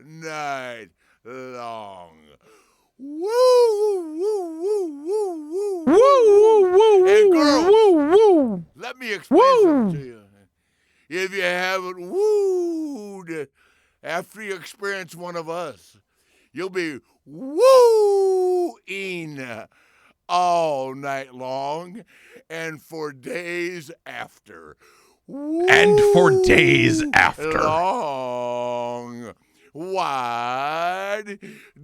night long. Woo, woo, woo, woo, woo, woo. Hey, girls, let me explain something to you. If you haven't wooed after you experience one of us, you'll be wooing all night long and for days after. And for days after. Long, wide,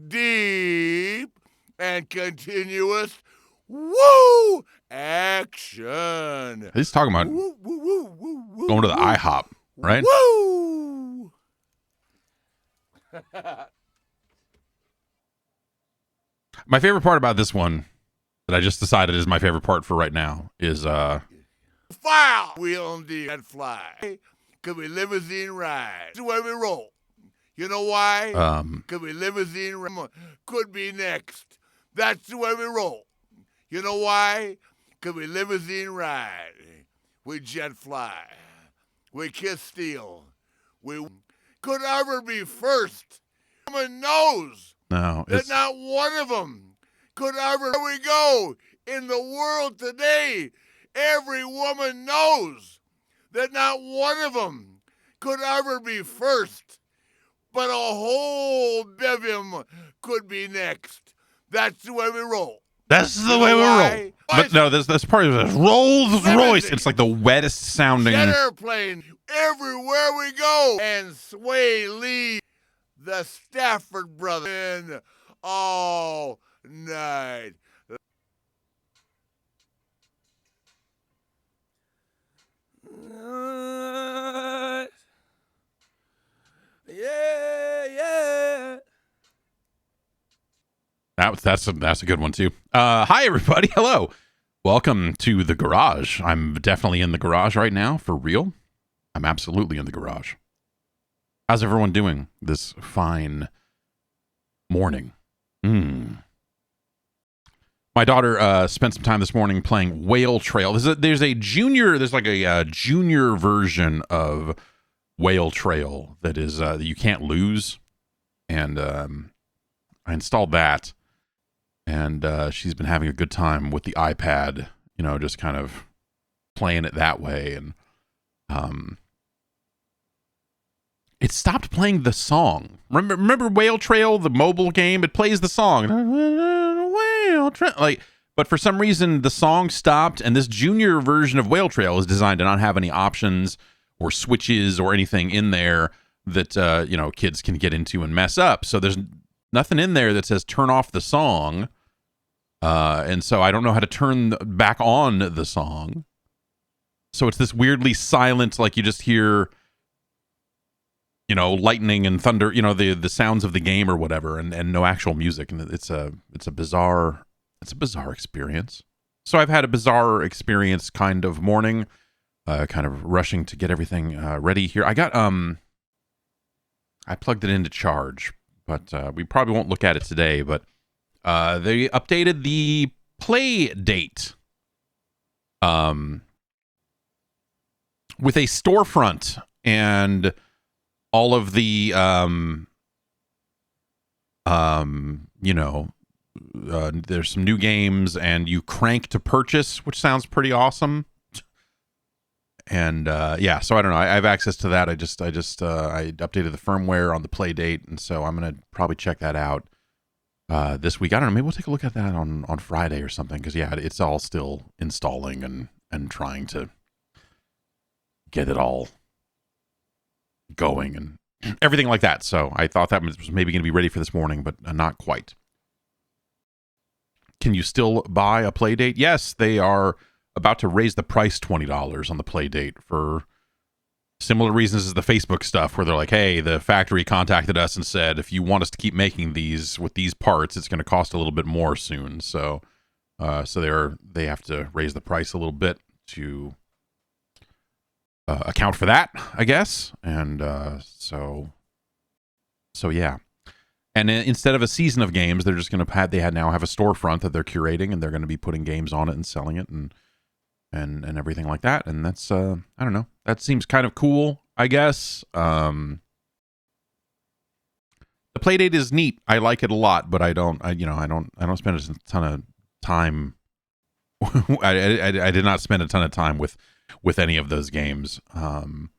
deep, and continuous woo action. He's talking about going to the IHOP, right? Woo! My favorite part about this one that I just decided is my favorite part for right now is File wheel on the and fly. Could we limousine ride? That's the way we roll. You know why? Could we limousine ride? Could be next. That's the way we roll. You know why? Could we limousine ride? We jet fly. We kiss steel. We could ever be first. Woman knows that not one of them could ever. There we go. In the world today, every woman knows that not one of them could ever be first, but a whole bevim could be next. That's the way we roll. That's the way we roll. But no, this part of this Rolls Royce. It's like the wettest sounding. Jet airplane everywhere we go. And Sway Lee, the Stafford brother, in all night. Yeah. That's a good one too. Hi everybody, hello, welcome to the garage. I'm definitely in the garage right now, for real. I'm absolutely in the garage. How's everyone doing this fine morning? My daughter spent some time this morning playing Whale Trail. There's a junior version of Whale Trail that is that you can't lose, and I installed that, and she's been having a good time with the iPad, just kind of playing it that way, and it stopped playing the song. Remember Whale Trail, the mobile game? It plays the song. Whale Trail. But for some reason, the song stopped, and this junior version of Whale Trail is designed to not have any options or switches or anything in there that, kids can get into and mess up. So there's nothing in there that says turn off the song. And so I don't know how to turn back on the song. So it's this weirdly silent, like you just hear, lightning and thunder, the sounds of the game or whatever, and no actual music. And it's a bizarre experience. So I've had a bizarre experience kind of morning, kind of rushing to get everything ready here. I got, I plugged it into charge, but we probably won't look at it today, but they updated the play date with a storefront and all of the there's some new games, and you crank to purchase, which sounds pretty awesome. And so I don't know. I have access to that. I updated the firmware on the play date, and so I'm gonna probably check that out this week. I don't know. Maybe we'll take a look at that on Friday or something, because it's all still installing and trying to get it all going and everything like that. So I thought that was maybe going to be ready for this morning, but not quite. Can you still buy a play date? Yes, they are about to raise the price $20 on the play date for similar reasons as the Facebook stuff, where they're like, hey, the factory contacted us and said, if you want us to keep making these with these parts, it's going to cost a little bit more soon. So they have to raise the price a little bit to account for that, I guess. And so yeah. And instead of a season of games, they're just going to now have a storefront that they're curating, and they're going to be putting games on it and selling it and everything like that. And that's, I don't know, that seems kind of cool, I guess. Playdate is neat. I like it a lot, but I don't spend a ton of time. I did not spend a ton of time with any of those games. We're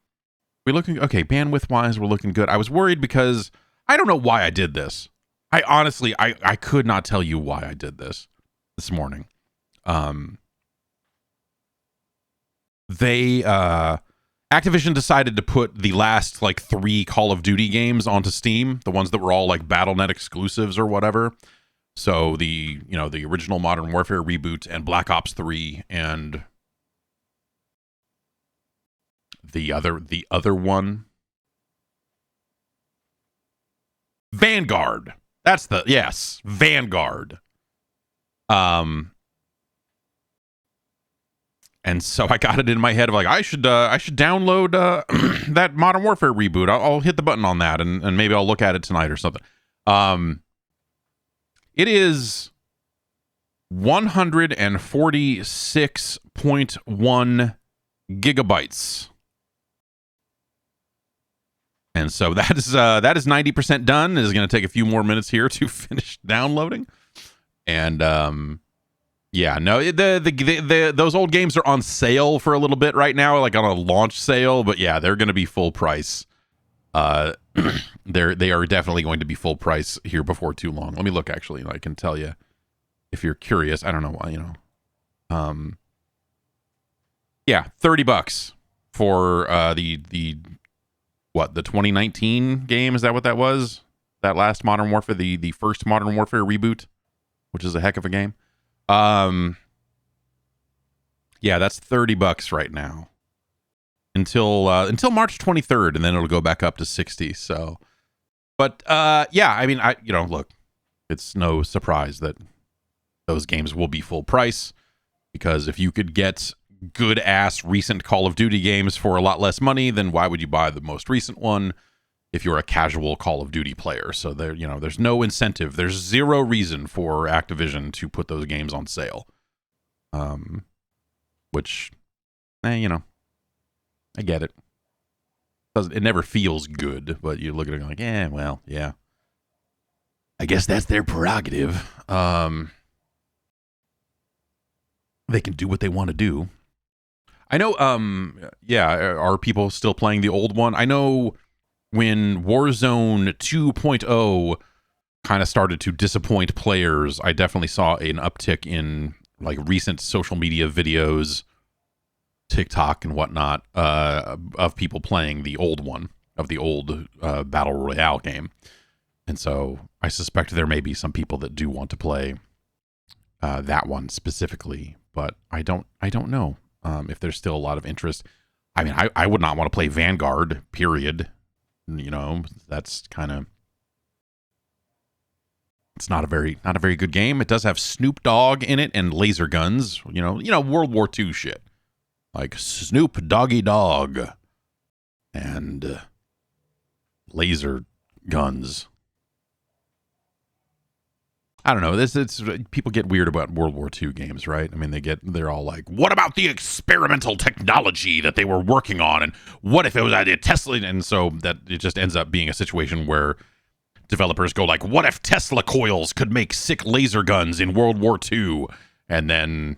looking okay. Bandwidth wise, we're looking good. I was worried because I don't know why I did this. I honestly, I could not tell you why I did this morning. Activision decided to put the last 3 Call of Duty games onto Steam, the ones that were all Battle.net exclusives or whatever. So the original Modern Warfare reboot and Black Ops 3 and the other one, Vanguard. That's Vanguard. And so I got it in my head of I should download that Modern Warfare reboot. I'll hit the button on that and maybe I'll look at it tonight or something. It is 146.1 gigabytes. And so that is 90% done. It is going to take a few more minutes here to finish downloading. And those old games are on sale for a little bit right now, on a launch sale. But yeah, they're going to be full price. They are definitely going to be full price here before too long. Let me look. Actually, I can tell you if you're curious. I don't know why. $30 for the 2019 game. Is that what that was? That last Modern Warfare, the first Modern Warfare reboot, which is a heck of a game. That's $30 right now until March 23rd, and then it'll go back up to 60. So, but look, it's no surprise that those games will be full price, because if you could get good ass recent Call of Duty games for a lot less money, then why would you buy the most recent one if you're a casual Call of Duty player? So there's no incentive. There's zero reason for Activision to put those games on sale. Which, I get it. It never feels good, but you look at it yeah. I guess that's their prerogative. They can do what they want to do. I know, are people still playing the old one? I know when Warzone 2.0 kind of started to disappoint players, I definitely saw an uptick in recent social media videos, TikTok and whatnot, of people playing the old one, of the old Battle Royale game. And so I suspect there may be some people that do want to play that one specifically, but I don't know. If there's still a lot of interest. I mean, I would not want to play Vanguard, period. That's kind of, it's not a very good game. It does have Snoop Dogg in it and laser guns, World War II shit. Like Snoop Doggy Dogg and laser guns. I don't know. It's people get weird about World War II games, right? I mean, they're all like, "What about the experimental technology that they were working on? And what if it was a Tesla?" And so that it just ends up being a situation where developers go like, "What if Tesla coils could make sick laser guns in World War II?" And then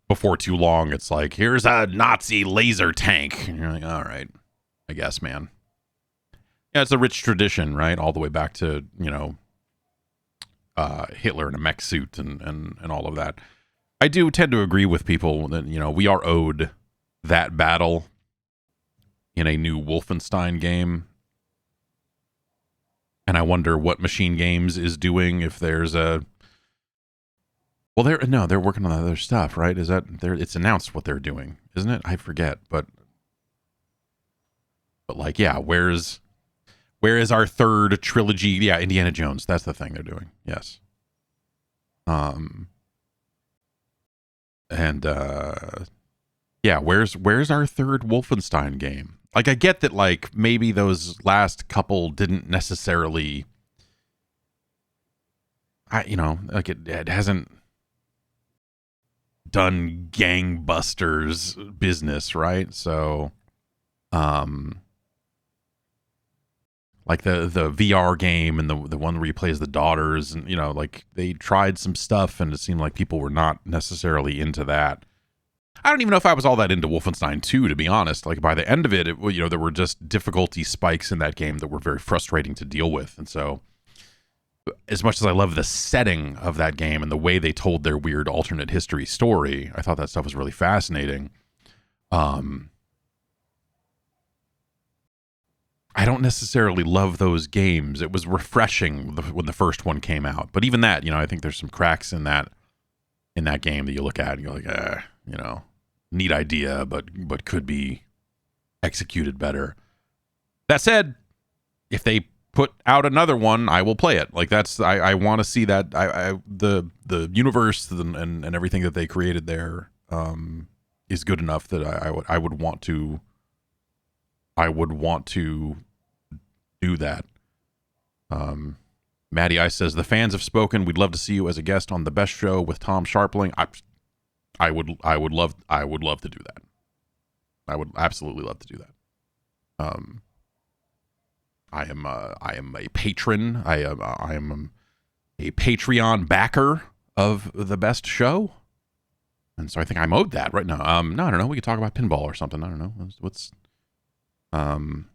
before too long, it's like, "Here's a Nazi laser tank." And you're like, "All right, I guess, man." Yeah, it's a rich tradition, right? All the way back to Hitler in a mech suit and all of that. I do tend to agree with people that, we are owed that battle in a new Wolfenstein game. And I wonder what Machine Games is doing if there's a... Well, they're working on other stuff, right? It's announced what they're doing, isn't it? I forget, but where is our third trilogy? Yeah, Indiana Jones. That's the thing they're doing. Yes. Where's our third Wolfenstein game? I get that maybe those last couple didn't necessarily it hasn't done gangbusters business, right? So like the VR game and the one where you play as the daughters, and like they tried some stuff and it seemed like people were not necessarily into that. I don't even know if I was all that into Wolfenstein 2, to be honest. Like by the end of it, there were just difficulty spikes in that game that were very frustrating to deal with. And so as much as I love the setting of that game and the way they told their weird alternate history story, I thought that stuff was really fascinating. I don't necessarily love those games. It was refreshing when the first one came out, but even that, I think there's some cracks in that game that you look at and you're like, neat idea, but could be executed better. That said, if they put out another one, I will play it. Like I want to see that. The universe and everything that they created there is good enough that I would want to do that. Maddie Ice says the fans have spoken. We'd love to see you as a guest on the best show with Tom Sharpling. I would love to do that. I would absolutely love to do that. I am a patron. I am a Patreon backer of the best show, and so I think I'm owed that right now. No, I don't know. We could talk about pinball or something. I don't know. What's and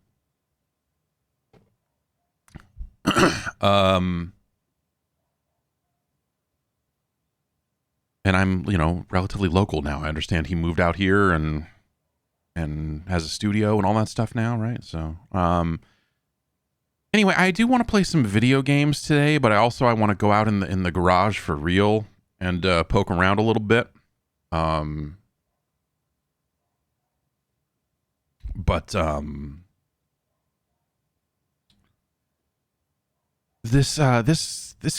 I'm, relatively local now. I understand he moved out here and has a studio and all that stuff now, right? So, anyway, I do want to play some video games today, but I want to go out in the garage for real and poke around a little bit. This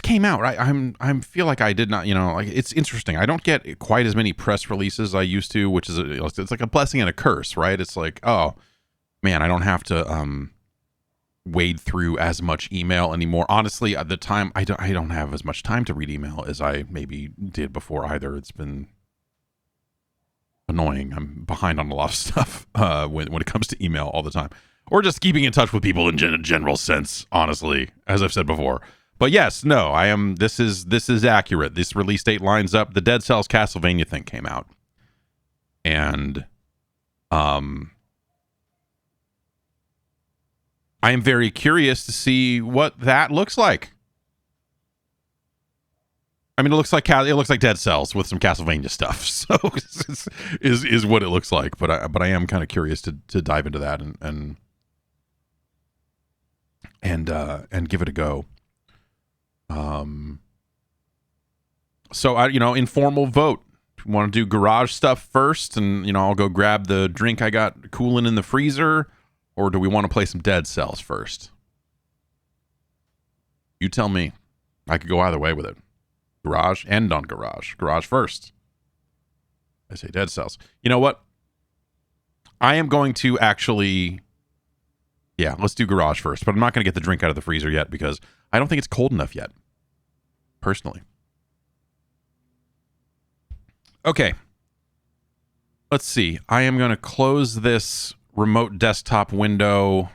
came out, right? I feel like I did not, like it's interesting. I don't get quite as many press releases I used to, which is it's like a blessing and a curse, right? It's like, oh man, I don't have to wade through as much email anymore. Honestly, at the time, I don't have as much time to read email as I maybe did before either. It's been annoying. I'm behind on a lot of stuff when it comes to email all the time, or just keeping in touch with people in a general sense, honestly, as I've said before. But yes, no, I am. This is accurate. This release date lines up. The Dead Cells Castlevania thing came out, and I am very curious to see what that looks like. I mean, it looks like Dead Cells with some Castlevania stuff. So is what it looks like. But I am kind of curious to dive into that and give it a go. So informal vote. Want to do garage stuff first, and I'll go grab the drink I got cooling in the freezer, or do we want to play some Dead Cells first? You tell me. I could go either way with it. Garage, end on garage. Garage first. I say Dead Cells. You know what? I am going to actually... Yeah, let's do garage first. But I'm not going to get the drink out of the freezer yet because I don't think it's cold enough yet. Personally. Okay. Let's see. I am going to close this remote desktop window.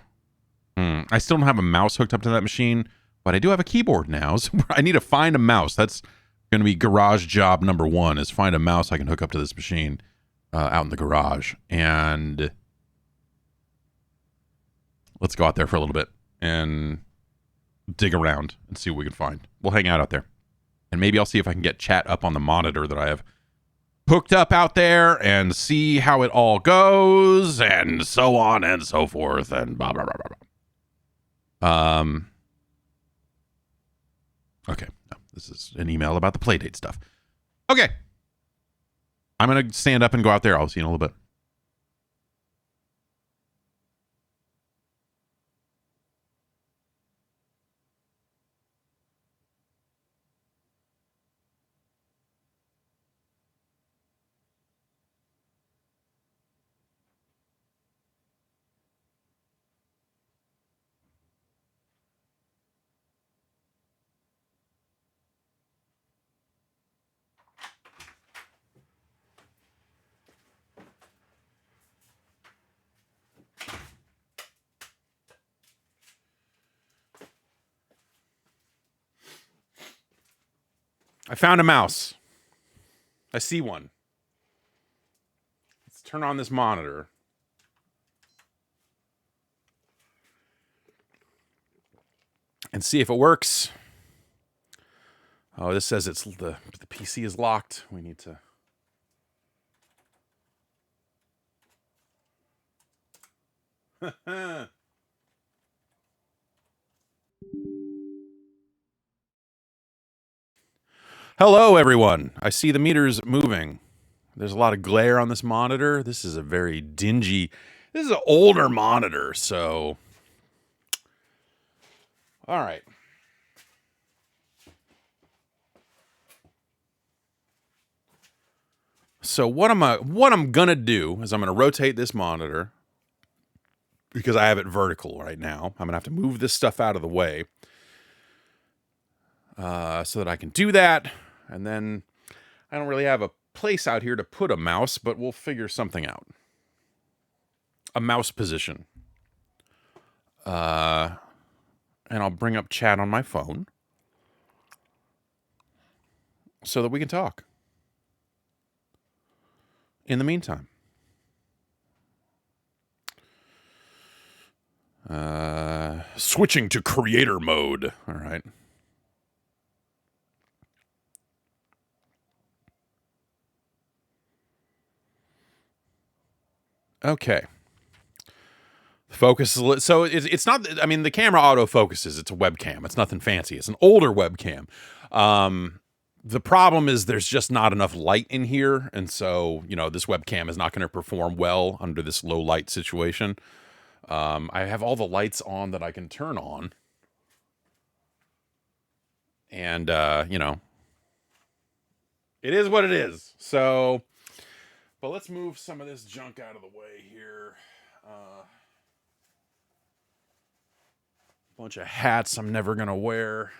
I still don't have a mouse hooked up to that machine, but I do have a keyboard now. So I need to find a mouse. That's going to be garage job number 1, is find a mouse I can hook up to this machine out in the garage. And let's go out there for a little bit and dig around and see what we can find. We'll hang out there. And maybe I'll see if I can get chat up on the monitor that I have hooked up out there and see how it all goes and so on and so forth and blah, blah, blah, blah, blah. Okay. No, this is an email about the Playdate stuff. Okay. I'm going to stand up and go out there. I'll see you in a little bit. I found a mouse. I see one. Let's turn on this monitor. And see if it works. Oh, this says it's the PC is locked. We need to... Hello, everyone. I see the meters moving. There's a lot of glare on this monitor. This is a very dingy... This is an older monitor, so... All right. So what I'm gonna do is I'm gonna rotate this monitor because I have it vertical right now. I'm gonna have to move this stuff out of the way so that I can do that. And then I don't really have a place out here to put a mouse, but we'll figure something out. A mouse position. And I'll bring up chat on my phone so that we can talk. In the meantime. Switching to creator mode. All right. Okay. Focus. So it's not, I mean, the camera autofocuses. It's a webcam. It's nothing fancy. It's an older webcam. The problem is there's just not enough light in here. And so, you know, this webcam is not going to perform well under this low light situation. I have all the lights on that I can turn on. And, you know, it is what it is. So, but let's move some of this junk out of the way here. Bunch of hats I'm never going to wear.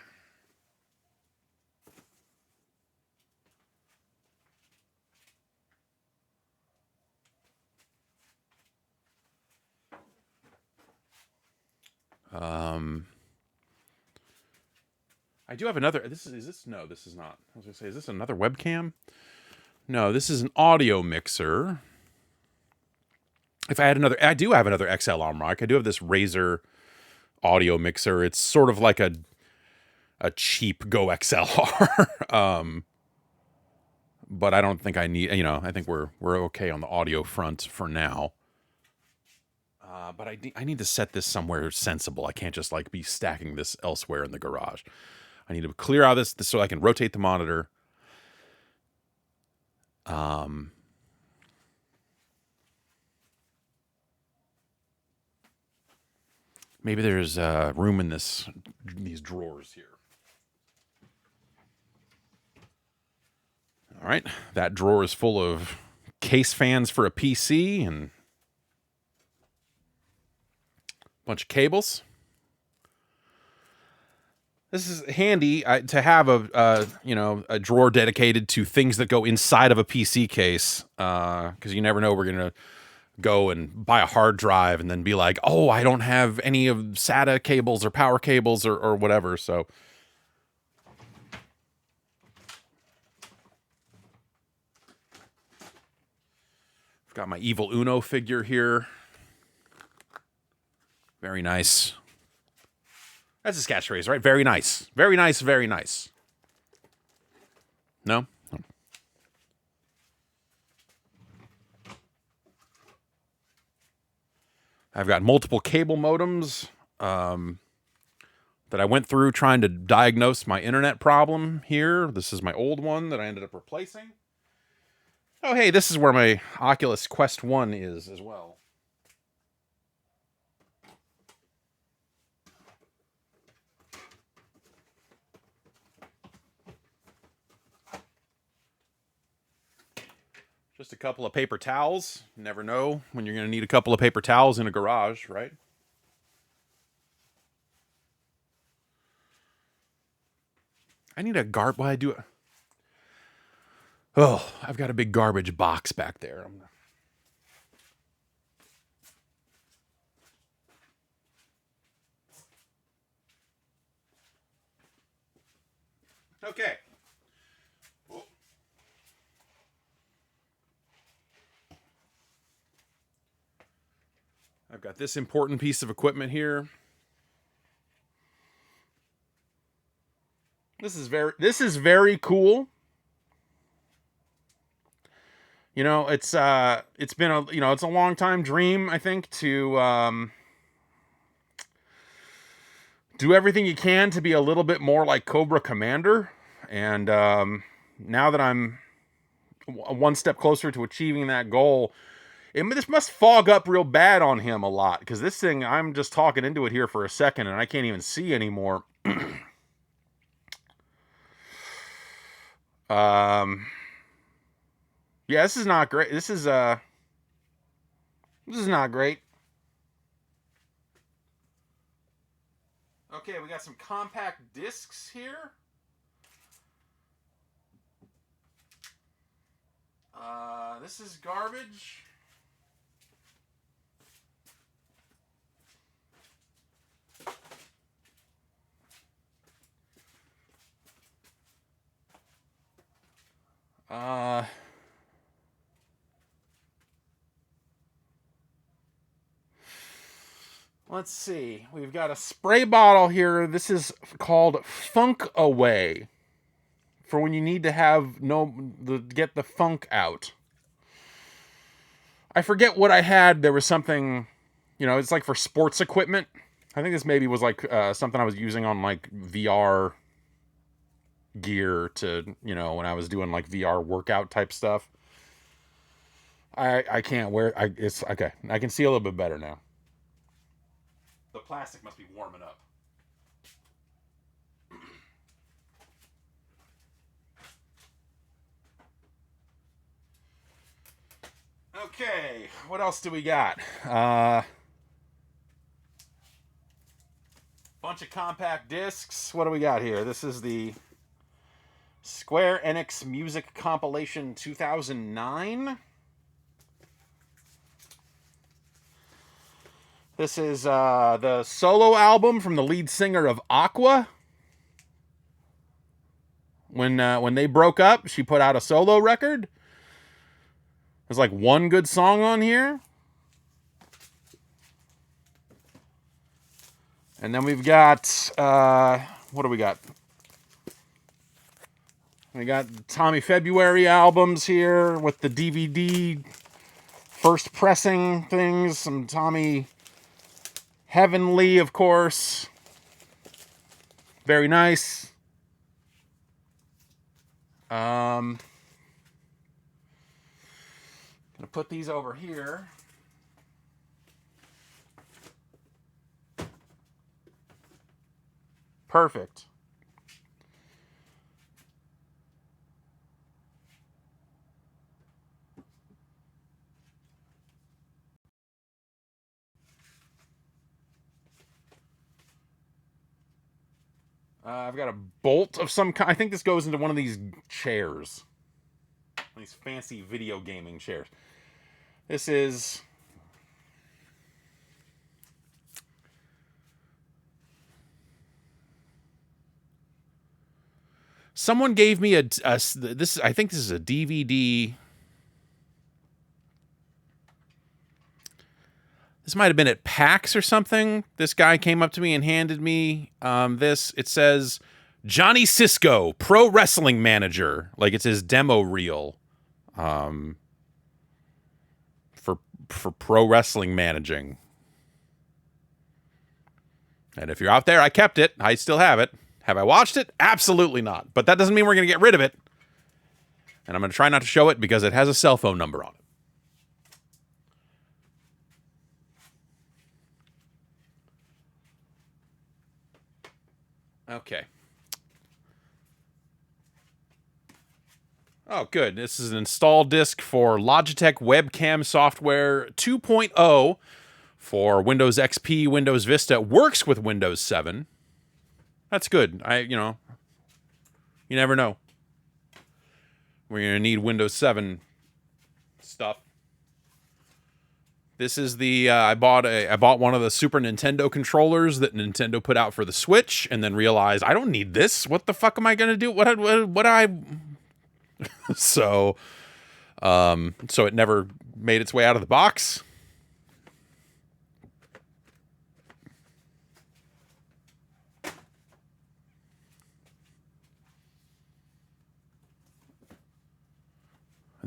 I do have another. Is this? No, this is not. I was going to say, is this another webcam? No, this is an audio mixer. If I had another, I do have another XLR mic. I do have this Razer audio mixer. It's sort of like a cheap Go XLR. But I don't think I need, you know, I think we're okay on the audio front for now. But I need to set this somewhere sensible. I can't just like be stacking this elsewhere in the garage. I need to clear out this so I can rotate the monitor. Maybe there's room in these drawers here. All right, that drawer is full of case fans for a PC and a bunch of cables. This is handy to have a drawer dedicated to things that go inside of a PC case, because you never know we're gonna go and buy a hard drive and then be like, oh, I don't have any of SATA cables or power cables or whatever. So I've got my evil Uno figure here. Very nice. That's a sketch phrase, right? Very nice. Very nice, very nice. No? No. I've got multiple cable modems that I went through trying to diagnose my internet problem here. This is my old one that I ended up replacing. Oh, hey, this is where my Oculus Quest 1 is as well. Just a couple of paper towels. You never know when you're going to need a couple of paper towels in a garage, right? I need a Well, I do. Oh, I've got a big garbage box back there. Okay. I've got this important piece of equipment here. This is very cool. You know, it's been it's a long time dream, I think, to do everything you can to be a little bit more like Cobra Commander. And now that I'm one step closer to achieving that goal, this must fog up real bad on him a lot, because this thing, I'm just talking into it here for a second and I can't even see anymore. Yeah, this is not great. This is not great. Okay, we got some compact discs here. This is garbage. Let's see. We've got a spray bottle here. This is called Funk Away, for when you need to get the funk out. I forget what I had. There was something, it's like for sports equipment. I think this maybe was like something I was using on like VR gear to, when I was doing like VR workout type stuff. I can't wear it's okay. I can see a little bit better now. The plastic must be warming up. Okay, what else do we got? Bunch of compact discs. What do we got here? This is the Square Enix Music Compilation 2009. This is the solo album from the lead singer of Aqua. When they broke up, she put out a solo record. There's like one good song on here. And then we've got, what do we got? We got Tommy February albums here with the DVD first pressing things. Some Tommy Heavenly, of course. Very nice. Gonna put these over here. Perfect. I've got a bolt of some kind. I think this goes into one of these chairs. These fancy video gaming chairs. This is... Someone gave me this. I think this is a DVD. This might have been at PAX or something. This guy came up to me and handed me this. It says Johnny Cisco, Pro Wrestling Manager. Like it's his demo reel for pro wrestling managing. And if you're out there, I kept it. I still have it. Have I watched it? Absolutely not. But that doesn't mean we're going to get rid of it. And I'm going to try not to show it because it has a cell phone number on it. Okay. Oh, good. This is an install disk for Logitech Webcam Software 2.0 for Windows XP, Windows Vista. Works with Windows 7. That's good. You never know. We're going to need Windows 7 stuff. This is the I bought one of the Super Nintendo controllers that Nintendo put out for the Switch, and then realized I don't need this. What the fuck am I gonna do? What I? So it never made its way out of the box.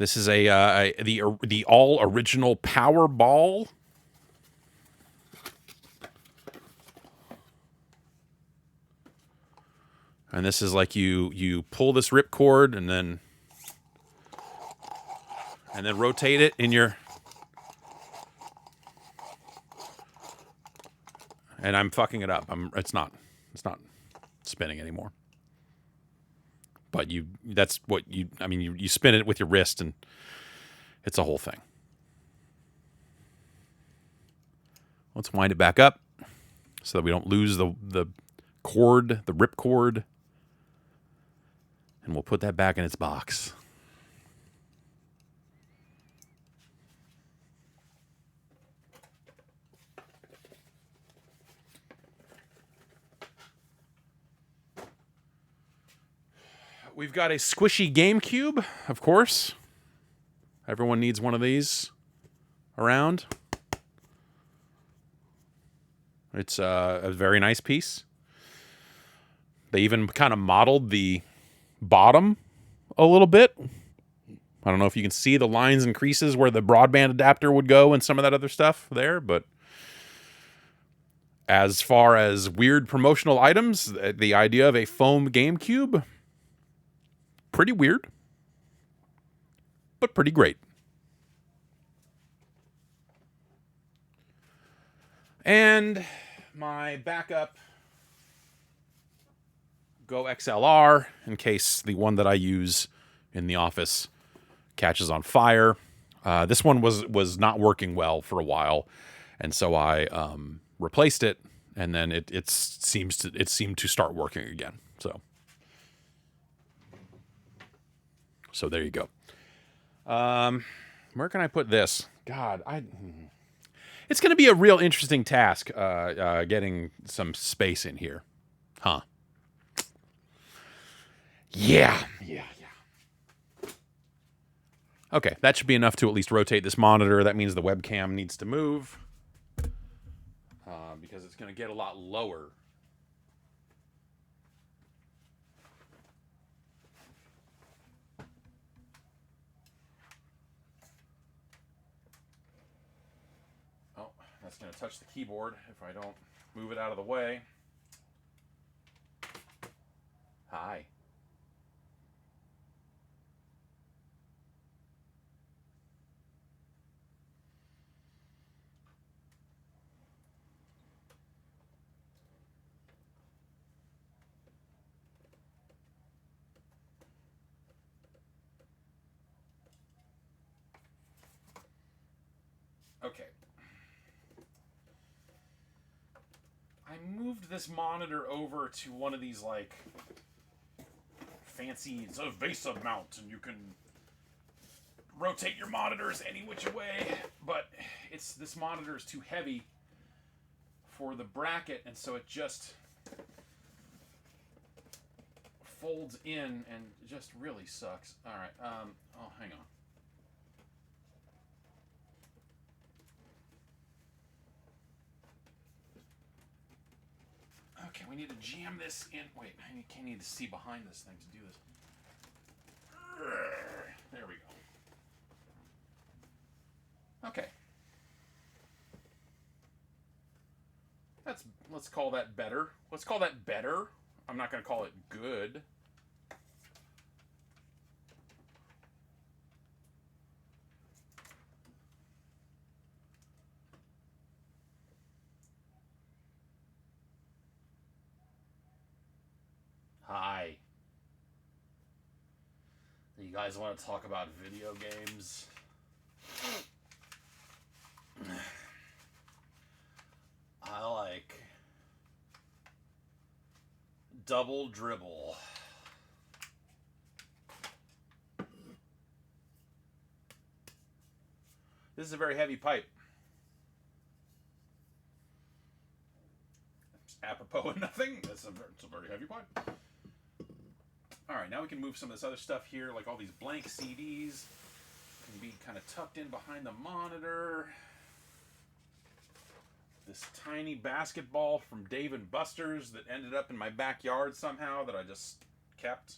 This is the all original power ball. And this is like you pull this ripcord and then rotate it in your. And I'm fucking it up. It's not spinning anymore. But that's what you spin it with your wrist and it's a whole thing. Let's wind it back up so that we don't lose the cord, the rip cord. And we'll put that back in its box. We've got a squishy GameCube, of course. Everyone needs one of these around. It's a very nice piece. They even kind of modeled the bottom a little bit. I don't know if you can see the lines and creases where the broadband adapter would go and some of that other stuff there, but as far as weird promotional items, the idea of a foam GameCube, pretty weird, but pretty great. And my backup Go XLR in case the one that I use in the office catches on fire. This one was not working well for a while, and so I replaced it, and then it seemed to start working again. So there you go. Where can I put this? God, it's going to be a real interesting task getting some space in here. Huh. Yeah. Okay, that should be enough to at least rotate this monitor. That means the webcam needs to move because it's going to get a lot lower. Oh, that's going to touch the keyboard if I don't move it out of the way. Hi. Okay. I moved this monitor over to one of these, like, fancy, it's a VESA mount, and you can rotate your monitors any which way, but this monitor is too heavy for the bracket, and so it just folds in, and it just really sucks. All right, oh, hang on. Okay, we need to jam this in. Wait, I can't need to see behind this thing to do this. There we go. Okay. Let's call that better. Let's call that better. I'm not going to call it good. Hi. You guys want to talk about video games? I like Double Dribble. This is a very heavy pipe. Apropos of nothing, it's a very heavy pipe. Alright, now we can move some of this other stuff here, like all these blank CDs can be kind of tucked in behind the monitor. This tiny basketball from Dave & Buster's that ended up in my backyard somehow that I just kept.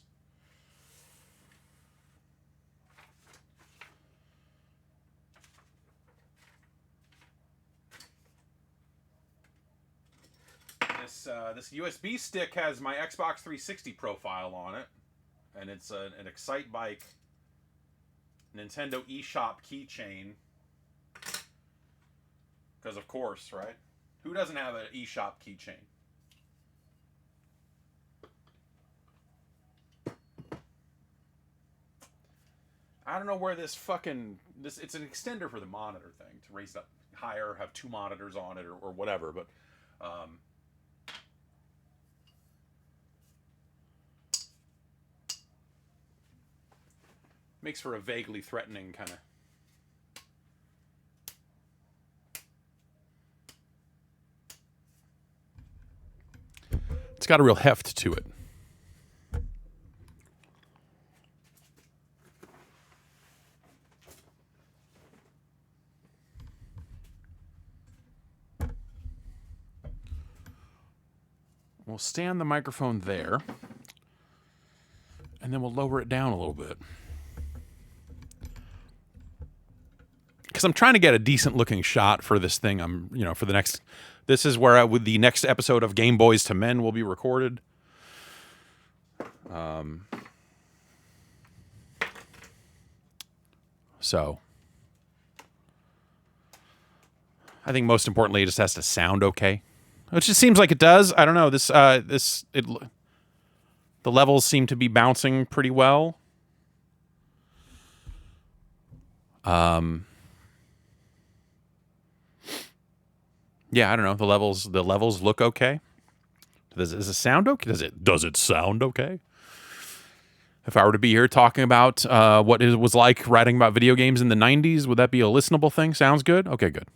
This USB stick has my Xbox 360 profile on it, and it's an Excitebike Nintendo eShop keychain. Because of course, right? Who doesn't have an eShop keychain? I don't know where this fucking it's an extender for the monitor thing to raise it up higher, have 2 monitors on it or whatever, but makes for a vaguely threatening kind of. It's got a real heft to it. We'll stand the microphone there, and then we'll lower it down a little bit. Because I'm trying to get a decent looking shot for this thing. For the next. This is where the next episode of Game Boys to Men will be recorded. So, I think most importantly, it just has to sound okay, which it seems like it does. I don't know. The levels seem to be bouncing pretty well. Yeah, I don't know. The levels look okay. Does it sound okay? Does it sound okay? If I were to be here talking about what it was like writing about video games in the 90s, would that be a listenable thing? Sounds good? Okay, good.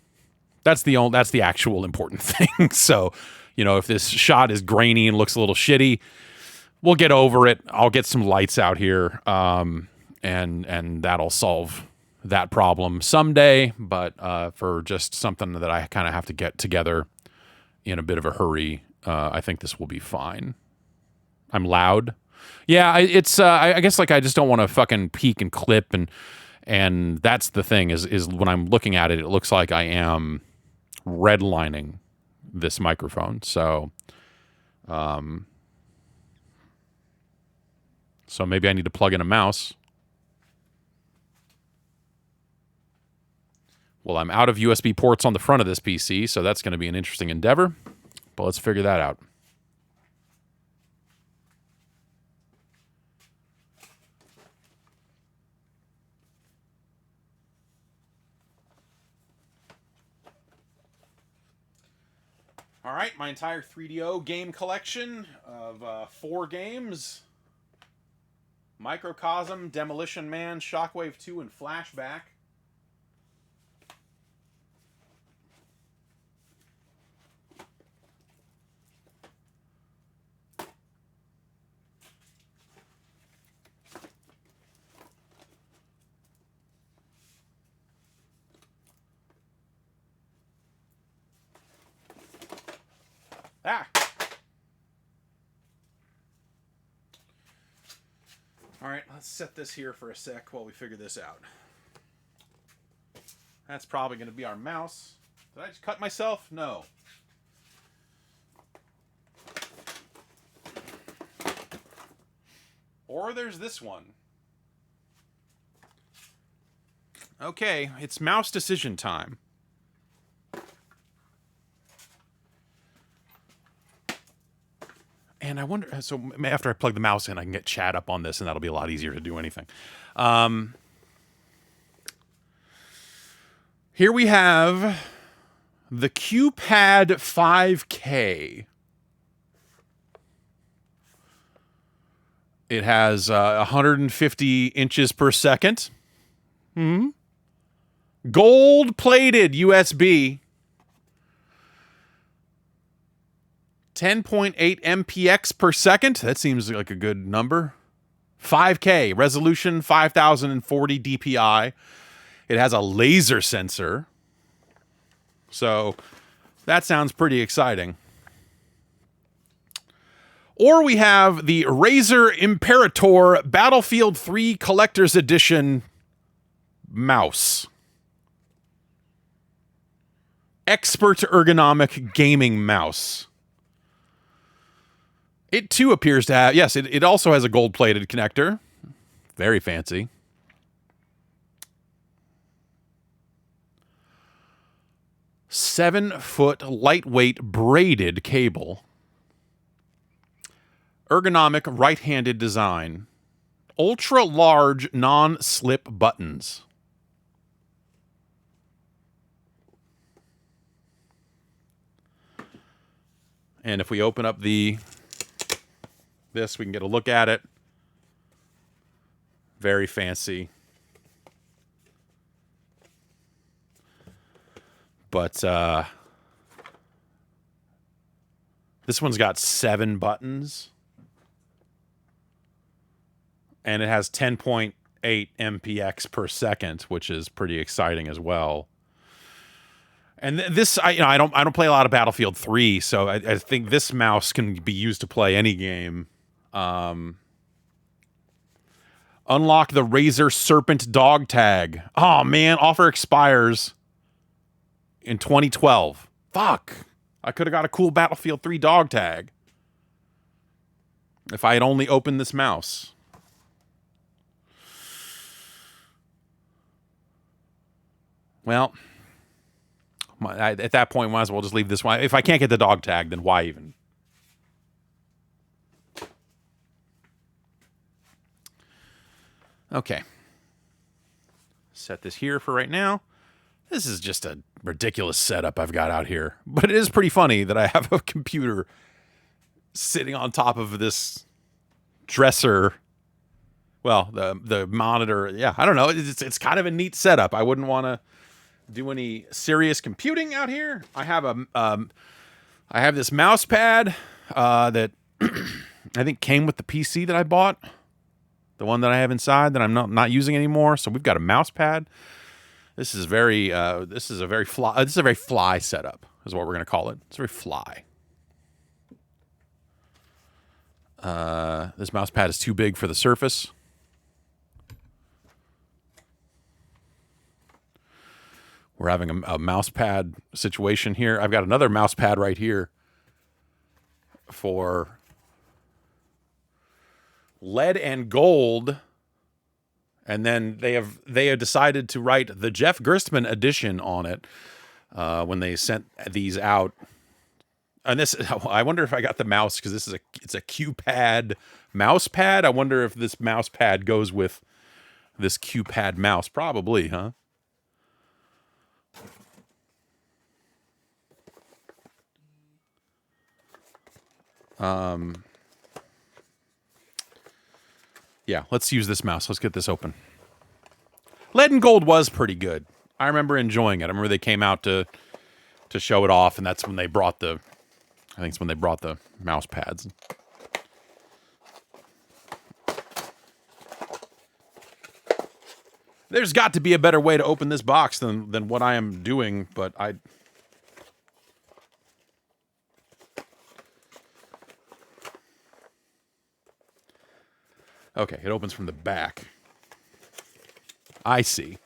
That's the actual important thing. So, if this shot is grainy and looks a little shitty, we'll get over it. I'll get some lights out here, and that'll solve that problem someday, but for just something that I kind of have to get together in a bit of a hurry, I think this will be fine. I'm loud. Yeah, it's I guess I just don't want to fucking peek and clip, and that's the thing is when I'm looking at it, it looks like I am redlining this microphone. So maybe I need to plug in a mouse. Well, I'm out of USB ports on the front of this PC, so that's going to be an interesting endeavor. But let's figure that out. All right, my entire 3DO game collection of 4 games. Microcosm, Demolition Man, Shockwave 2, and Flashback. All right, let's set this here for a sec while we figure this out. That's probably going to be our mouse. Did I just cut myself? No. Or there's this one. Okay, it's mouse decision time. And I wonder, so after I plug the mouse in, I can get chat up on this, and that'll be a lot easier to do anything. Here we have the QPad 5K. It has 150 inches per second. Gold-plated USB. 10.8 MPX per second. That seems like a good number. 5K. Resolution 5040 DPI. It has a laser sensor. So that sounds pretty exciting. Or we have the Razer Imperator Battlefield 3 Collector's Edition mouse. Expert ergonomic gaming mouse. It too appears to have, yes, it also has a gold-plated connector. Very fancy. Seven-foot lightweight braided cable. Ergonomic right-handed design. Ultra-large non-slip buttons. And if we open up this, we can get a look at it. Very fancy. But this one's got 7 buttons. And it has 10.8 MPX per second, which is pretty exciting as well. And this, I don't play a lot of Battlefield 3, so I think this mouse can be used to play any game. Unlock the Razer Serpent dog tag. Oh man, offer expires in 2012. Fuck. I could have got a cool Battlefield 3 dog tag if I had only opened this mouse. Well, at that point, might as well just leave this one. If I can't get the dog tag, then why even? Okay. Set this here for right now. This is just a ridiculous setup I've got out here. But it is pretty funny that I have a computer sitting on top of this dresser. Well, the monitor. Yeah, I don't know. It's kind of a neat setup. I wouldn't want to do any serious computing out here. I have I have this mouse pad that I think came with the PC that I bought. The one that I have inside that I'm not using anymore. So we've got a mouse pad. This is a very fly setup, is what we're gonna call it. It's very fly. This mouse pad is too big for the Surface. We're having a mouse pad situation here. I've got another mouse pad right here for lead and gold. And then they have decided to write the Jeff Gerstmann edition on it when they sent these out. And this, I wonder if I got the mouse, because it's a Q-pad mouse pad. I wonder if this mouse pad goes with this Q-pad mouse. Probably, huh? Yeah, let's use this mouse. Let's get this open. Lead and Gold was pretty good. I remember enjoying it. I remember they came out to show it off, and that's when they brought I think it's when they brought the mouse pads. There's got to be a better way to open this box than what I am doing, but okay, it opens from the back. I see.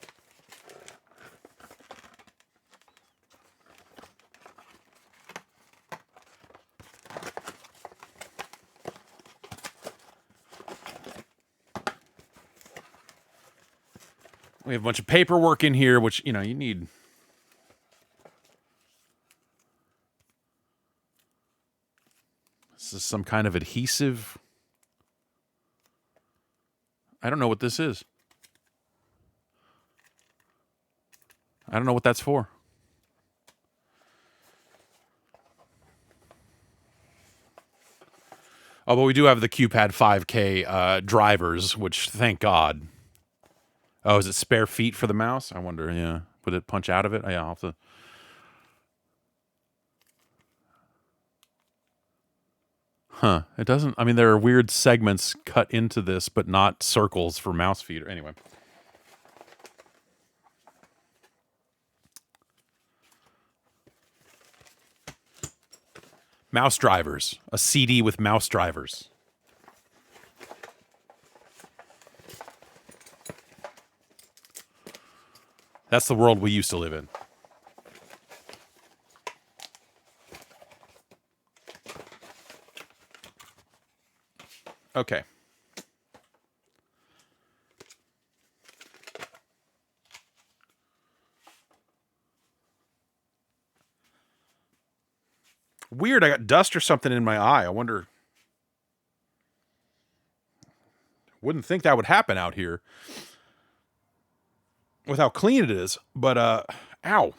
We have a bunch of paperwork in here, which, you need. This is some kind of adhesive. I don't know what this is. I don't know what that's for. Oh, but we do have the QPad 5K drivers, which, thank God. Oh, is it spare feet for the mouse? I wonder, yeah. Would it punch out of it? Yeah, I'll have to. Huh. It doesn't. I mean, there are weird segments cut into this, but not circles for mouse feet. Anyway. Mouse drivers. A CD with mouse drivers. That's the world we used to live in. Okay. Weird, I got dust or something in my eye. I wonder. Wouldn't think that would happen out here with how clean it is. But, ow. All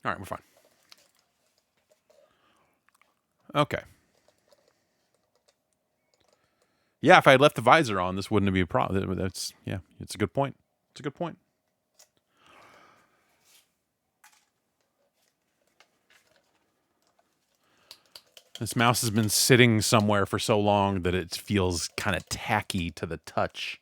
right, we're fine. Okay. Yeah, if I had left the visor on, this wouldn't be a problem. It's a good point. It's a good point. This mouse has been sitting somewhere for so long that it feels kind of tacky to the touch.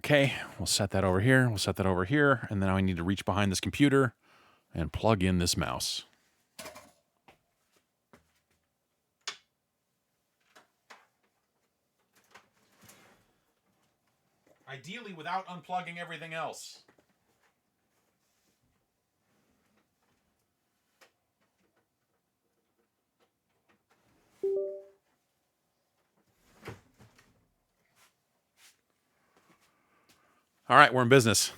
Okay, we'll set that over here. We'll set that over here. And then I need to reach behind this computer and plug in this mouse. Ideally without unplugging everything else. All right, we're in business.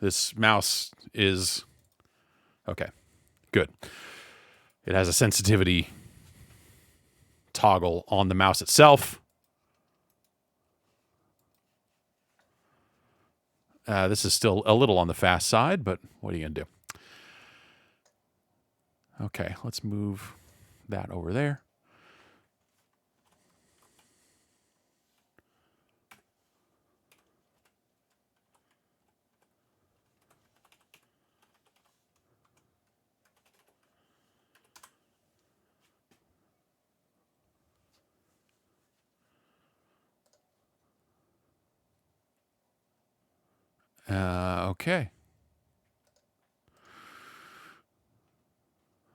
This mouse is... Okay, good. It has a sensitivity toggle on the mouse itself. This is still a little on the fast side, but what are you going to do? Okay, let's move that over there. Okay.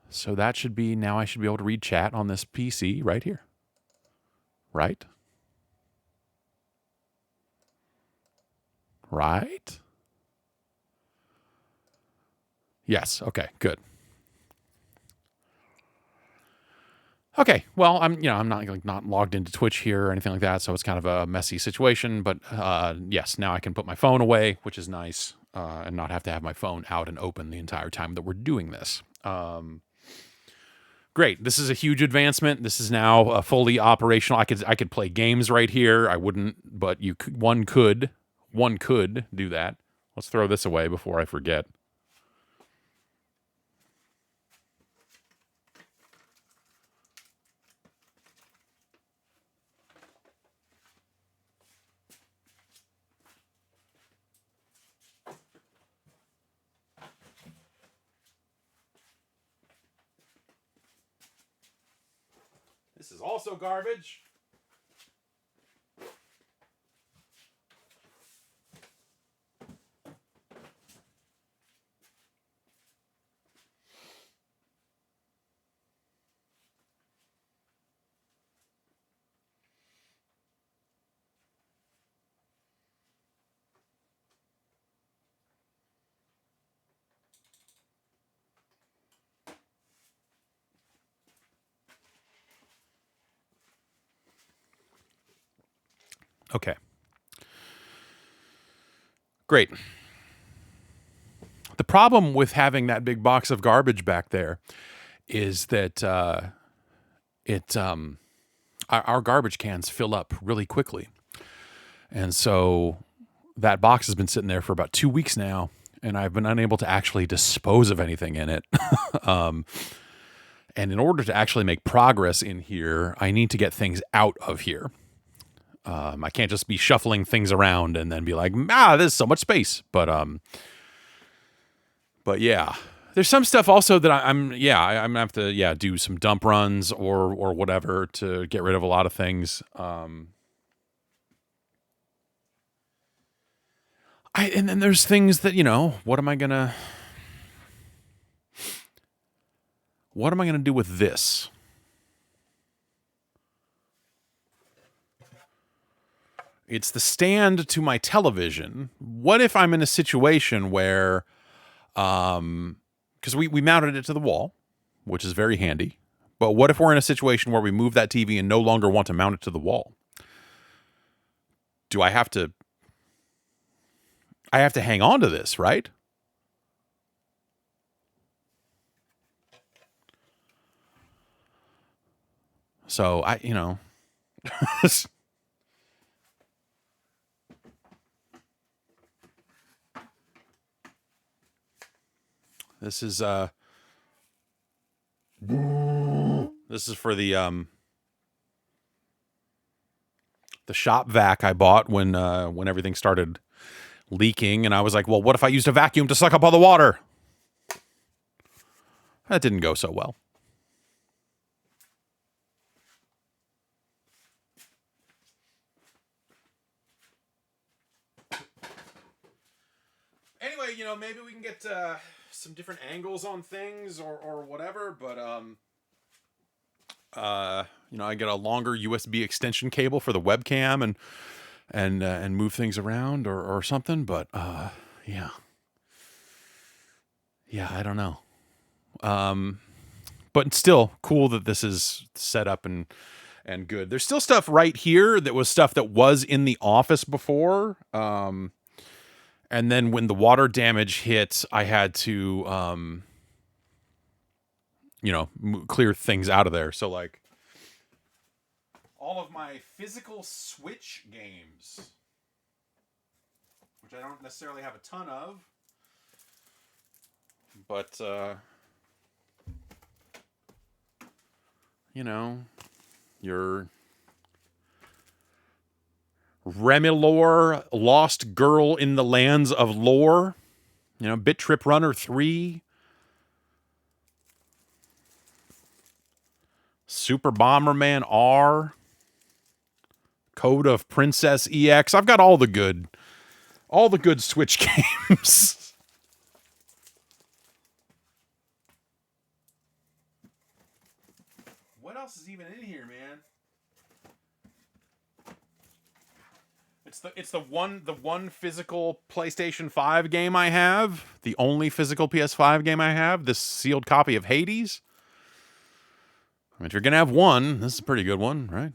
So that should be, now I should be able to read chat on this PC right here. Right? Right? Yes. Okay, good. Okay, well, I'm not logged into Twitch here or anything like that, so it's kind of a messy situation. But yes, now I can put my phone away, which is nice, and not have to have my phone out and open the entire time that we're doing this. Great, this is a huge advancement. This is now fully operational. I could play games right here. I wouldn't, but one could do that. Let's throw this away before I forget. This is also garbage. Okay. Great. The problem with having that big box of garbage back there is that our garbage cans fill up really quickly. And so that box has been sitting there for about 2 weeks now, and I've been unable to actually dispose of anything in it. And in order to actually make progress in here, I need to get things out of here. I can't just be shuffling things around and then be like, there's so much space. But yeah, there's some stuff also that I'm gonna have to do some dump runs or whatever to get rid of a lot of things. And then there's things that, what am I gonna do with this? It's the stand to my television. What if I'm in a situation where, because we mounted it to the wall, which is very handy. But what if we're in a situation where we move that TV and no longer want to mount it to the wall? Do I have to hang on to this, right? So this is for the shop vac I bought when everything started leaking, and I was like, well, what if I used a vacuum to suck up all the water? That didn't go so well. Anyway, maybe we can get some different angles on things or whatever, but I get a longer USB extension cable for the webcam and move things around or something, but yeah, I don't know. But it's still cool that this is set up and good. There's still stuff right here that was stuff that was in the office before. And then when the water damage hit, I had to, clear things out of there. So like all of my physical Switch games, which I don't necessarily have a ton of, but, your Remilore, Lost Girl in the Lands of Lore, Bit Trip Runner 3, Super Bomberman R, Code of Princess EX. I've got all the good Switch games. What else is even in here, man? It's the one physical PlayStation 5 game I have. The only physical PS5 game I have. This sealed copy of Hades. I mean, if you're gonna have one, this is a pretty good one, right?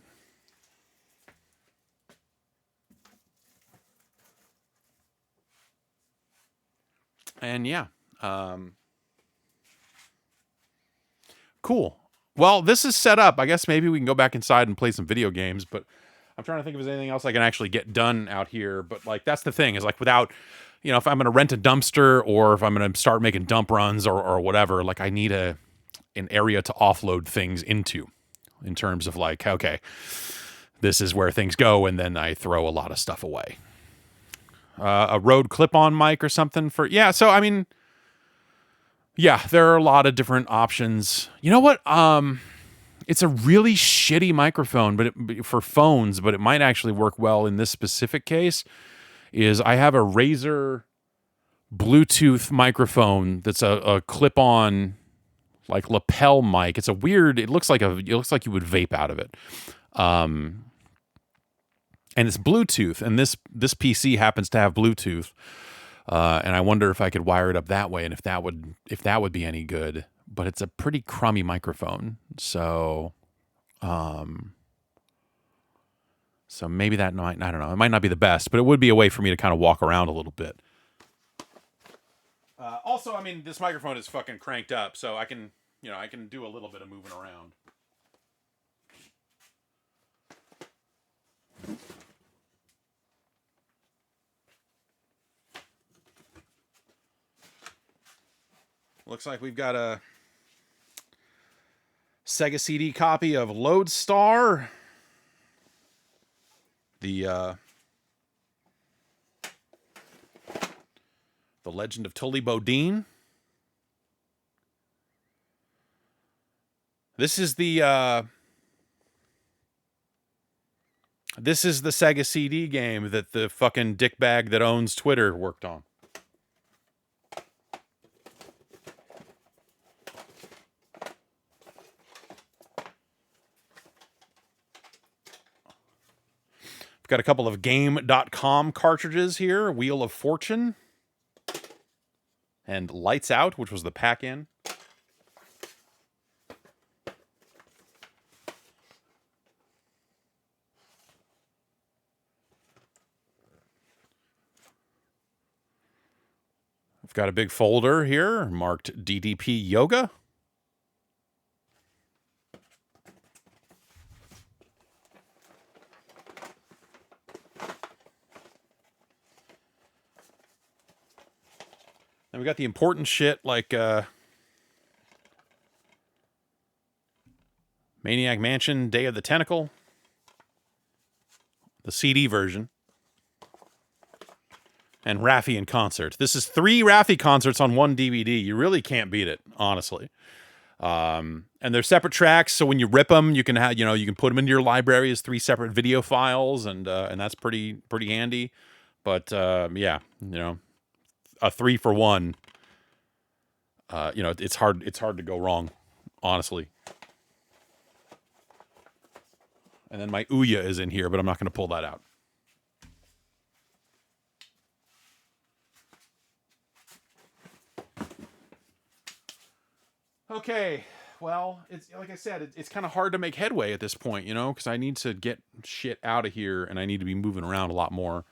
And yeah, cool. Well, this is set up. I guess maybe we can go back inside and play some video games, but I'm trying to think if there's anything else I can actually get done out here. But like, that's the thing, is like, without, if I'm going to rent a dumpster or if I'm going to start making dump runs or whatever, like I need an area to offload things into, in terms of like, okay, this is where things go. And then I throw a lot of stuff away. A Rode clip-on mic or something so I mean, yeah, there are a lot of different options. You know what? It's a really shitty microphone, but for phones, but it might actually work well in this specific case. Is I have a Razer Bluetooth microphone that's a clip-on, like lapel mic. It's a weird. It looks like you would vape out of it. And it's Bluetooth, and this PC happens to have Bluetooth. And I wonder if I could wire it up that way, and if that would be any good. But it's a pretty crummy microphone, so maybe that might, I don't know, it might not be the best, but it would be a way for me to kind of walk around a little bit. Also, I mean, this microphone is fucking cranked up, so I can do a little bit of moving around. Looks like we've got a Sega CD copy of Lodestar. The Legend of Tully Bodine. This is the Sega CD game that the fucking dickbag that owns Twitter worked on. Got a couple of Game.com cartridges here. Wheel of Fortune. And Lights Out, which was the pack-in. I've got a big folder here marked DDP Yoga. Then we got the important shit like Maniac Mansion, Day of the Tentacle, the CD version, and Raffi in concert. This is 3 Raffi concerts on 1 DVD. You really can't beat it, honestly. And they're separate tracks, so when you rip them, you can have, you can put them into your library as 3 separate video files, and that's pretty handy. But yeah, a 3 for 1. It's hard to go wrong, honestly. And then my Ouya is in here, but I'm not going to pull that out. Okay, well, it's like I said, it's kind of hard to make headway at this point, because I need to get shit out of here and I need to be moving around a lot more.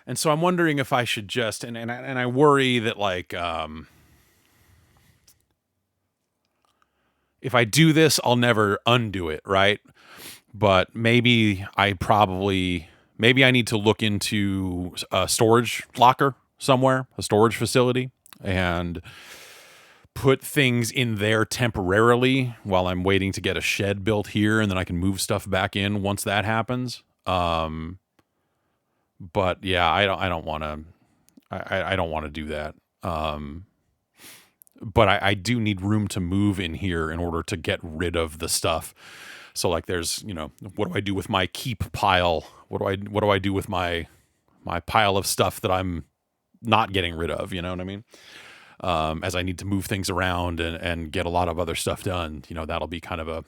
And so I'm wondering if I should just, and I worry that like, if I do this, I'll never undo it, right? But maybe I need to look into a storage locker somewhere, a storage facility, and put things in there temporarily while I'm waiting to get a shed built here, and then I can move stuff back in once that happens. But yeah, I don't want to do that. But I do need room to move in here in order to get rid of the stuff. So like there's, what do I do with my keep pile? What do I do with my pile of stuff that I'm not getting rid of? You know what I mean? As I need to move things around and get a lot of other stuff done, that'll be kind of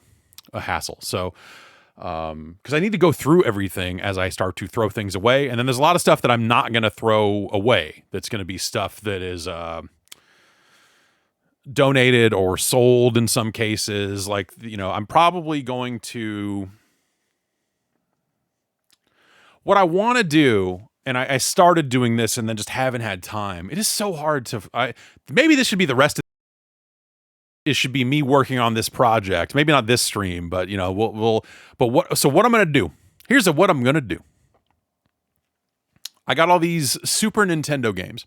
a hassle. So, because I need to go through everything as I start to throw things away. And then there's a lot of stuff that I'm not going to throw away. That's going to be stuff that is, donated or sold in some cases. Like, I'm probably going to, what I want to do, and I started doing this and then just haven't had time. It is so hard to, maybe this should be the rest of it should be me working on this project. Maybe not this stream, but so what I'm going to do, here's what I'm going to do. I got all these Super Nintendo games.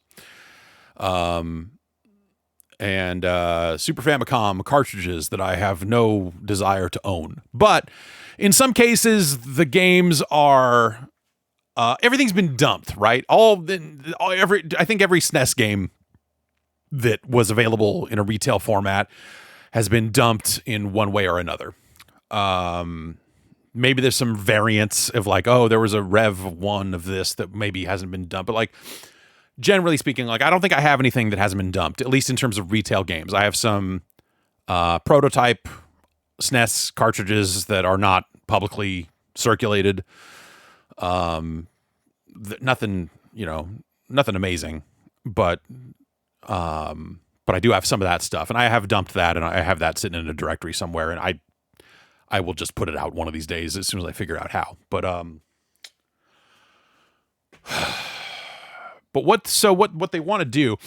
And Super Famicom cartridges that I have no desire to own. But in some cases, the games are, everything's been dumped, right? I think every SNES game that was available in a retail format has been dumped in one way or another. Maybe there's some variants of like, oh, there was a Rev 1 of this that maybe hasn't been dumped, but like, generally speaking, like I don't think I have anything that hasn't been dumped, at least in terms of retail games. I have some prototype SNES cartridges that are not publicly circulated. Nothing amazing, but I do have some of that stuff, and I have dumped that, and I have that sitting in a directory somewhere, and I will just put it out one of these days as soon as I figure out how. But But what they want to do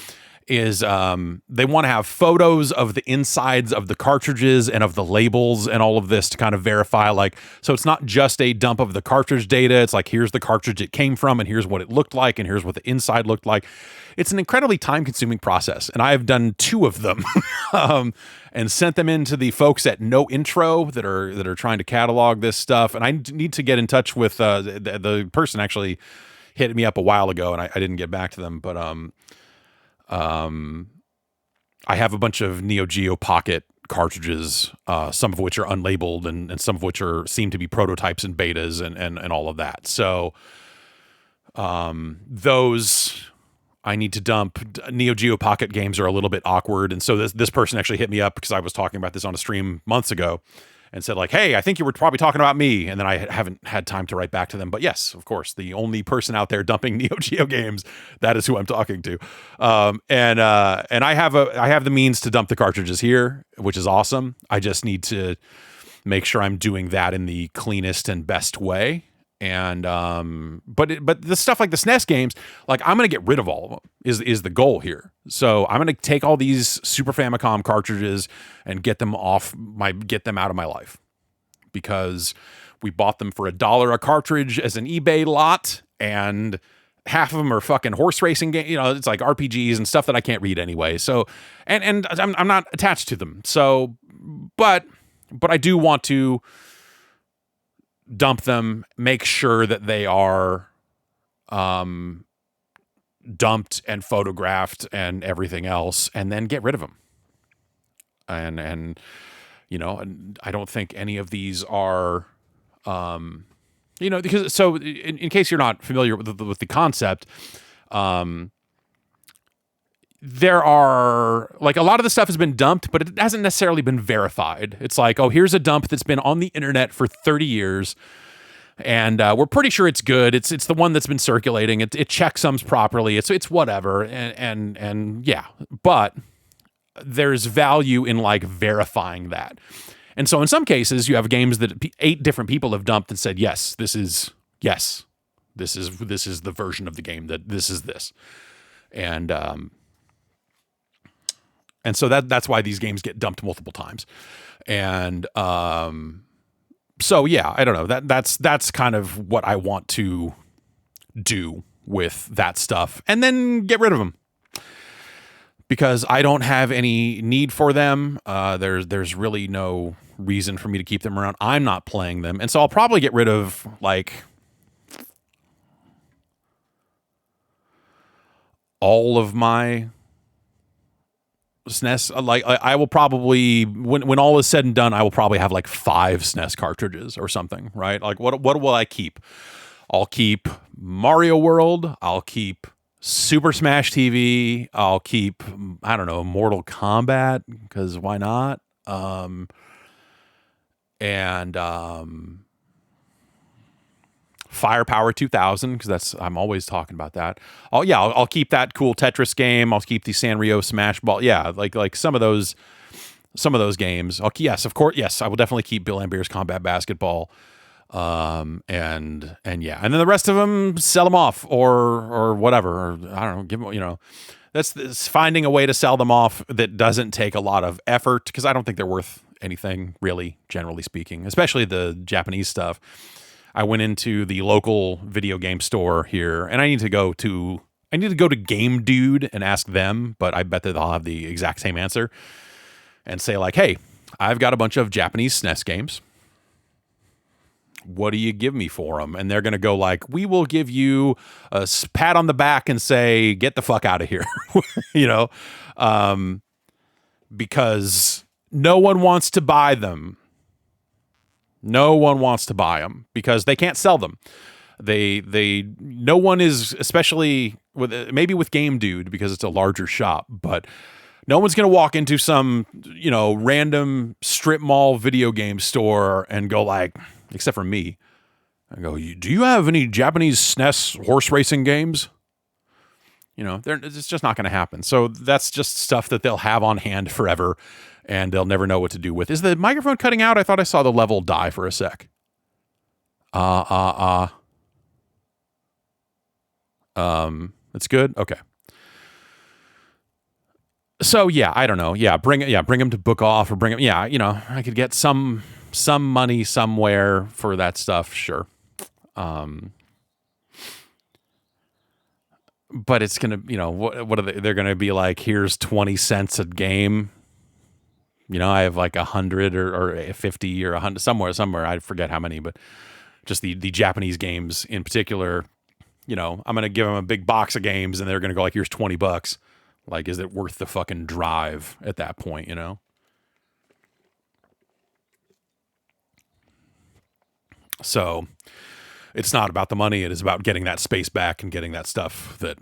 is they want to have photos of the insides of the cartridges and of the labels and all of this to kind of verify, like, so it's not just a dump of the cartridge data. It's like, here's the cartridge it came from, and here's what it looked like, and here's what the inside looked like. It's an incredibly time-consuming process, and I have done 2 of them and sent them in to the folks at No Intro that are trying to catalog this stuff. And I need to get in touch with the person actually hit me up a while ago, and I didn't get back to them, but I have a bunch of Neo Geo Pocket cartridges, some of which are unlabeled and some of which seem to be prototypes and betas and all of that. So those I need to dump. Neo Geo Pocket games are a little bit awkward. And so this person actually hit me up because I was talking about this on a stream months ago and said like, hey, I think you were probably talking about me. And then I haven't had time to write back to them. But yes, of course, the only person out there dumping Neo Geo games, that is who I'm talking to. And I have the means to dump the cartridges here, which is awesome. I just need to make sure I'm doing that in the cleanest and best way. And but the stuff like the SNES games, like I'm gonna get rid of all of them is the goal here. So I'm gonna take all these Super Famicom cartridges and get them out of my life, because we bought them for $1 a cartridge as an eBay lot, and half of them are fucking horse racing games. You know, it's like RPGs and stuff that I can't read anyway. So and I'm not attached to them. So but I do want to dump them, make sure that they are dumped and photographed and everything else, and then get rid of them. And you know, I don't think any of these are, you know, because so in case you're not familiar with the concept, there are like a lot of the stuff has been dumped, but it hasn't necessarily been verified. It's like, oh, here's a dump that's been on the internet for 30 years. And we're pretty sure it's good. It's the one that's been circulating. It checksums properly. It's whatever. And yeah, but there's value in like verifying that. And so in some cases, you have games that 8 different people have dumped and said, yes, this is the version of the game that this is this. And so that's why these games get dumped multiple times. And so yeah, I don't know. That's kind of what I want to do with that stuff, and then get rid of them, because I don't have any need for them. There's really no reason for me to keep them around. I'm not playing them, and so I'll probably get rid of like all of my SNES. Like I will probably, when all is said and done, I will probably have like 5 SNES cartridges or something, right? Like what will I keep? I'll keep Mario World. I'll keep Super Smash TV. I'll keep, I don't know, Mortal Kombat, because why not? And Firepower 2000, because I'm always talking about that. I'll keep that cool Tetris game. I'll keep the Sanrio Smash Ball. Yeah, like some of those games. Yes, of course. Yes, I will definitely keep Bill Lambert's Combat Basketball. And yeah, and then the rest of them, sell them off or whatever. Or I don't know, give them, you know, that's finding a way to sell them off that doesn't take a lot of effort, because I don't think they're worth anything really, generally speaking, especially the Japanese stuff. I went into the local video game store here, and I need to go to Game Dude and ask them, but I bet that they'll have the exact same answer, and say like, hey, I've got a bunch of Japanese SNES games. What do you give me for them? And they're going to go like, we will give you a pat on the back and say, get the fuck out of here. You know, because no one wants to buy them. No one wants to buy them because they can't sell them. No one is, especially maybe with Game Dude, because it's a larger shop, but no one's going to walk into some, you know, random strip mall video game store and go like, except for me, I go, do you have any Japanese SNES horse racing games? You know, it's just not going to happen. So that's just stuff that they'll have on hand forever, and they'll never know what to do with. Is the microphone cutting out? I thought I saw the level die for a sec. It's good. Okay. So yeah, I don't know. Yeah, bring him to Book Off, or bring him. Yeah, you know, I could get some money somewhere for that stuff. Sure. But it's gonna, you know, what are they're gonna be like? Here's 20 cents a game. You know, I have like 100 or 50 or 100 somewhere. I forget how many, but just the Japanese games in particular. You know, I'm gonna give them a big box of games, and they're gonna go like, here's $20. Like, is it worth the fucking drive at that point? You know. So it's not about the money. It is about getting that space back and getting that stuff that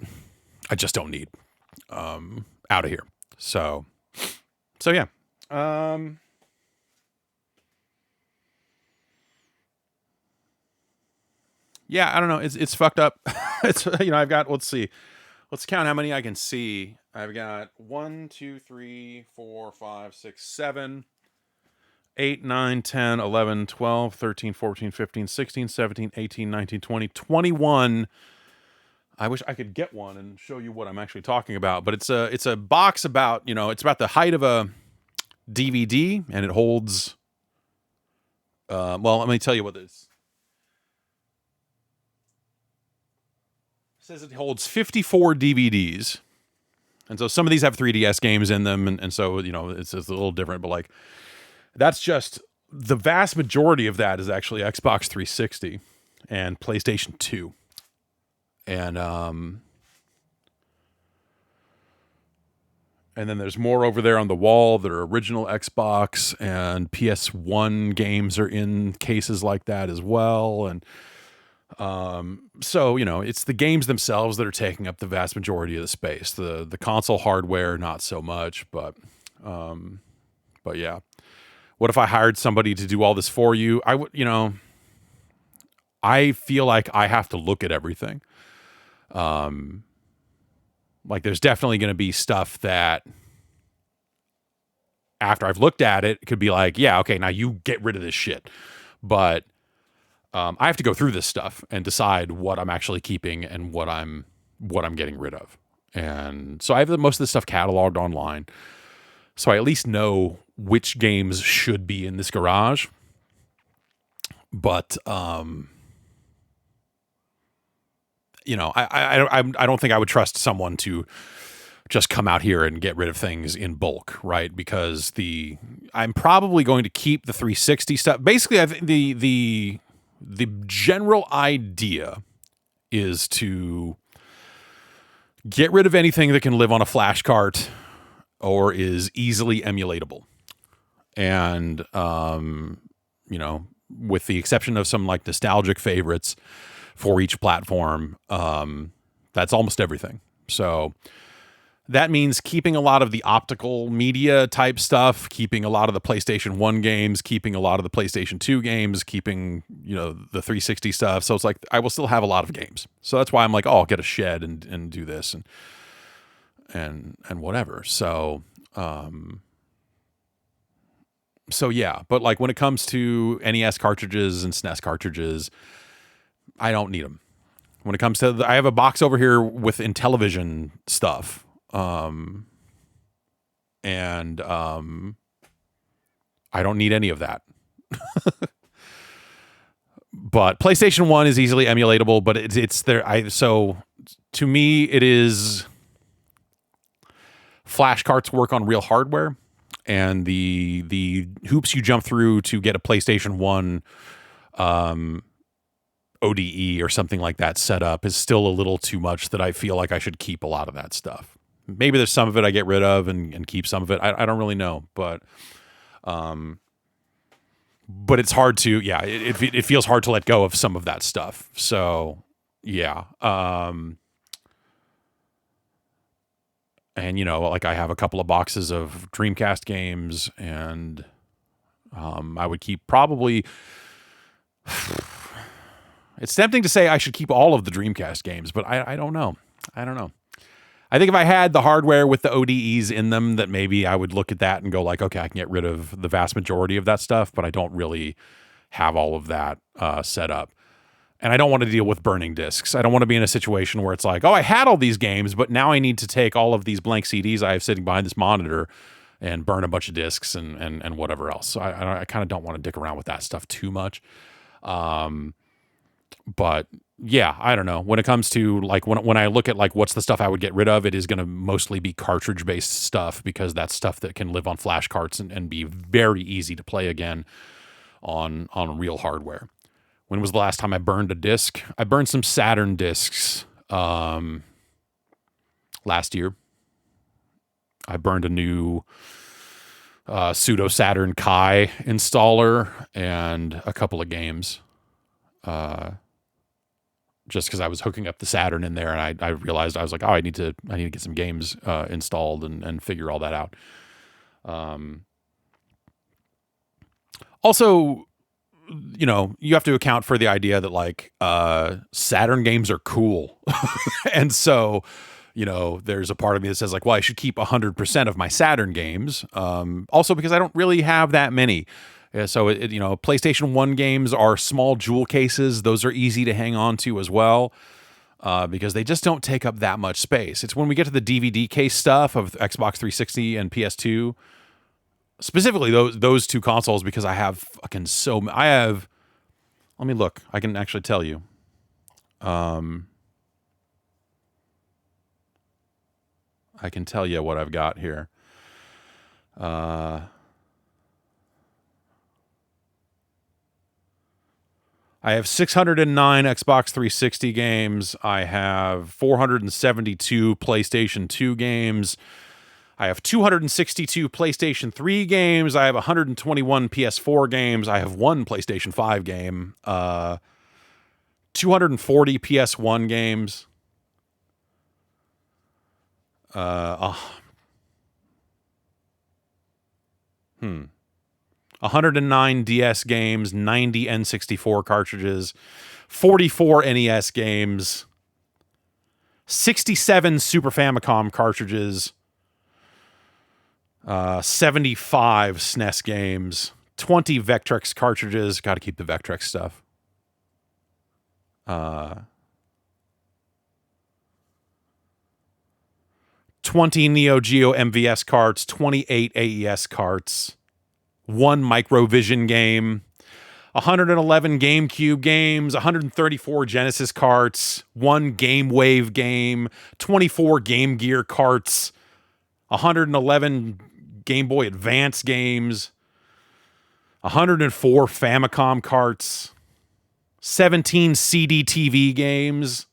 I just don't need out of here. So yeah. Yeah, I don't know. It's fucked up. It's, I've got, let's see. Let's count how many I can see. I've got 1, 2, 3, 4, 5, 6, 7, 8, 9, 10, 11, 12, 13, 14, 15, 16, 17, 18, 19, 20, 21. I wish I could get one and show you what I'm actually talking about, but it's a box about, it's about the height of a DVD, and it holds, well, let me tell you what this says. It holds 54 DVDs. And so some of these have 3DS games in them, and so, it's a little different, but like, that's just, the vast majority of that is actually Xbox 360 and PlayStation 2. And then there's more over there on the wall that are original Xbox, and PS1 games are in cases like that as well. And so, it's the games themselves that are taking up the vast majority of the space. The console hardware, not so much, but yeah. What if I hired somebody to do all this for you? I would, I feel like I have to look at everything. Like there's definitely going to be stuff that after I've looked at it, could be like, yeah, okay, now you get rid of this shit. But I have to go through this stuff and decide what I'm actually keeping and what I'm getting rid of. And so I have most of this stuff cataloged online, so I at least know which games should be in this garage. But I don't think I would trust someone to just come out here and get rid of things in bulk, right? Because I'm probably going to keep the 360 stuff. Basically, I think the general idea is to get rid of anything that can live on a flash cart or is easily emulatable. And with the exception of some like nostalgic favorites for each platform, that's almost everything. So that means keeping a lot of the optical media type stuff, keeping a lot of the PlayStation 1 games, keeping a lot of the PlayStation 2 games, keeping, the 360 stuff. So it's like, I will still have a lot of games. So that's why I'm like, oh, I'll get a shed and do this and whatever. So, yeah, but like when it comes to NES cartridges and SNES cartridges, I don't need them. When it comes to, I have a box over here with Intellivision stuff. I don't need any of that. But PlayStation 1 is easily emulatable, but it's there. So to me, it is flash carts work on real hardware, and the hoops you jump through to get a PlayStation 1, ODE or something like that set up is still a little too much that I feel like I should keep a lot of that stuff. Maybe there's some of it I get rid of and keep some of it. I don't really know, but it's hard to, yeah, it feels hard to let go of some of that stuff. So yeah. And like I have a couple of boxes of Dreamcast games, and I would keep probably, it's tempting to say I should keep all of the Dreamcast games, but I don't know. I think if I had the hardware with the ODEs in them, that maybe I would look at that and go like, okay, I can get rid of the vast majority of that stuff, but I don't really have all of that set up. And I don't want to deal with burning discs. I don't want to be in a situation where it's like, oh, I had all these games, but now I need to take all of these blank CDs I have sitting behind this monitor and burn a bunch of discs and whatever else. So I kind of don't want to dick around with that stuff too much. But yeah, I don't know. When it comes to like when I look at like what's the stuff I would get rid of, it is going to mostly be cartridge based stuff, because that's stuff that can live on flash carts and be very easy to play again on real hardware. When was the last time I burned a disc? I burned some Saturn discs last year. I burned a new pseudo Saturn Kai installer and a couple of games. just because I was hooking up the Saturn in there, and I realized I was like, oh, I need to get some games installed and figure all that out. Also, you know, you have to account for the idea that like Saturn games are cool. And so, you know, there's a part of me that says like, well, I should keep 100% of my Saturn games. Also because I don't really have that many. So, you know, PlayStation 1 games are small jewel cases. Those are easy to hang on to as well because they just don't take up that much space. It's when we get to the DVD case stuff of Xbox 360 and PS2, specifically those two consoles, because I have fucking let me look. I can actually tell you. I can tell you what I've got here. I have 609 Xbox 360 games. I have 472 PlayStation 2 games. I have 262 PlayStation 3 games. I have 121 PS4 games. I have one PlayStation 5 game. 240 PS1 games. 109 DS games, 90 N64 cartridges, 44 NES games, 67 Super Famicom cartridges, 75 SNES games, 20 Vectrex cartridges. Got to keep the Vectrex stuff. 20 Neo Geo MVS carts, 28 AES carts, one Microvision game, 111 GameCube games, 134 Genesis carts, one Game Wave game, 24 Game Gear carts, 111 Game Boy Advance games, 104 Famicom carts, 17 CD TV games,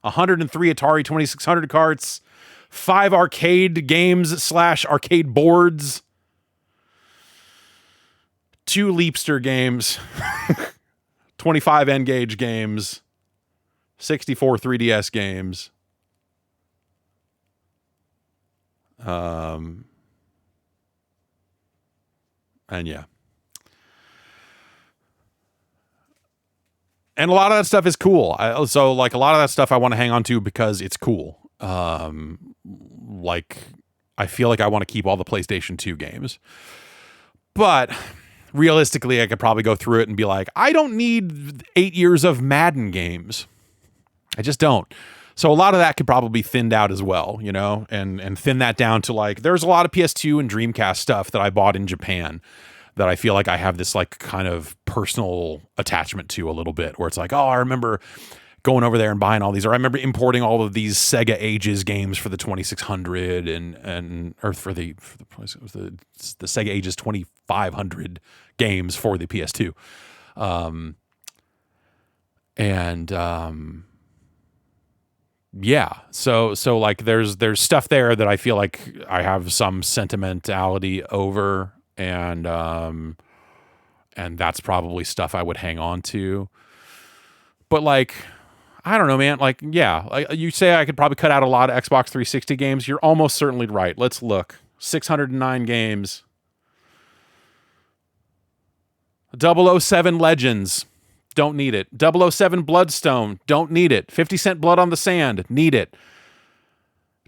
103 Atari 2600 carts, 5 arcade games / arcade boards, 2 Leapster games, 25 N-Gage games, 64 3DS games, and yeah. And a lot of that stuff is cool. So like a lot of that stuff I want to hang on to because it's cool. Like I feel like I want to keep all the PlayStation 2 games. But realistically, I could probably go through it and be like, I don't need 8 years of Madden games. I just don't. So a lot of that could probably be thinned out as well, you know, and thin that down to like, there's a lot of PS2 and Dreamcast stuff that I bought in Japan that I feel like I have this like kind of personal attachment to a little bit, where it's like, oh, I remember going over there and buying all these, or I remember importing all of these Sega Ages games for the 2600 or for the Sega Ages 2500 games for the PS2. Yeah, so like there's stuff there that I feel like I have some sentimentality over, and that's probably stuff I would hang on to. But like, I don't know, man. Like, yeah, like you say I could probably cut out a lot of Xbox 360 games. You're almost certainly right. Let's look. 609 games. 007 Legends. Don't need it. 007 Bloodstone. Don't need it. 50 Cent Blood on the Sand. Need it.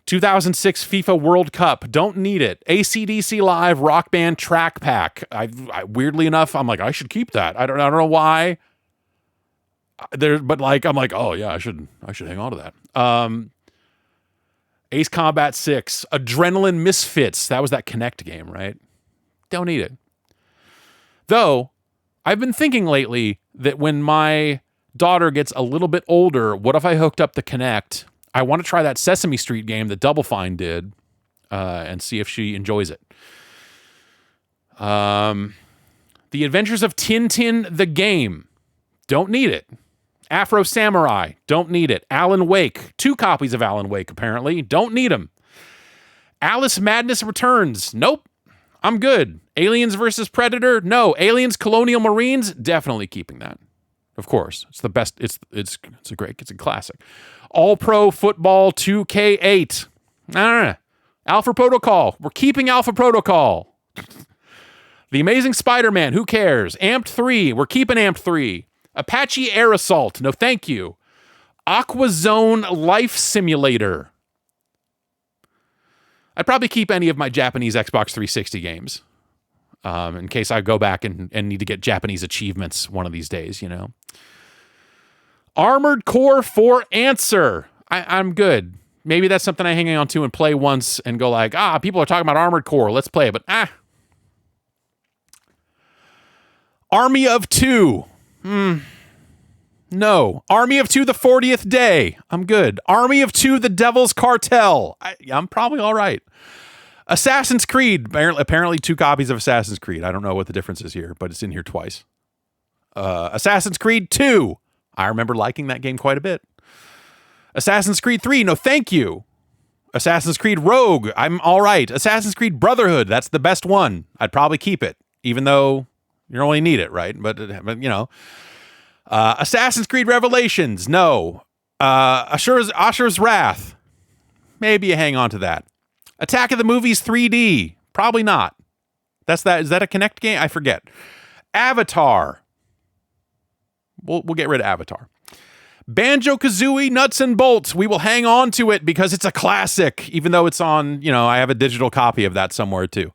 2006 FIFA World Cup. Don't need it. AC/DC Live Rock Band Track Pack. I weirdly enough, I'm like, I should keep that. I don't know why. But like, I'm like, oh yeah, I should hang on to that. Ace Combat 6. Adrenaline Misfits. That was that Kinect game, right? Don't need it. Though, I've been thinking lately that when my daughter gets a little bit older, what if I hooked up the Kinect? I want to try that Sesame Street game that Double Fine did, and see if she enjoys it. The Adventures of Tintin the game. Don't need it. Afro Samurai. Don't need it. Alan Wake. 2 copies of Alan Wake, apparently. Don't need them. Alice Madness Returns. Nope. I'm good. Aliens versus Predator? No. Aliens Colonial Marines? Definitely keeping that. Of course. It's the best. It's a classic. All Pro Football 2K8. Alpha Protocol. We're keeping Alpha Protocol. The Amazing Spider-Man. Who cares? Amped 3. We're keeping Amped 3. Apache Air Assault. No, thank you. Aqua Zone Life Simulator. I'd probably keep any of my Japanese Xbox 360 games. In case I go back and need to get Japanese achievements one of these days, you know. Armored Core 4 Answer. I'm good. Maybe that's something I hang on to and play once and go like, people are talking about Armored Core. Let's play it. But, Army of Two. No. Army of Two, the 40th Day. I'm good. Army of Two, the Devil's Cartel. I'm probably all right. Assassin's Creed. Apparently 2 copies of Assassin's Creed. I don't know what the difference is here, but it's in here twice. Assassin's Creed 2. I remember liking that game quite a bit. Assassin's Creed 3. No, thank you. Assassin's Creed Rogue. I'm all right. Assassin's Creed Brotherhood. That's the best one. I'd probably keep it, even though you only need it, right? But you know. Assassin's Creed Revelations. No. Asher's Wrath. Maybe you hang on to that. Attack of the Movies 3D. Probably not. Is that a Kinect game? I forget. Avatar. We'll get rid of Avatar. Banjo-Kazooie Nuts and Bolts. We will hang on to it because it's a classic, even though it's on, I have a digital copy of that somewhere too.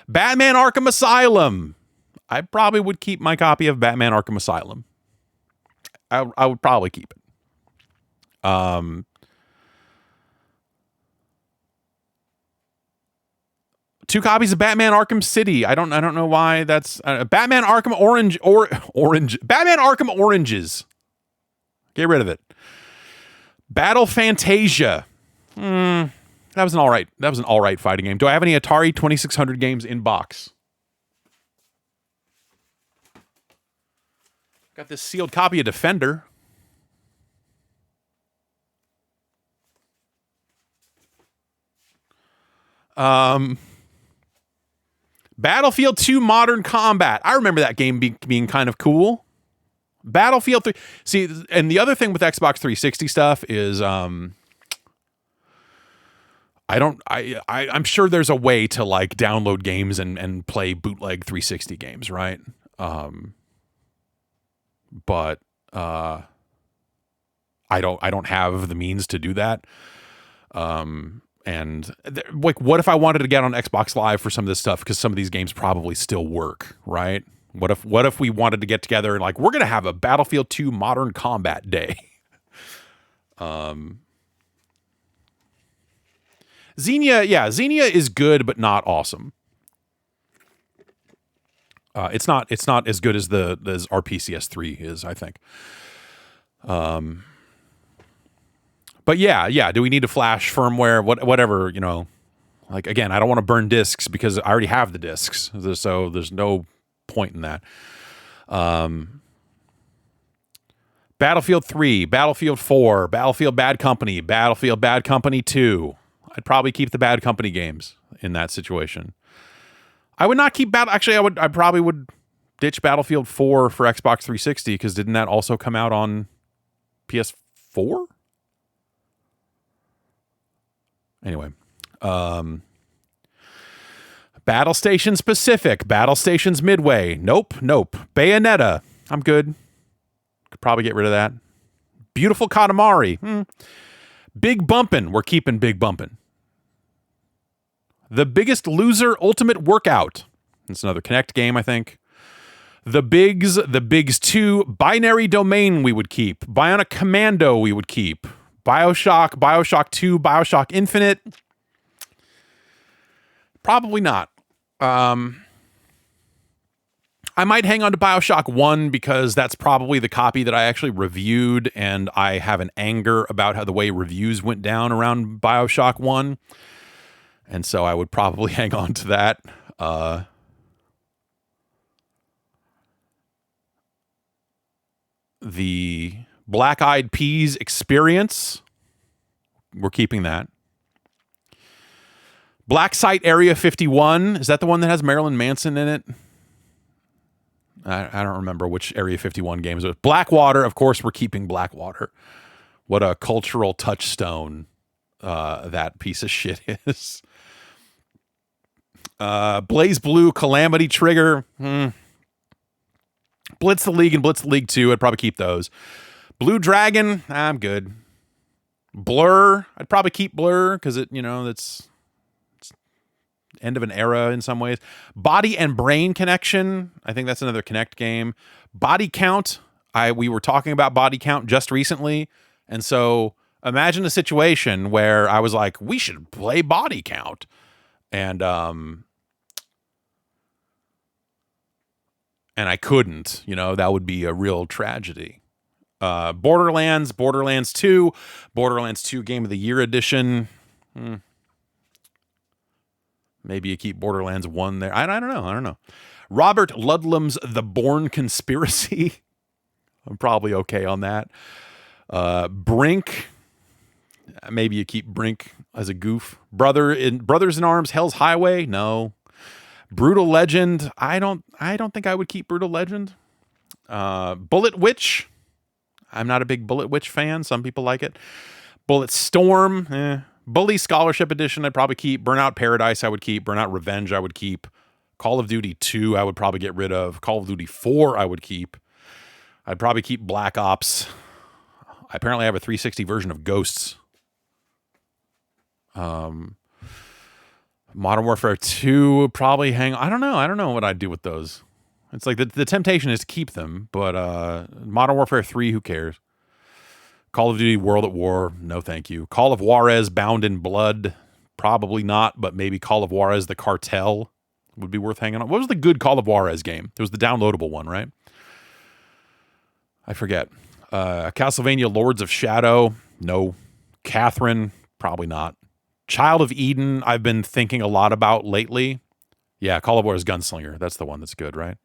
Batman Arkham Asylum. I probably would keep my copy of Batman Arkham Asylum. I would probably keep it. 2 copies of Batman Arkham City. I don't know why that's Batman Arkham Orange. Batman Arkham Oranges. Get rid of it. Battle Fantasia. That was an all right fighting game. Do I have any Atari 2600 games in box? Got this sealed copy of Defender. Battlefield 2 Modern Combat. I remember that game being kind of cool. Battlefield 3. See, and the other thing with Xbox 360 stuff is I'm sure there's a way to like download games and play bootleg 360 games, right? But I don't have the means to do that. What if I wanted to get on Xbox Live for some of this stuff because some of these games probably still work, right? What if we wanted to get together and like we're gonna have a Battlefield 2 Modern Combat Day? Xenia is good but not awesome. It's not as good as as RPCS3 is, I think. But yeah. Do we need to flash firmware? Whatever, Like again, I don't want to burn discs because I already have the discs, so there's no point in that. Battlefield 3, Battlefield 4, Battlefield Bad Company, Battlefield Bad Company 2. I'd probably keep the Bad Company games in that situation. I would not keep Actually, I probably would ditch Battlefield 4 for Xbox 360 because didn't that also come out on PS4? Anyway, Battle Stations Pacific, Battle Stations Midway. Nope. Bayonetta. I'm good. Could probably get rid of that. Beautiful Katamari. Big Bumpin'. We're keeping Big Bumpin'. The Biggest Loser Ultimate Workout. It's another Kinect game, I think. The Bigs 2, Binary Domain we would keep. Bionic Commando we would keep. Bioshock 2, Bioshock Infinite. Probably not. I might hang on to Bioshock 1 because that's probably the copy that I actually reviewed, and I have an anger about how the way reviews went down around Bioshock 1. And so I would probably hang on to that. The Black Eyed Peas Experience. We're keeping that. Black Site Area 51. Is that the one that has Marilyn Manson in it? I don't remember which Area 51 games it was. Blackwater, of course, we're keeping Blackwater. What a cultural touchstone that piece of shit is. Blaze Blue, Calamity Trigger. Blitz the League and Blitz the League 2. I'd probably keep those. Blue Dragon, I'm good. Blur, I'd probably keep Blur because it's end of an era in some ways. Body and Brain Connection, I think that's another Kinect game. Body Count, we were talking about Body Count just recently, and so imagine a situation where I was like, we should play Body Count, and I couldn't. That would be a real tragedy. Borderlands 2, Borderlands 2 Game of the Year edition. Maybe you keep Borderlands 1 there. I don't know. Robert Ludlum's The Bourne Conspiracy. I'm probably okay on that. Brink. Maybe you keep Brink as a goof. Brothers in Arms, Hell's Highway. No. Brutal Legend. I don't think I would keep Brutal Legend. Bullet Witch. I'm not a big Bullet Witch fan. Some people like it. Bullet Storm. Bully Scholarship Edition, I'd probably keep. Burnout Paradise, I would keep. Burnout Revenge, I would keep. Call of Duty 2, I would probably get rid of. Call of Duty 4, I would keep. I'd probably keep Black Ops. I apparently have a 360 version of Ghosts. Modern Warfare 2, probably hang. I don't know what I'd do with those. It's like the temptation is to keep them, but Modern Warfare 3, who cares? Call of Duty World at War, no thank you. Call of Juarez Bound in Blood, probably not, but maybe Call of Juarez The Cartel would be worth hanging on. What was the good Call of Juarez game? It was the downloadable one, right? I forget. Castlevania Lords of Shadow, no. Catherine, probably not. Child of Eden, I've been thinking a lot about lately. Yeah, Call of Juarez Gunslinger, that's the one that's good, right?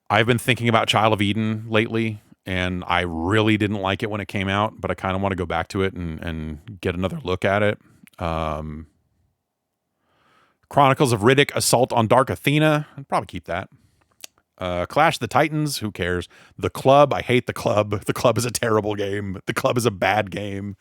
I've been thinking about Child of Eden lately, and I really didn't like it when it came out, but I kind of want to go back to it and get another look at it. Chronicles of Riddick, Assault on Dark Athena. I'd probably keep that. Clash of the Titans, who cares? The Club, I hate The Club. The Club is a terrible game. The Club is a bad game.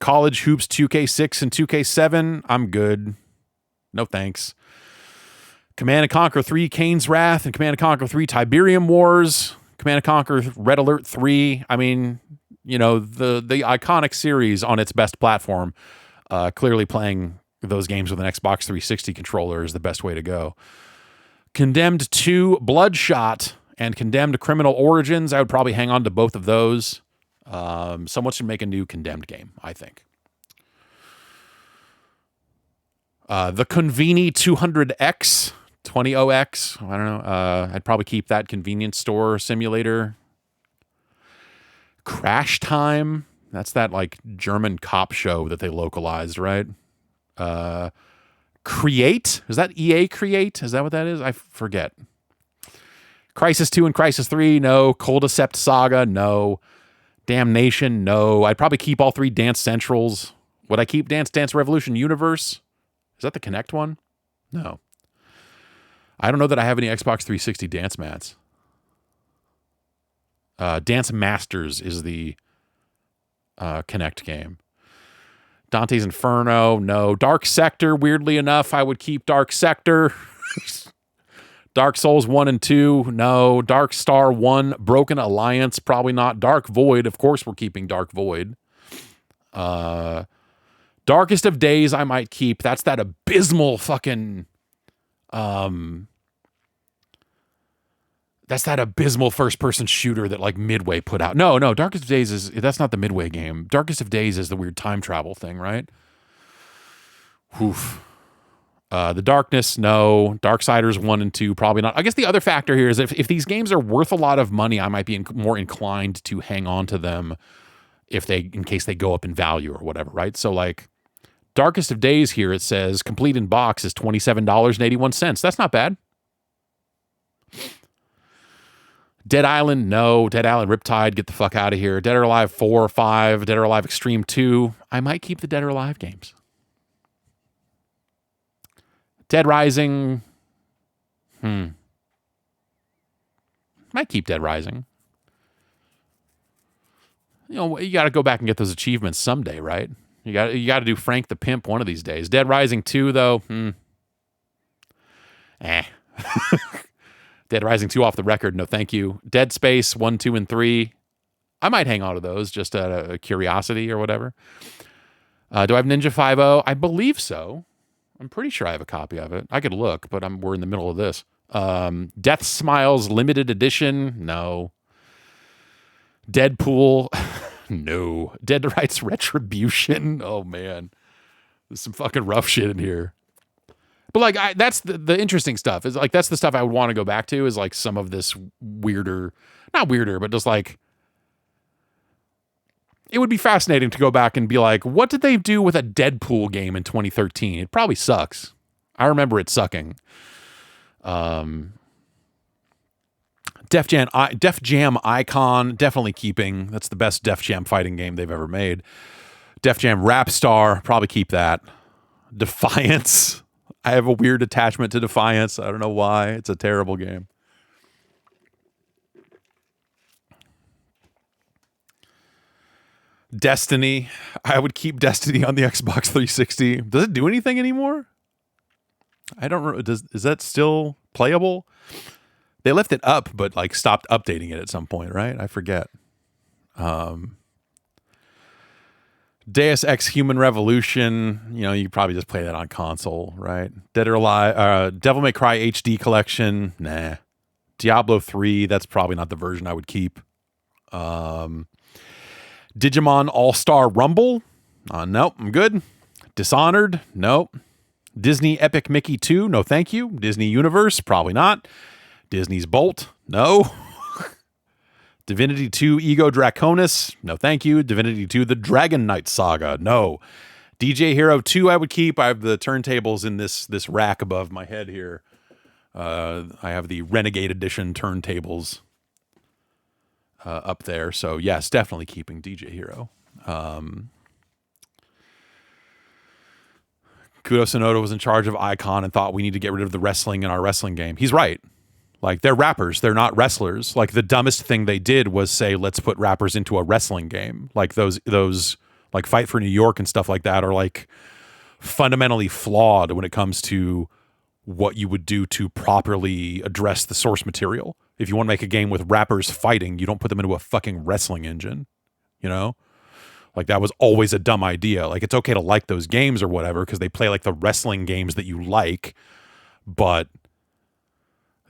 College Hoops 2K6 and 2K7, I'm good. No thanks. Command & Conquer 3 Kane's Wrath and Command & Conquer 3 Tiberium Wars. Command & Conquer Red Alert 3. I mean, the iconic series on its best platform. Clearly playing those games with an Xbox 360 controller is the best way to go. Condemned 2 Bloodshot and Condemned Criminal Origins. I would probably hang on to both of those. Someone should make a new Condemned game, I think. The Conveni 200X, 20OX. I don't know. I'd probably keep that convenience store simulator. Crash Time. That's that like German cop show that they localized, right? Create? Is that EA Create? Is that what that is? I forget. Crisis 2 and Crisis 3, no. Coldecept Saga, no. Damnation, no. I'd probably keep all 3 Dance Centrals. Would I keep Dance Dance Revolution Universe? Is that the Kinect one? No. I don't know that I have any Xbox 360 dance mats. Dance Masters is the Kinect game. Dante's Inferno, no. Dark Sector, weirdly enough, I would keep Dark Sector. Dark Souls 1 and 2, no. Dark Star 1, Broken Alliance, probably not. Dark Void, of course we're keeping Dark Void. Darkest of Days, I might keep. That's that abysmal fucking... That's that abysmal first-person shooter that like Midway put out. No, Darkest of Days that's not the Midway game. Darkest of Days is the weird time travel thing, right? Oof. The Darkness, no. Darksiders 1 and 2, probably not. I guess the other factor here is if these games are worth a lot of money, I might be more inclined to hang on to them in case they go up in value or whatever, right? So like Darkest of Days here, it says complete in box is $27.81. That's not bad. Dead Island, no. Dead Island Riptide, get the fuck out of here. Dead or Alive 4 or 5, Dead or Alive Extreme 2. I might keep the Dead or Alive games. Dead Rising, might keep Dead Rising. You know, you got to go back and get those achievements someday, right? You got to do Frank the Pimp one of these days. Dead Rising 2, though, Dead Rising 2 off the record, no thank you. Dead Space 1, 2, and 3. I might hang on to those just out of curiosity or whatever. Do I have Ninja 5.0? I believe so. I'm pretty sure I have a copy of it. I could look, but we're in the middle of this. Death Smiles Limited Edition, no. Deadpool, no. Dead Rights Retribution, oh man. There's some fucking rough shit in here. But like, that's the interesting stuff. Is like, that's the stuff I would want to go back to, is like some of this weirder, not weirder, but just like, it would be fascinating to go back and be like, what did they do with a Deadpool game in 2013? It probably sucks. I remember it sucking. Def Jam Icon, definitely keeping. That's the best Def Jam fighting game they've ever made. Def Jam Rap Star, probably keep that. Defiance. I have a weird attachment to Defiance. I don't know why. It's a terrible game. Destiny. I would keep Destiny on the Xbox 360. Does it do anything anymore? I don't know. Is that still playable? They left it up, but like stopped updating it at some point, right? I forget. Deus Ex Human Revolution. You know, you probably just play that on console, right? Dead or Alive. Devil May Cry HD Collection. Nah. Diablo 3. That's probably not the version I would keep. Digimon All-Star Rumble. Nope, I'm good. Dishonored. Nope. Disney Epic Mickey 2. No, thank you. Disney Universe. Probably not. Disney's Bolt. No. Divinity 2 Ego Draconis. No, thank you. Divinity 2 The Dragon Knight Saga. No. DJ Hero 2 I would keep. I have the turntables in this rack above my head here. I have the Renegade Edition turntables up there. So yes, definitely keeping DJ Hero. Kudo Sonoda was in charge of Icon and thought we need to get rid of the wrestling in our wrestling game. He's right. Like, they're rappers. They're not wrestlers. Like, the dumbest thing they did was say, let's put rappers into a wrestling game. Like, those like Fight for New York and stuff like that are like fundamentally flawed when it comes to what you would do to properly address the source material. If you want to make a game with rappers fighting, you don't put them into a fucking wrestling engine, you know? Like, that was always a dumb idea. Like, it's okay to like those games or whatever because they play like the wrestling games that you like, but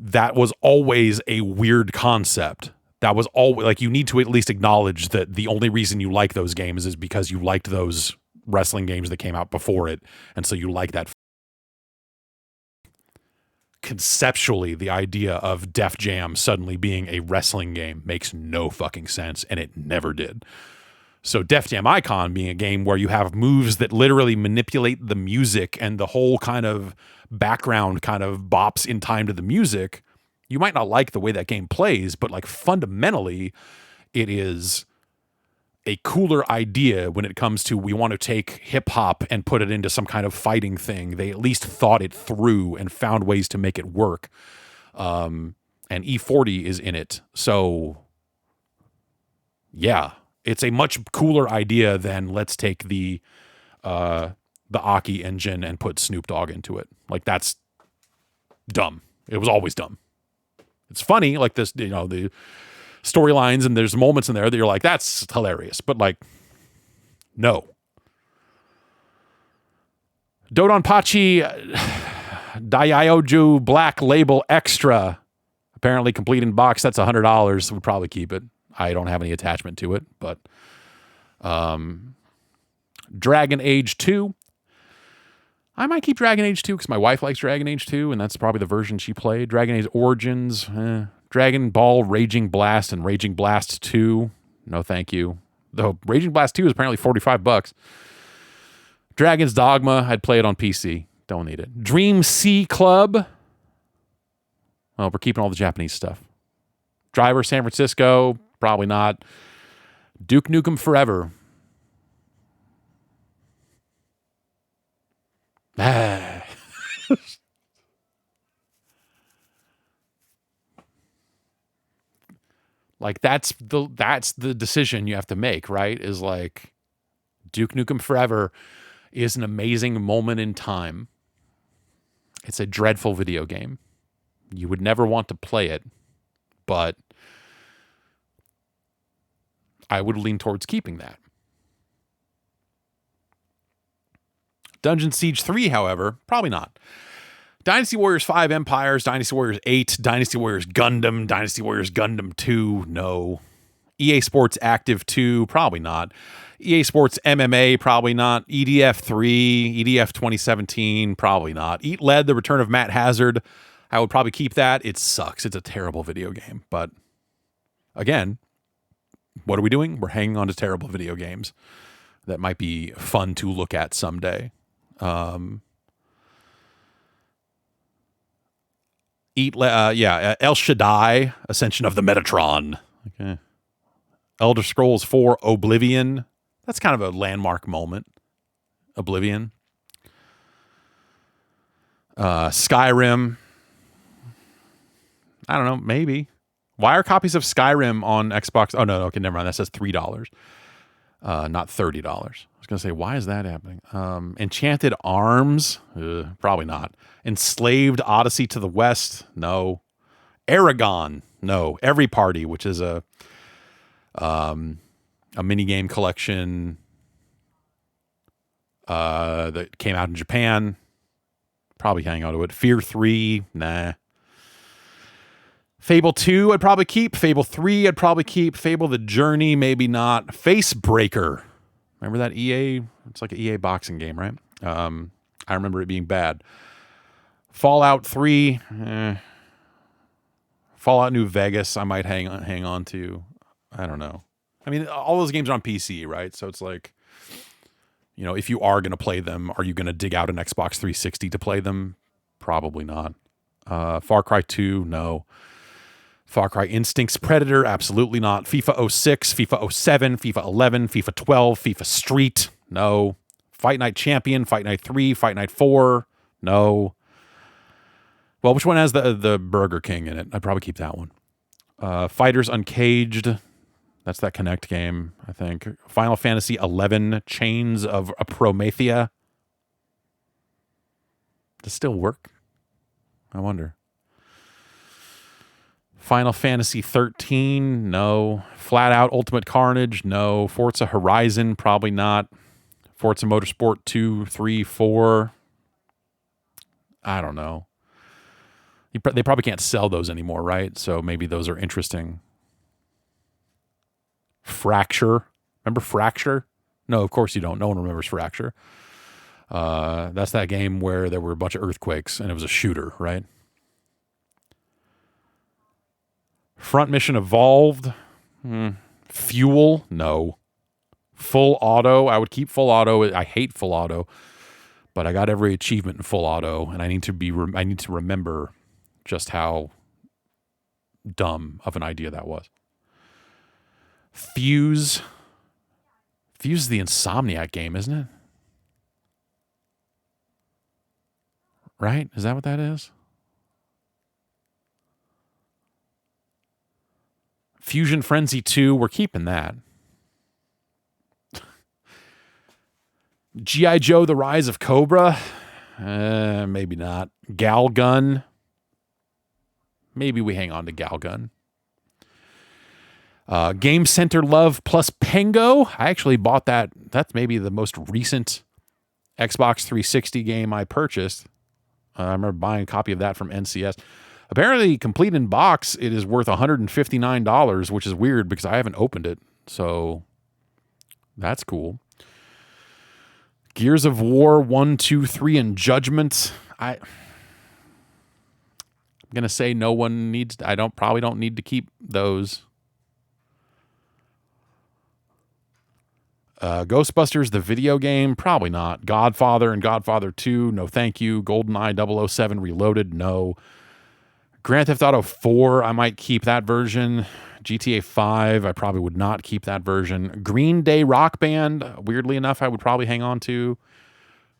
that was always a weird concept. That was always like, you need to at least acknowledge that the only reason you like those games is because you liked those wrestling games that came out before it. And so you like that. Conceptually, the idea of Def Jam suddenly being a wrestling game makes no fucking sense, and it never did. So Def Jam Icon being a game where you have moves that literally manipulate the music and the whole kind of background kind of bops in time to the music. You might not like the way that game plays, but like fundamentally it is a cooler idea when it comes to, we want to take hip hop and put it into some kind of fighting thing. They at least thought it through and found ways to make it work. And E40 is in it. So yeah, it's a much cooler idea than let's take the Aki engine and put Snoop Dogg into it. Like, that's dumb. It was always dumb. It's funny, like this, you know, the storylines, and there's moments in there that you're like, that's hilarious. But like, no. Dodonpachi Daioju Black Label Extra. Apparently complete in box. That's $100. We'd probably keep it. I don't have any attachment to it, but Dragon Age 2. I might keep Dragon Age 2 because my wife likes Dragon Age 2, and that's probably the version she played. Dragon Age Origins, Dragon Ball Raging Blast and Raging Blast 2. No, thank you. Though Raging Blast 2 is apparently $45. Dragon's Dogma, I'd play it on PC. Don't need it. Dream Sea Club. Well, we're keeping all the Japanese stuff. Driver San Francisco, probably not. Duke Nukem Forever. Like that's the decision you have to make, right? Is like Duke Nukem Forever is an amazing moment in time. It's a dreadful video game. You would never want to play it, but I would lean towards keeping that. Dungeon Siege 3, however, probably not. Dynasty Warriors 5 Empires, Dynasty Warriors 8, Dynasty Warriors Gundam, Dynasty Warriors Gundam 2, no. EA Sports Active 2, probably not. EA Sports MMA, probably not. EDF 3, EDF 2017, probably not. Eat Lead, The Return of Matt Hazard, I would probably keep that. It sucks. It's a terrible video game. But again, what are we doing? We're hanging on to terrible video games that might be fun to look at someday. El Shaddai, Ascension of the Metatron. Okay. Elder Scrolls 4 Oblivion. That's kind of a landmark moment. Oblivion. Skyrim. I don't know, maybe. Why are copies of Skyrim on Xbox? Oh, no, okay, never mind. That says $3, not $30. I was going to say, why is that happening? Enchanted Arms? Probably not. Enslaved Odyssey to the West? No. Aragon? No. Every Party, which is a minigame collection that came out in Japan. Probably hang on to it. Fear 3? Nah. Fable 2, I'd probably keep. Fable 3, I'd probably keep. Fable the Journey, maybe not. Facebreaker. Remember that EA? It's like an EA boxing game, right? I remember it being bad. Fallout 3. Fallout New Vegas, I might hang on to. I don't know. I mean, all those games are on PC, right? So it's like, you know, if you are going to play them, are you going to dig out an Xbox 360 to play them? Probably not. Far Cry 2, no. Far Cry Instincts Predator, absolutely not. FIFA 06, FIFA 07, FIFA 11, FIFA 12, FIFA Street, no. Fight Night Champion, Fight Night 3, Fight Night 4, no. Well, which one has the Burger King in it? I'd probably keep that one. Fighters Uncaged, that's that Kinect game, I think. Final Fantasy 11, Chains of Promethea. Does it still work? I wonder. Final Fantasy 13, no. Flat Out Ultimate Carnage, no. Forza Horizon, probably not. Forza Motorsport 2, 3, 4. I don't know. They probably can't sell those anymore, right? So maybe those are interesting. Fracture. Remember Fracture? No, of course you don't. No one remembers Fracture. That's that game where there were a bunch of earthquakes and it was a shooter, right? Front Mission Evolved. Fuel? No. Full Auto? I would keep Full Auto. I hate Full Auto, but I got every achievement in Full Auto, and I need to remember just how dumb of an idea that was. Fuse. Fuse is the Insomniac game, isn't it? Right? Is that what that is? Fusion Frenzy 2, we're keeping that. G.I. Joe, The Rise of Cobra, maybe not. Galgun, maybe we hang on to Galgun. Game Center Love plus Pengo, I actually bought that. That's maybe the most recent Xbox 360 game I purchased. I remember buying a copy of that from NCS. Apparently, complete in box, it is worth $159, which is weird because I haven't opened it. So that's cool. Gears of War 1, 2, 3, and Judgment. I'm going to say no one needs... probably don't need to keep those. Ghostbusters, the video game, probably not. Godfather and Godfather 2, no thank you. GoldenEye 007 Reloaded, no. Grand Theft Auto 4, I might keep that version. GTA 5, I probably would not keep that version. Green Day Rock Band, weirdly enough, I would probably hang on to.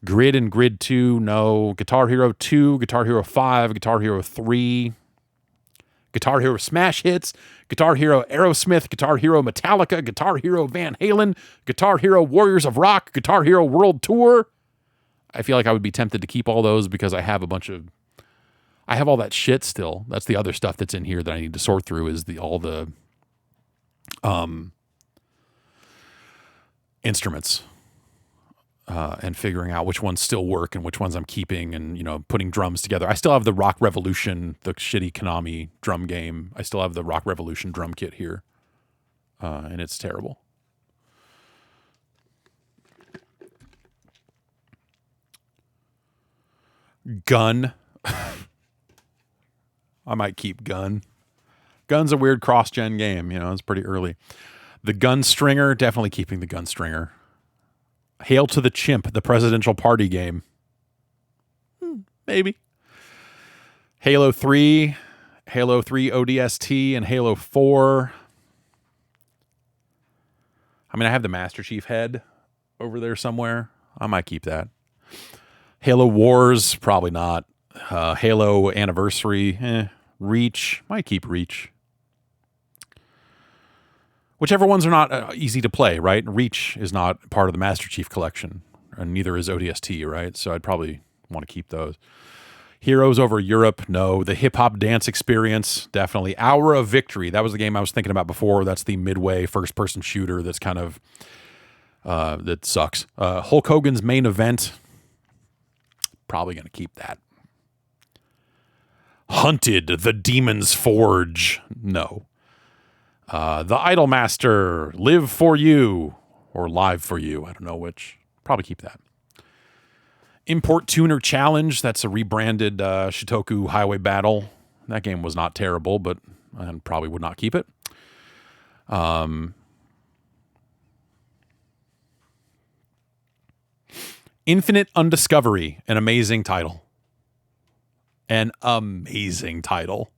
Grid and Grid 2, no. Guitar Hero 2, Guitar Hero 5, Guitar Hero 3, Guitar Hero Smash Hits, Guitar Hero Aerosmith, Guitar Hero Metallica, Guitar Hero Van Halen, Guitar Hero Warriors of Rock, Guitar Hero World Tour. I feel like I would be tempted to keep all those because I have all that shit still. That's the other stuff that's in here that I need to sort through is all the instruments. And figuring out which ones still work and which ones I'm keeping and, putting drums together. I still have the Rock Revolution, the shitty Konami drum game. I still have the Rock Revolution drum kit here. And it's terrible. Gun. I might keep Gun. Gun's a weird cross-gen game. It's pretty early. The Gun Stringer, definitely keeping the Gun Stringer. Hail to the Chimp, the presidential party game. Maybe. Halo 3, Halo 3 ODST, and Halo 4. I have the Master Chief head over there somewhere. I might keep that. Halo Wars, probably not. Halo Anniversary, Reach, might keep Reach. Whichever ones are not easy to play, right? Reach is not part of the Master Chief collection, and neither is ODST, right? So I'd probably want to keep those. Heroes Over Europe, no. The Hip Hop Dance Experience, definitely. Hour of Victory, that was the game I was thinking about before. That's the midway first-person shooter that's kind of, that sucks. Hulk Hogan's Main Event, probably going to keep that. Hunted, The Demon's Forge, no. The Idolmaster, Live for You, or Live for You. I don't know which. Probably keep that. Import Tuner Challenge. That's a rebranded Shitoku Highway Battle. That game was not terrible, but I probably would not keep it. Infinite Undiscovery, an amazing title. An amazing title.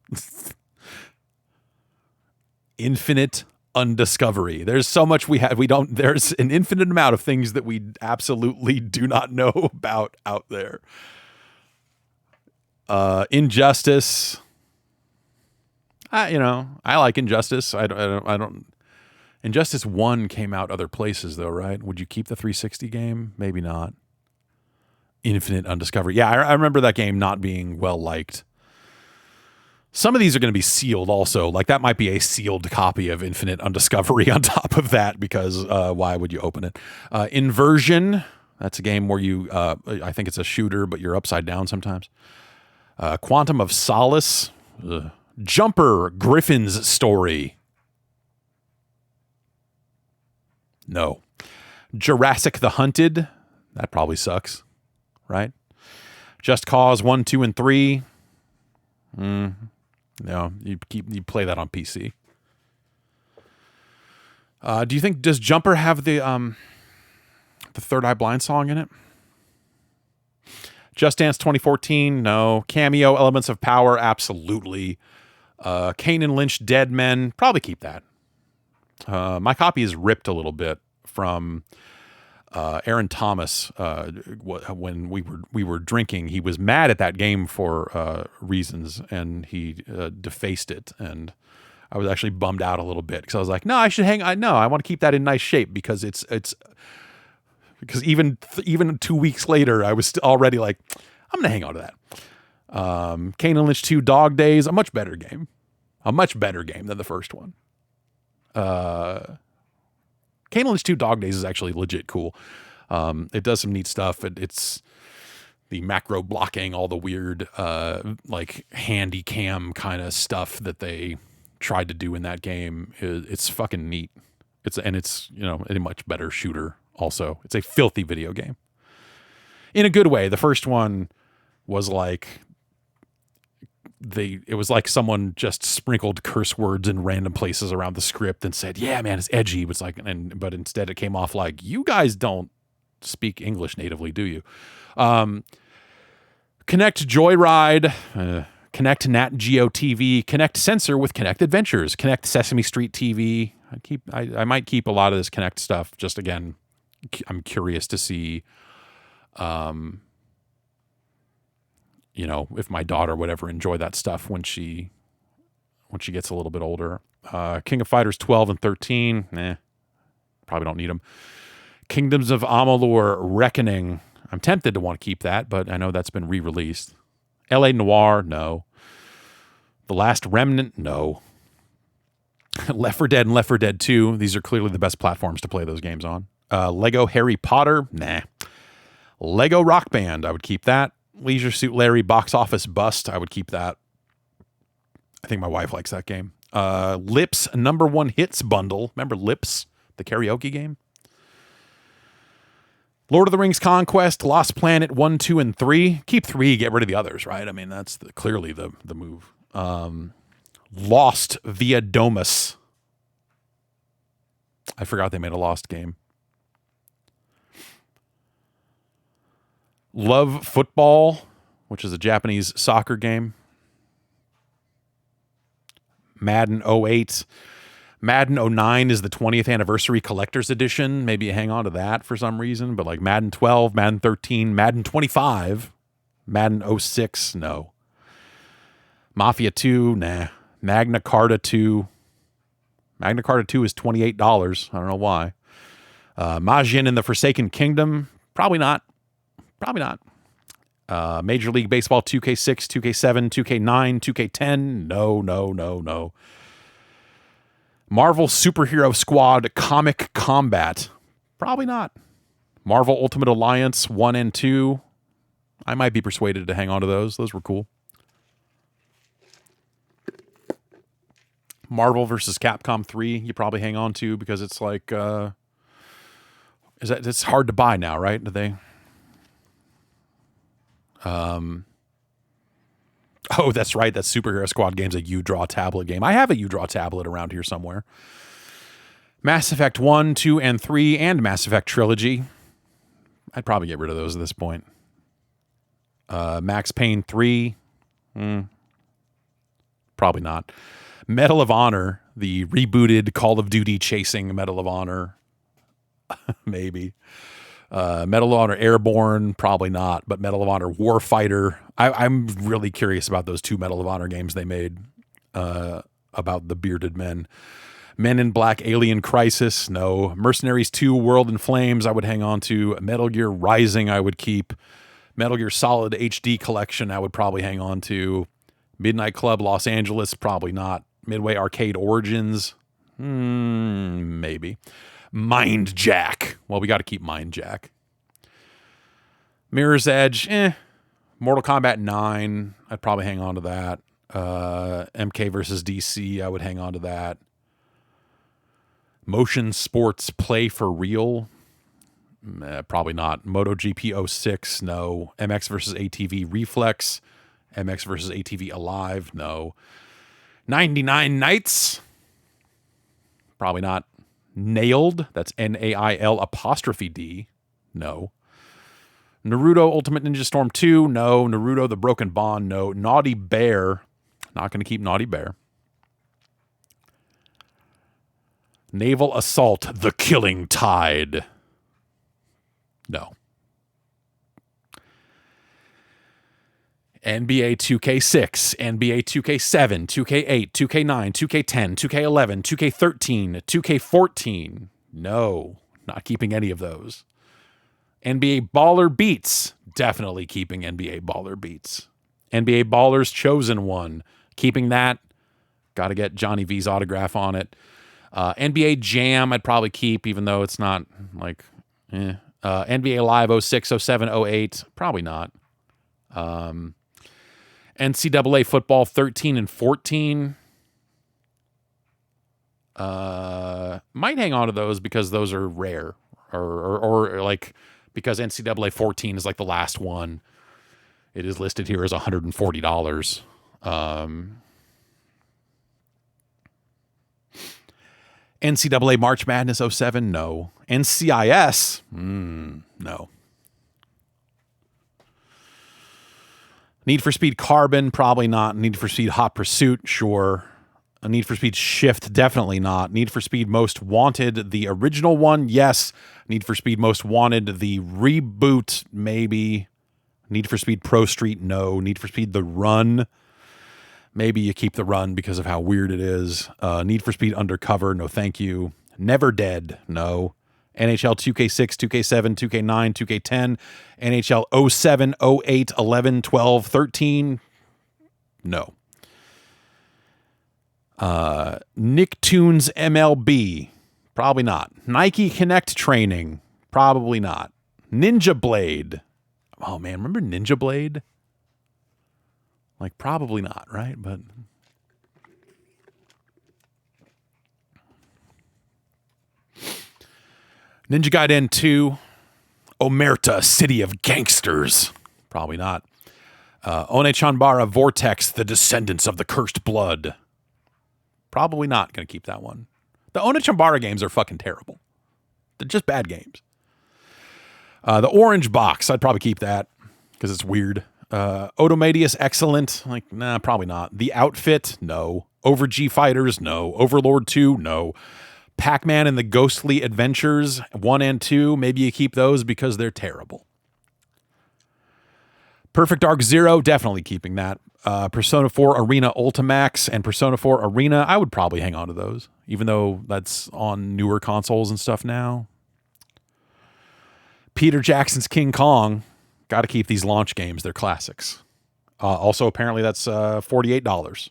Infinite Undiscovery. There's so much there's an infinite amount of things that we absolutely do not know about out there. Injustice. I like Injustice. I don't. Injustice 1 came out other places though, right? Would you keep the 360 game? Maybe not. Infinite Undiscovery. Yeah, I remember that game not being well liked. Some of these are going to be sealed also. Like that might be a sealed copy of Infinite Undiscovery on top of that because why would you open it? Inversion. That's a game where you, I think it's a shooter, but you're upside down sometimes. Quantum of Solace. Jumper, Griffin's Story. No. Jurassic the Hunted. That probably sucks, right? Just Cause 1, 2, and 3. No, you play that on PC. Do you think, does Jumper have the Third Eye Blind song in it? Just Dance 2014, no. Cameo, Elements of Power, absolutely. Kane and Lynch, Dead Men, probably keep that. My copy is ripped a little bit from Aaron Thomas. When we were drinking, he was mad at that game for reasons, and he defaced it. And I was actually bummed out a little bit because I was like, no, I want to keep that in nice shape because it's because even 2 weeks later, I was already like, I'm gonna hang on to that. Kane and Lynch 2, Dog Days, a much better game than the first one. Kane and Lynch 2 Dog Days is actually legit cool. It does some neat stuff. It's the macro blocking, all the weird like handy cam kind of stuff that they tried to do in that game. It's fucking neat. It's a much better shooter also. It's a filthy video game. In a good way. The first one was like it was like someone just sprinkled curse words in random places around the script and said, yeah, man, it's edgy. It was like, but instead it came off like, you guys don't speak English natively, do you? Connect Joyride, Connect Nat Geo TV, Connect Sensor with Connect Adventures, Connect Sesame Street TV. I might keep a lot of this Connect stuff. Just again, I'm curious to see, if my daughter would ever enjoy that stuff when she gets a little bit older. King of Fighters 12 and 13, probably don't need them. Kingdoms of Amalur Reckoning. I'm tempted to want to keep that, but I know that's been re-released. L.A. Noire, no. The Last Remnant, no. Left 4 Dead and Left 4 Dead 2, these are clearly the best platforms to play those games on. Lego Harry Potter, nah. Lego Rock Band, I would keep that. Leisure Suit Larry Box Office Bust, I would keep that. I think my wife likes that game. Lips #1 Hits Bundle. Remember Lips, the karaoke game? Lord of the Rings Conquest, Lost Planet 1, 2, and 3. Keep 3, get rid of the others, right? I mean, that's clearly the move. Lost via Domus. I forgot they made a Lost game. Love Football, which is a Japanese soccer game. Madden 08. Madden 09 is the 20th anniversary collector's edition. Maybe you hang on to that for some reason. But like Madden 12, Madden 13, Madden 25, Madden 06, no. Mafia 2, nah. Magna Carta 2. Magna Carta 2 is $28. I don't know why. Majin in the Forsaken Kingdom, probably not. Probably not. Major League Baseball 2K6, 2K7, 2K9, 2K10, no. Marvel Superhero Squad Comic Combat. Probably not. Marvel Ultimate Alliance 1 and 2. I might be persuaded to hang on to those. Those were cool. Marvel vs. Capcom 3, you probably hang on to because it's like it's hard to buy now, right? Do they Oh, that's right. That Superhero Squad game's a U-Draw tablet game. I have a U-Draw tablet around here somewhere. Mass Effect 1, 2, and 3, and Mass Effect Trilogy. I'd probably get rid of those at this point. Max Payne 3. Probably not. Medal of Honor, the rebooted Call of Duty chasing Medal of Honor. Maybe. Medal of Honor Airborne, probably not, but Medal of Honor Warfighter. I'm really curious about those 2 Medal of Honor games they made about the bearded men. Men in Black Alien Crisis, no. Mercenaries 2 World in Flames, I would hang on to. Metal Gear Rising, I would keep. Metal Gear Solid HD Collection, I would probably hang on to. Midnight Club Los Angeles, probably not. Midway Arcade Origins, maybe. Mind Jack. Well, we got to keep Mind Jack. Mirror's Edge, Mortal Kombat 9, I'd probably hang on to that. MK versus DC, I would hang on to that. Motion Sports Play for Real, probably not. MotoGP 06, no. MX versus ATV Reflex, MX versus ATV Alive, no. 99 Nights, probably not. Nailed, that's Nail''D, no. Naruto Ultimate Ninja Storm 2, no. Naruto The Broken Bond, no. Naughty Bear, not going to keep Naughty Bear. Naval Assault The Killing Tide, no. NBA 2K6, NBA 2K7, 2K8, 2K9, 2K10, 2K11, 2K13, 2K14. No, not keeping any of those. NBA Baller Beats, definitely keeping NBA Baller Beats. NBA Ballers Chosen One, keeping that. Got to get Johnny V's autograph on it. NBA Jam, I'd probably keep, even though it's not like, NBA Live 06, 07, 08, probably not. NCAA Football 13 and 14. Might hang on to those because those are rare. Or like, because NCAA 14 is like the last one. It is listed here as $140. NCAA March Madness 07, no. NCIS, no. Need for Speed Carbon, probably not. Need for Speed Hot Pursuit, sure. A Need for Speed Shift, definitely not. Need for Speed Most Wanted, the original one, yes. Need for Speed Most Wanted, the reboot, maybe. Need for Speed Pro Street, no. Need for Speed The Run, maybe you keep The Run because of how weird it is. Need for Speed Undercover, no thank you. Never Dead, no. NHL 2K6, 2K7, 2K9, 2K10, NHL 07, 08, 11, 12, 13, no. Nicktoons MLB, probably not. Nike Connect Training, probably not. Ninja Blade, oh man, remember Ninja Blade? Like, probably not, right? But Ninja Gaiden 2, Omerta, City of Gangsters, probably not. One-Chanbara Vortex, The Descendants of the Cursed Blood, probably not going to keep that one. The One-Chanbara games are fucking terrible. They're just bad games. The Orange Box, I'd probably keep that because it's weird. Odomadius Excellent, like, nah, probably not. The Outfit, no. Over G Fighters, no. Overlord 2, no. Pac-Man and the Ghostly Adventures 1 and 2, maybe you keep those because they're terrible. Perfect Dark Zero, definitely keeping that. Persona 4 Arena Ultimax and Persona 4 Arena, I would probably hang on to those, even though that's on newer consoles and stuff now. Peter Jackson's King Kong, got to keep these launch games, they're classics. Also, apparently that's $48.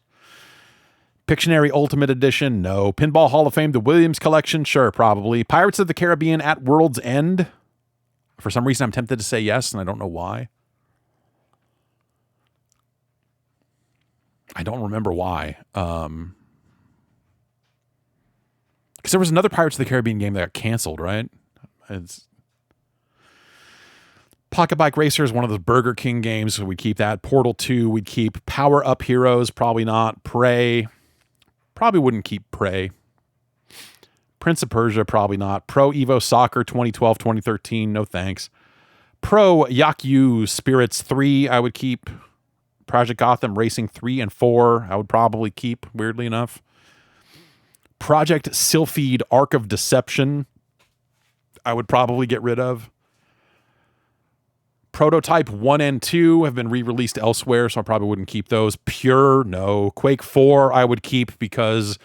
Pictionary Ultimate Edition, no. Pinball Hall of Fame, the Williams Collection, sure, probably. Pirates of the Caribbean at World's End. For some reason, I'm tempted to say yes, and I don't know why. I don't remember why. Because there was another Pirates of the Caribbean game that got canceled, right? It's Pocket Bike Racer is one of those Burger King games, so we'd keep that. Portal 2, we'd keep. Power Up Heroes, probably not. Prey, probably wouldn't keep Prey. Prince of Persia, probably not. Pro Evo Soccer 2012, 2013, no thanks. Pro Yakyu Spirits 3, I would keep. Project Gotham Racing 3 and 4, I would probably keep, weirdly enough. Project Sylphid Arc of Deception, I would probably get rid of. Prototype 1 and 2 have been re-released elsewhere, so I probably wouldn't keep those. Pure, no. Quake 4, I would keep because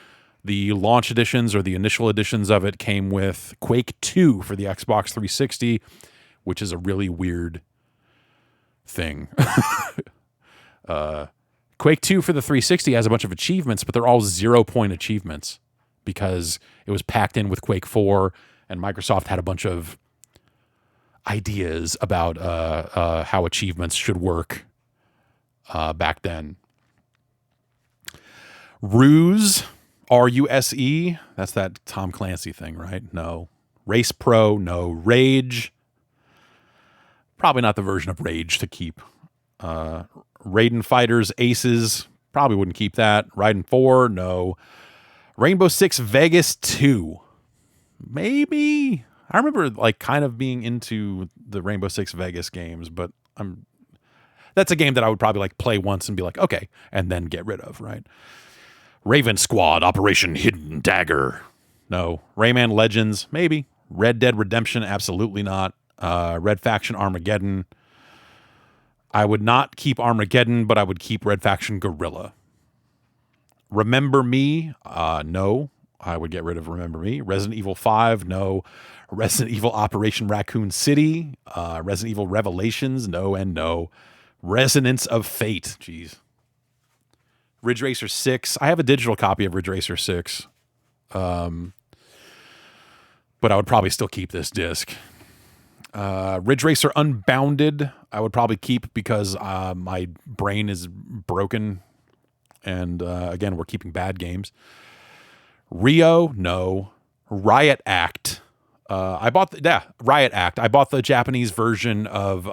the launch editions or the initial editions of it came with Quake 2 for the Xbox 360, which is a really weird thing. Quake 2 for the 360 has a bunch of achievements, but they're all 0-point achievements because it was packed in with Quake 4, and Microsoft had a bunch of ideas about how achievements should work back then. Ruse, R-U-S-E, that's that Tom Clancy thing, right? No. Race Pro, no. Rage, probably not the version of Rage to keep. Raiden Fighters Aces, probably wouldn't keep that. Raiden 4, no. Rainbow Six Vegas 2, maybe. I remember like kind of being into the Rainbow Six Vegas games, but that's a game that I would probably like play once and be like, okay, and then get rid of, right? Raven Squad Operation Hidden Dagger, no. Rayman Legends, maybe. Red Dead Redemption, absolutely not. Red Faction Armageddon, I would not keep Armageddon, but I would keep Red Faction Guerrilla. Remember Me, no. I would get rid of Remember Me. Resident Evil 5, no. Resident Evil Operation Raccoon City. Resident Evil Revelations, no and no. Resonance of Fate, jeez. Ridge Racer 6. I have a digital copy of Ridge Racer 6. But I would probably still keep this disc. Ridge Racer Unbounded, I would probably keep because my brain is broken. And again, we're keeping bad games. Rio, no. Riot Act. Riot Act. I bought the Japanese version of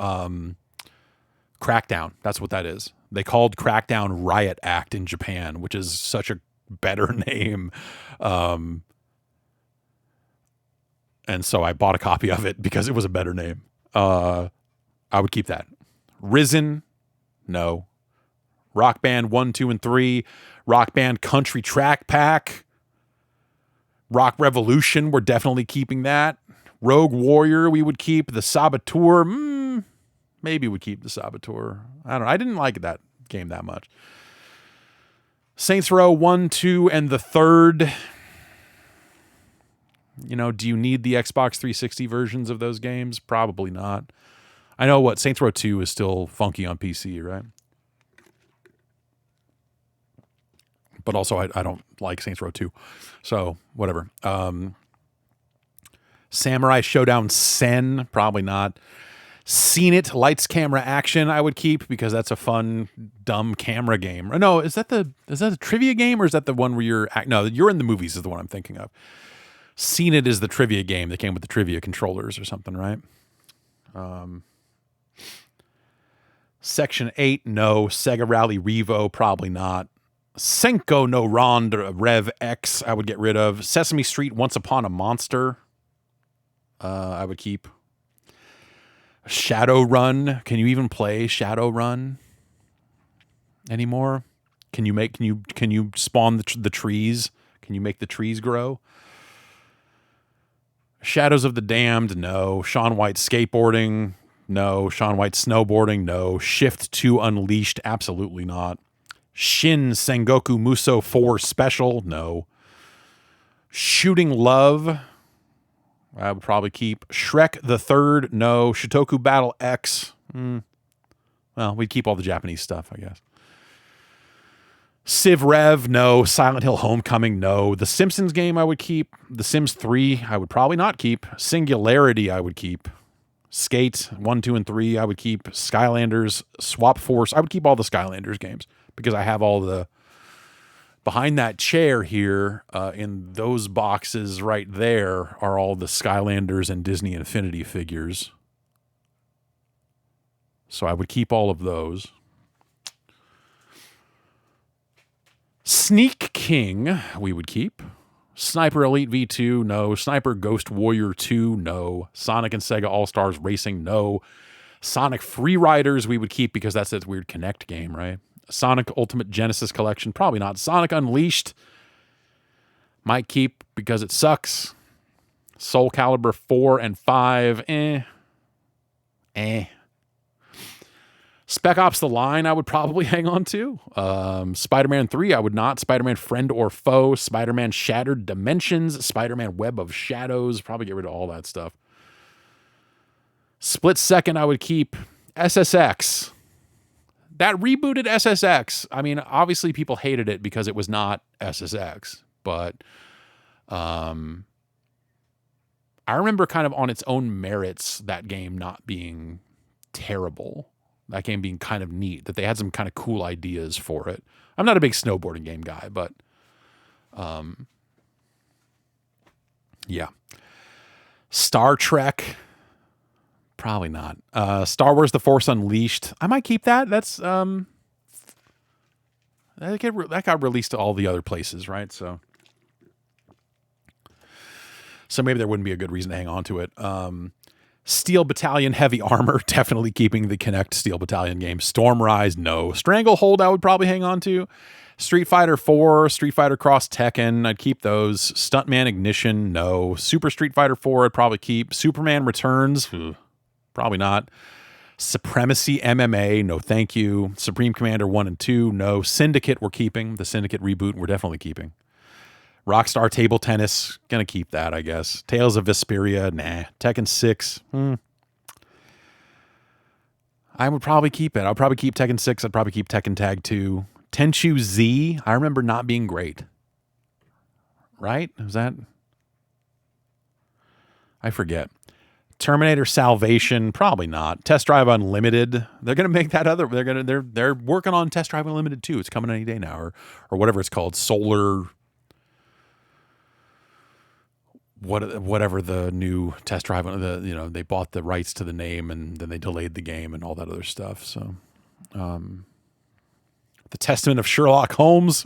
Crackdown. That's what that is. They called Crackdown Riot Act in Japan, which is such a better name. And so I bought a copy of it because it was a better name. I would keep that. Risen, No. Rock Band 1, 2, and 3. Rock Band Country Track Pack. Rock Revolution, we're definitely keeping that. Rogue Warrior, we would keep. The Saboteur, maybe we'd keep the Saboteur. I don't know. I didn't like that game that much. Saints Row 1, 2, and the third. You know, do you need the Xbox 360 versions of those games? Probably not. I know what Saints Row 2 is still funky on PC, right? But also, I don't like Saints Row 2. So, whatever. Samurai Showdown Sen, probably not. Seen It, Lights, Camera, Action, I would keep because that's a fun, dumb camera game. No, is that a trivia game or is that the one where you're in the movies is the one I'm thinking of. Seen It is the trivia game that came with the trivia controllers or something, right? Section 8, no. Sega Rally Revo, probably not. Senko no Ron Rev X, I would get rid of. Sesame Street Once Upon a Monster, I would keep. Shadowrun, can you even play Shadowrun anymore? Can you spawn the trees? Can you make the trees grow? Shadows of the Damned, no. Shaun White Skateboarding, no. Shaun White Snowboarding, no. Shift 2 Unleashed, absolutely not. Shin Sengoku Muso 4 Special, no. Shooting Love, I would probably keep. Shrek the Third, no. Shitoku Battle X, well, we'd keep all the Japanese stuff, I guess. Civ Rev, no. Silent Hill Homecoming, no. The Simpsons game I would keep. The Sims 3 I would probably not keep. Singularity I would keep. Skate 1, 2, and 3 I would keep. Skylanders, Swap Force, I would keep all the Skylanders games because I have all the behind that chair here in those boxes right there are all the Skylanders and Disney Infinity figures. So I would keep all of those. Sneak King, we would keep. Sniper Elite V2, no. Sniper Ghost Warrior 2, no. Sonic and Sega All-Stars Racing, no. Sonic Free Riders, we would keep because that's that weird Kinect game, right? Sonic Ultimate Genesis Collection, probably not. Sonic Unleashed, might keep because it sucks. Soul Calibur 4 and 5, Spec Ops The Line, I would probably hang on to. Spider-Man 3, I would not. Spider-Man Friend or Foe. Spider-Man Shattered Dimensions. Spider-Man Web of Shadows. Probably get rid of all that stuff. Split Second, I would keep. SSX. That rebooted SSX. I mean, obviously people hated it because it was not SSX. But I remember kind of on its own merits, that game not being terrible. That game being kind of neat, that they had some kind of cool ideas for it. I'm not a big snowboarding game guy, but yeah. Star Trek, probably not. Star Wars The Force Unleashed, I might keep that. That's that got released to all the other places, right? So maybe there wouldn't be a good reason to hang on to it. Steel Battalion Heavy Armor, definitely keeping the Kinect Steel Battalion game. Stormrise, no. Stranglehold, I would probably hang on to. Street Fighter 4, Street Fighter Cross Tekken, I'd keep those. Stuntman Ignition, no. Super Street Fighter 4, I'd probably keep. Superman Returns, probably not. Supremacy MMA, no thank you. Supreme Commander 1 and 2, no. Syndicate, we're keeping. The Syndicate reboot, we're definitely keeping. Rockstar Table Tennis, gonna keep that, I guess. Tales of Vesperia, nah. Tekken 6, I would probably keep it. I'll probably keep Tekken 6. I'd probably keep Tekken Tag 2. Tenchu Z, I remember not being great. Right? Was that? I forget. Terminator Salvation, probably not. Test Drive Unlimited, they're gonna make that other. They're working on Test Drive Unlimited 2. It's coming any day now, or whatever it's called. Solar. Whatever the new Test Drive, they bought the rights to the name and then they delayed the game and all that other stuff. So, the Testament of Sherlock Holmes,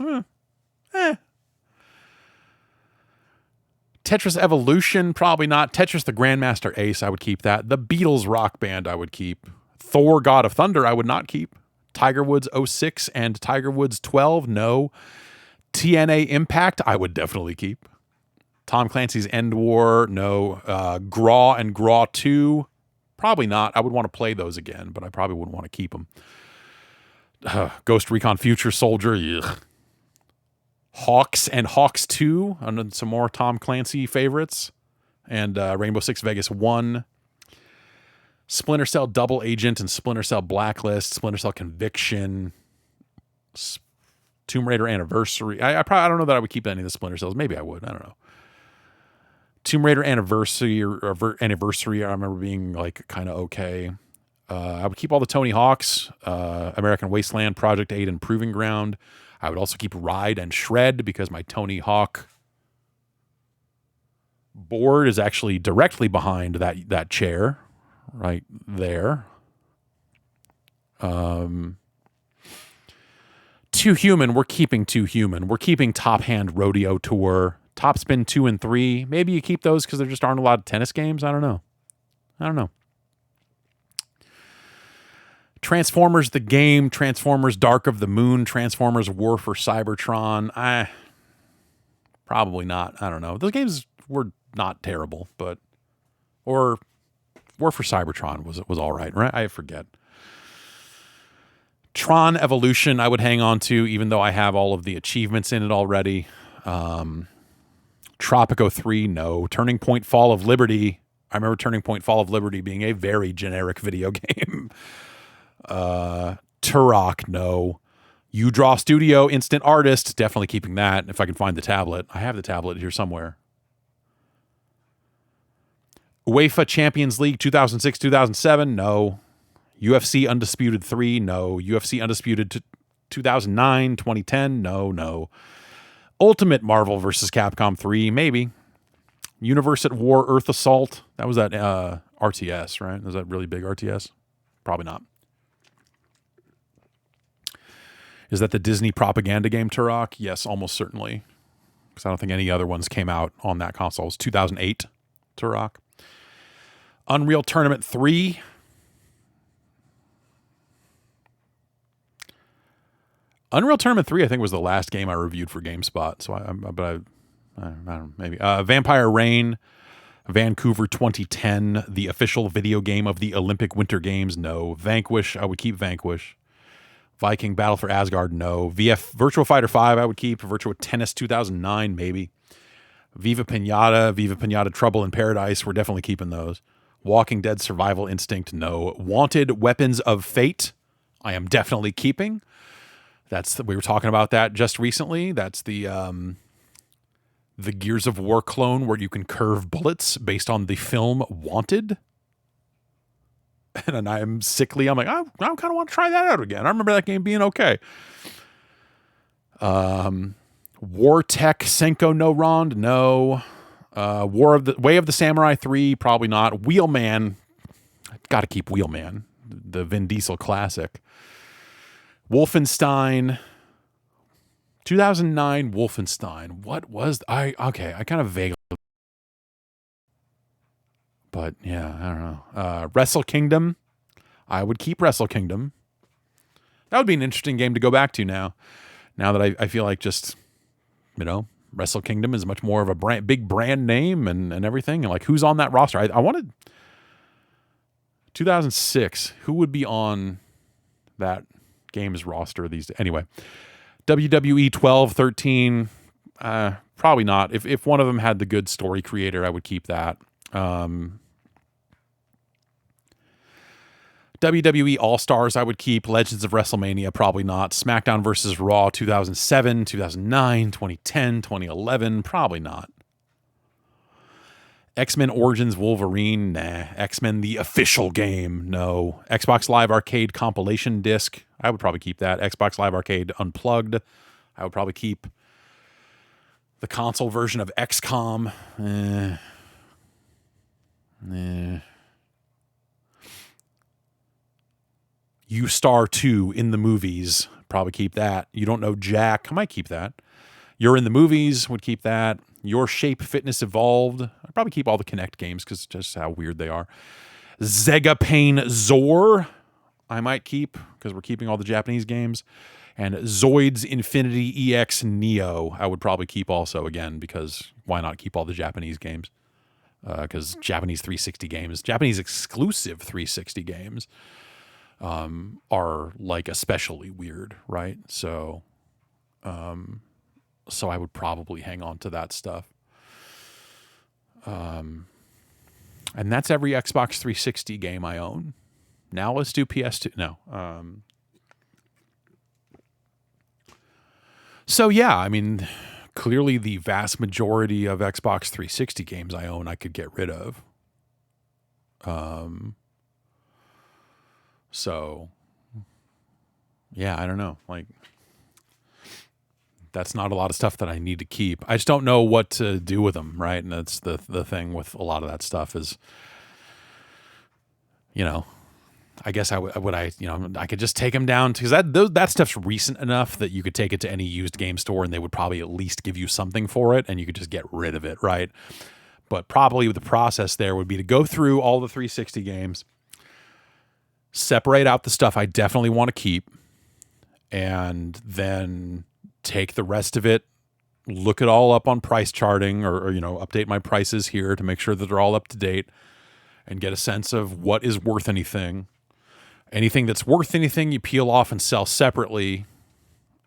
Tetris Evolution, probably not. Tetris the Grandmaster Ace, I would keep that. The Beatles Rock Band, I would keep. Thor God of Thunder, I would not keep. Tiger Woods 06 and Tiger Woods 12, no. TNA Impact, I would definitely keep. Tom Clancy's End War, no. Graw and Graw 2, probably not. I would want to play those again, but I probably wouldn't want to keep them. Ghost Recon Future Soldier, ugh. Hawks and Hawks 2, and some more Tom Clancy favorites. And Rainbow Six Vegas 1. Splinter Cell Double Agent and Splinter Cell Blacklist, Splinter Cell Conviction, Tomb Raider Anniversary. I don't know that I would keep any of the Splinter Cells. Maybe I would. I don't know. Tomb Raider Anniversary or Anniversary, I remember being like kind of okay. I would keep all the Tony Hawks, American Wasteland, Project 8, and Proving Ground. I would also keep Ride and Shred because my Tony Hawk board is actually directly behind that chair right there. Too Human, we're keeping Too Human. We're keeping Top Hand Rodeo Tour, Top Spin 2 and 3. Maybe you keep those because there just aren't a lot of tennis games. I don't know. Transformers the game, Transformers Dark of the Moon, Transformers War for Cybertron. Probably not. I don't know. Those games were not terrible, but or War for Cybertron was all right? I forget. Tron Evolution I would hang on to, even though I have all of the achievements in it already. Tropico 3, no. Turning Point Fall of Liberty. I remember Turning Point Fall of Liberty being a very generic video game. Turok, no. U-Draw Studio, Instant Artist, definitely keeping that if I can find the tablet. I have the tablet here somewhere. UEFA Champions League 2006-2007, no. UFC Undisputed 3, no. UFC Undisputed 2009, 2010, no. Ultimate Marvel vs. Capcom 3, maybe. Universe at War Earth Assault, that was that RTS, right? Was that really big RTS? Probably not. Is that the Disney propaganda game Turok? Yes, almost certainly. Because I don't think any other ones came out on that console. It was 2008 Turok. Unreal Tournament 3. Unreal Tournament 3, I think, was the last game I reviewed for GameSpot. So I don't know, maybe. Vampire Reign, Vancouver 2010, the official video game of the Olympic Winter Games, no. Vanquish, I would keep Vanquish. Viking Battle for Asgard, no. Virtua Fighter 5, I would keep. Virtua Tennis 2009, maybe. Viva Pinata, Trouble in Paradise, we're definitely keeping those. Walking Dead Survival Instinct, no. Wanted Weapons of Fate, I am definitely keeping. We were talking about that just recently. That's the Gears of War clone where you can curve bullets based on the film Wanted. And I'm sickly. I'm like, I kind of want to try that out again. I remember that game being okay. War Tech Senko no Rond, no. Way of the Samurai 3, probably not. Wheelman, got to keep Wheelman, the Vin Diesel classic. Wolfenstein, 2009 Wolfenstein. What was I kind of vaguely, but yeah, I don't know. Wrestle Kingdom, I would keep Wrestle Kingdom. That would be an interesting game to go back to now that I feel like just, Wrestle Kingdom is much more of a big brand name and everything. And like, who's on that roster? I wanted 2006. Who would be on that game's roster these days? Anyway, WWE 12, 13, probably not. If one of them had the good story creator, I would keep that. WWE All-Stars, I would keep. Legends of WrestleMania, probably not. SmackDown vs. Raw 2007, 2009, 2010, 2011, probably not. X-Men Origins Wolverine, nah. X-Men the official game, no. Xbox Live Arcade compilation disc, I would probably keep that. Xbox Live Arcade Unplugged, I would probably keep. The console version of XCOM, U-Star 2 in the movies, probably keep that. You Don't Know Jack, I might keep that. You're in the Movies, would keep that. Your Shape Fitness Evolved, I'd probably keep all the Kinect games because just how weird they are. Zegapane Zor, I might keep because we're keeping all the Japanese games. And Zoids Infinity EX Neo I would probably keep also, again, because why not keep all the Japanese games? Because Japanese 360 games, Japanese exclusive 360 games are like especially weird, right? So I would probably hang on to that stuff. And that's every Xbox 360 game I own. Now let's do PS2. No. So yeah, I mean, clearly the vast majority of Xbox 360 games I own, I could get rid of. So yeah, I don't know. Like, that's not a lot of stuff that I need to keep. I just don't know what to do with them, right? And that's the thing with a lot of that stuff is, I guess I could just take them down because that stuff's recent enough that you could take it to any used game store and they would probably at least give you something for it and you could just get rid of it, right? But probably the process there would be to go through all the 360 games, separate out the stuff I definitely want to keep, and then take the rest of it, look it all up on price charting or update my prices here to make sure that they're all up to date and get a sense of what is worth anything. Anything that's worth anything, you peel off and sell separately.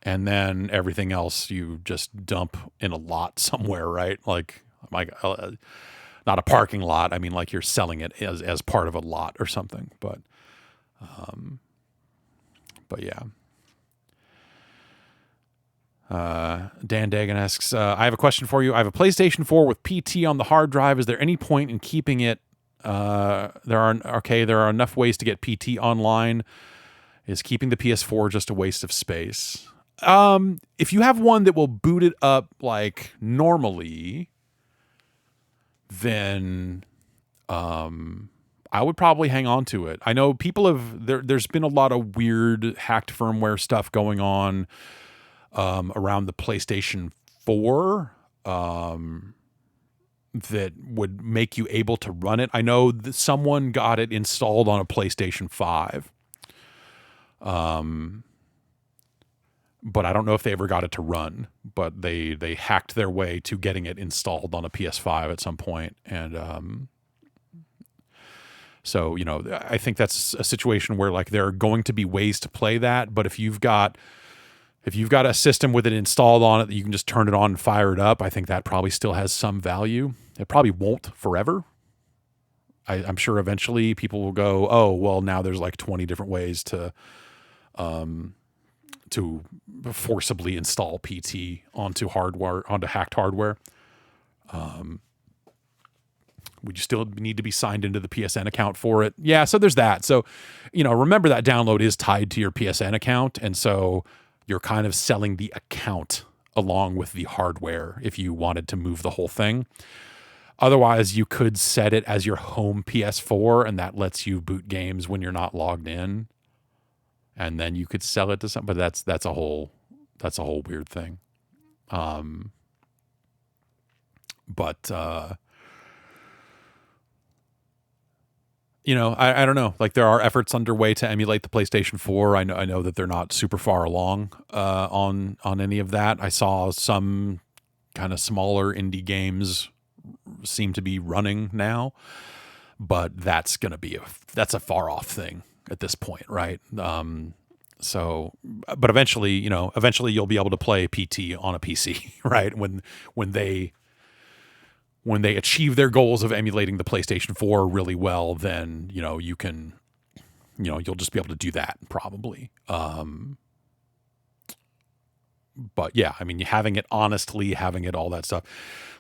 And then everything else you just dump in a lot somewhere, right? Like not a parking lot. I mean, like you're selling it as part of a lot or something. But yeah. Dan Dagan asks, I have a question for you. I have a PlayStation 4 with PT on the hard drive. Is there any point in keeping it? There are enough ways to get PT online. Is keeping the PS4 just a waste of space? If you have one that will boot it up like normally, then I would probably hang on to it. I know people there's been a lot of weird hacked firmware stuff going on around the PlayStation 4 that would make you able to run it. I know that someone got it installed on a PlayStation 5. But I don't know if they ever got it to run, but they hacked their way to getting it installed on a PS5 at some point. And so, I think that's a situation where like there are going to be ways to play that. But if you've got a system with it installed on it that you can just turn it on and fire it up, I think that probably still has some value. It probably won't forever. I'm sure eventually people will go, oh, well, now there's like 20 different ways to forcibly install PT onto hacked hardware. Would you still need to be signed into the PSN account for it? Yeah, so there's that. So, remember that download is tied to your PSN account, and so you're kind of selling the account along with the hardware if you wanted to move the whole thing. Otherwise, you could set it as your home PS4, and that lets you boot games when you're not logged in. And then you could sell it to somebody. But that's a whole weird thing. I don't know. Like there are efforts underway to emulate the PlayStation 4. I know that they're not super far along on any of that. I saw some kind of smaller indie games seem to be running now, but that's a far off thing at this point, right? But eventually you'll be able to play PT on a PC, right? When they achieve their goals of emulating the PlayStation 4 really well, then, you can, you'll just be able to do that probably. But yeah, I mean, having it all that stuff,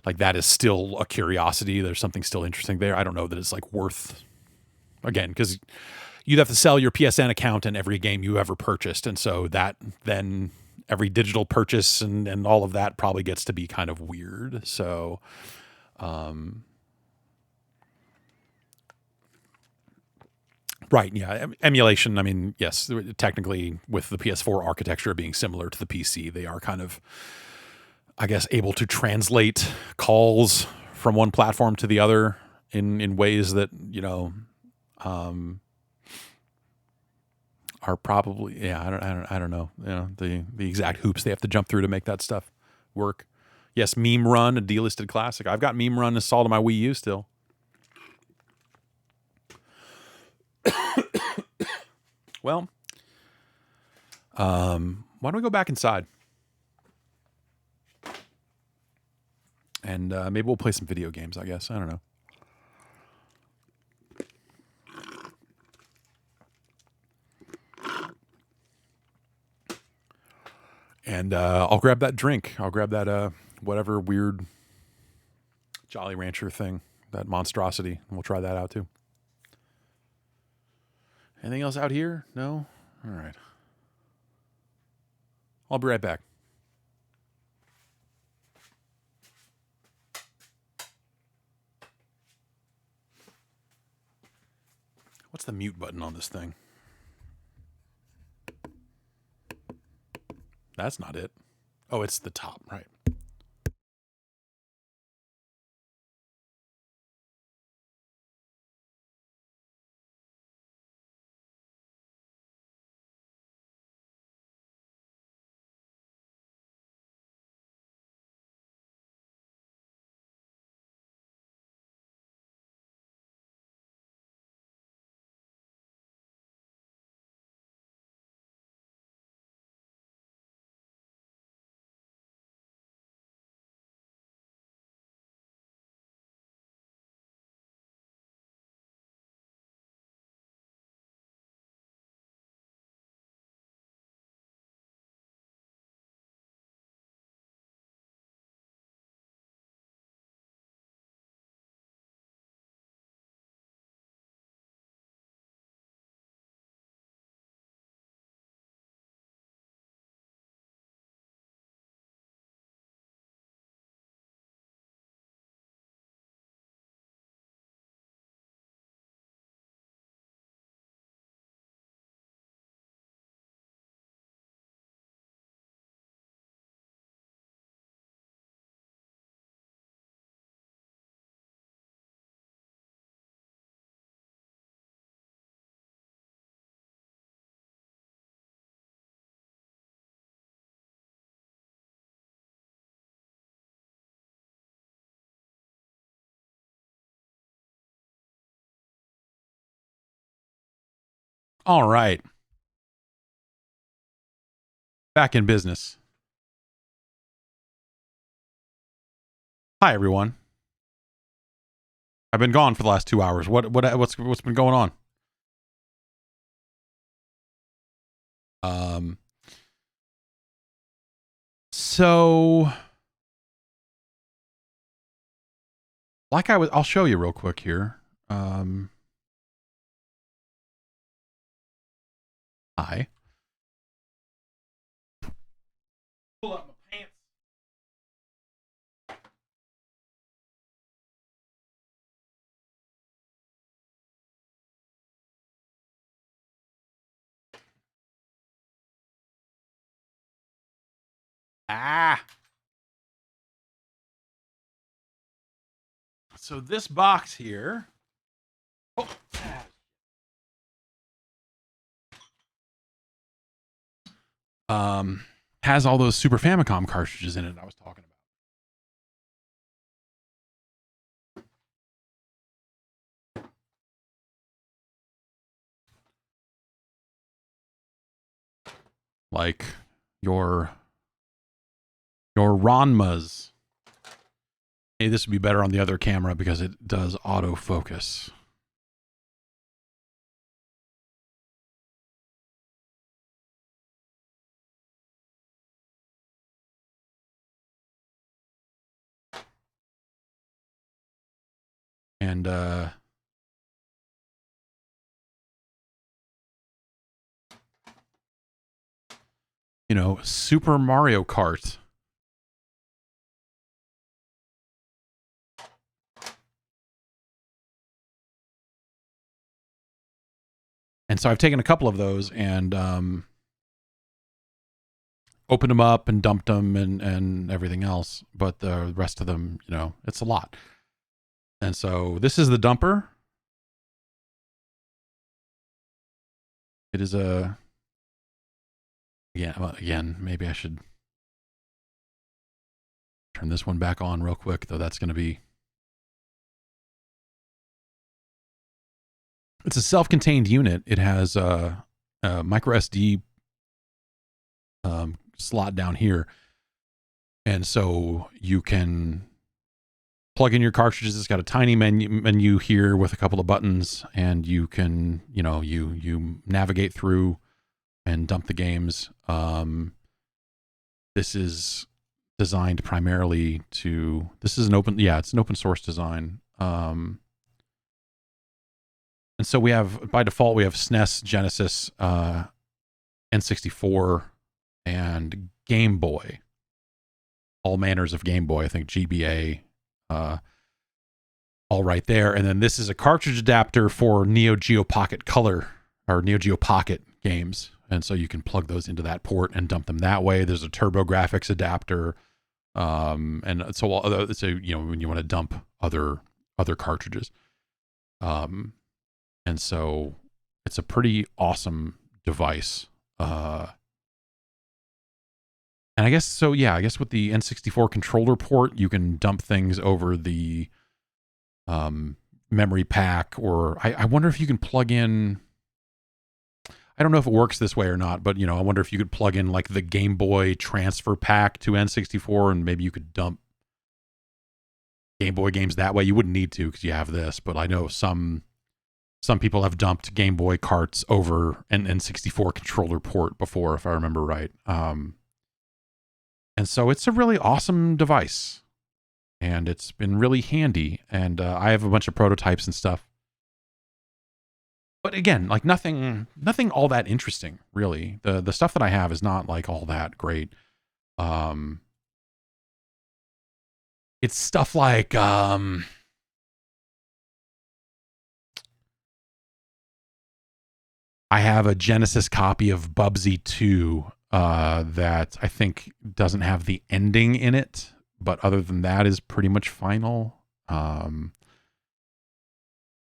like that is still a curiosity. There's something still interesting there. I don't know that it's like worth, again, because you'd have to sell your PSN account and every game you ever purchased. And so that then every digital purchase and all of that probably gets to be kind of weird. So, right. Yeah. Emulation. I mean, yes, technically with the PS4 architecture being similar to the PC, they are kind of, I guess, able to translate calls from one platform to the other in ways that, are probably, yeah, I don't know, you know, the exact hoops they have to jump through to make that stuff work. Yes, Meme Run, a delisted classic. I've got Meme Run installed on my Wii U still. Well, why don't we go back inside? And maybe we'll play some video games, I guess. I don't know. And I'll grab that drink. I'll grab that whatever weird Jolly Rancher thing, that monstrosity. And we'll try that out too. Anything else out here? No? All right. I'll be right back. What's the mute button on this thing? That's not it. Oh, it's the top, right. All right. Back in business. Hi, everyone. I've been gone for the last 2 hours. What's been going on? So like I'll show you real quick here. Hi. Pull up my pants. So this box here. Has all those Super Famicom cartridges in it I was talking about. Like your Ranmas. Hey, this would be better on the other camera because it does autofocus. And you know, Super Mario Kart. And so I've taken a couple of those and opened them up and dumped them and everything else. But the rest of them, you know, it's a lot. And so this is the dumper. It is a Yeah, well, again, maybe I should turn this one back on real quick, though that's going to be... It's a self-contained unit. It has a micro SD slot down here. And so you can plug in your cartridges. It's got a tiny menu here with a couple of buttons, and you can, you navigate through and dump the games. This is designed primarily to, it's an open source design. And so we have, by default, we have SNES, Genesis, N64, and Game Boy. All manners of Game Boy, I think GBA, all right there. And then this is a cartridge adapter for Neo Geo Pocket Color, or Neo Geo Pocket games. And so you can plug those into that port and dump them that way. There's a TurboGrafx adapter. And so when you want to dump other cartridges. And so it's a pretty awesome device. And I guess with the N64 controller port, you can dump things over the memory pack, or I wonder if you can plug in, I don't know if it works this way or not, but I wonder if you could plug in like the Game Boy transfer pack to N64, and maybe you could dump Game Boy games that way. You wouldn't need to because you have this, but I know some people have dumped Game Boy carts over an N64 controller port before, if I remember right. And so it's a really awesome device, and it's been really handy. And I have a bunch of prototypes and stuff. But again, like nothing all that interesting, really. The stuff that I have is not like all that great. It's stuff like I have a Genesis copy of Bubsy 2 that I think doesn't have the ending in it, but other than that is pretty much final.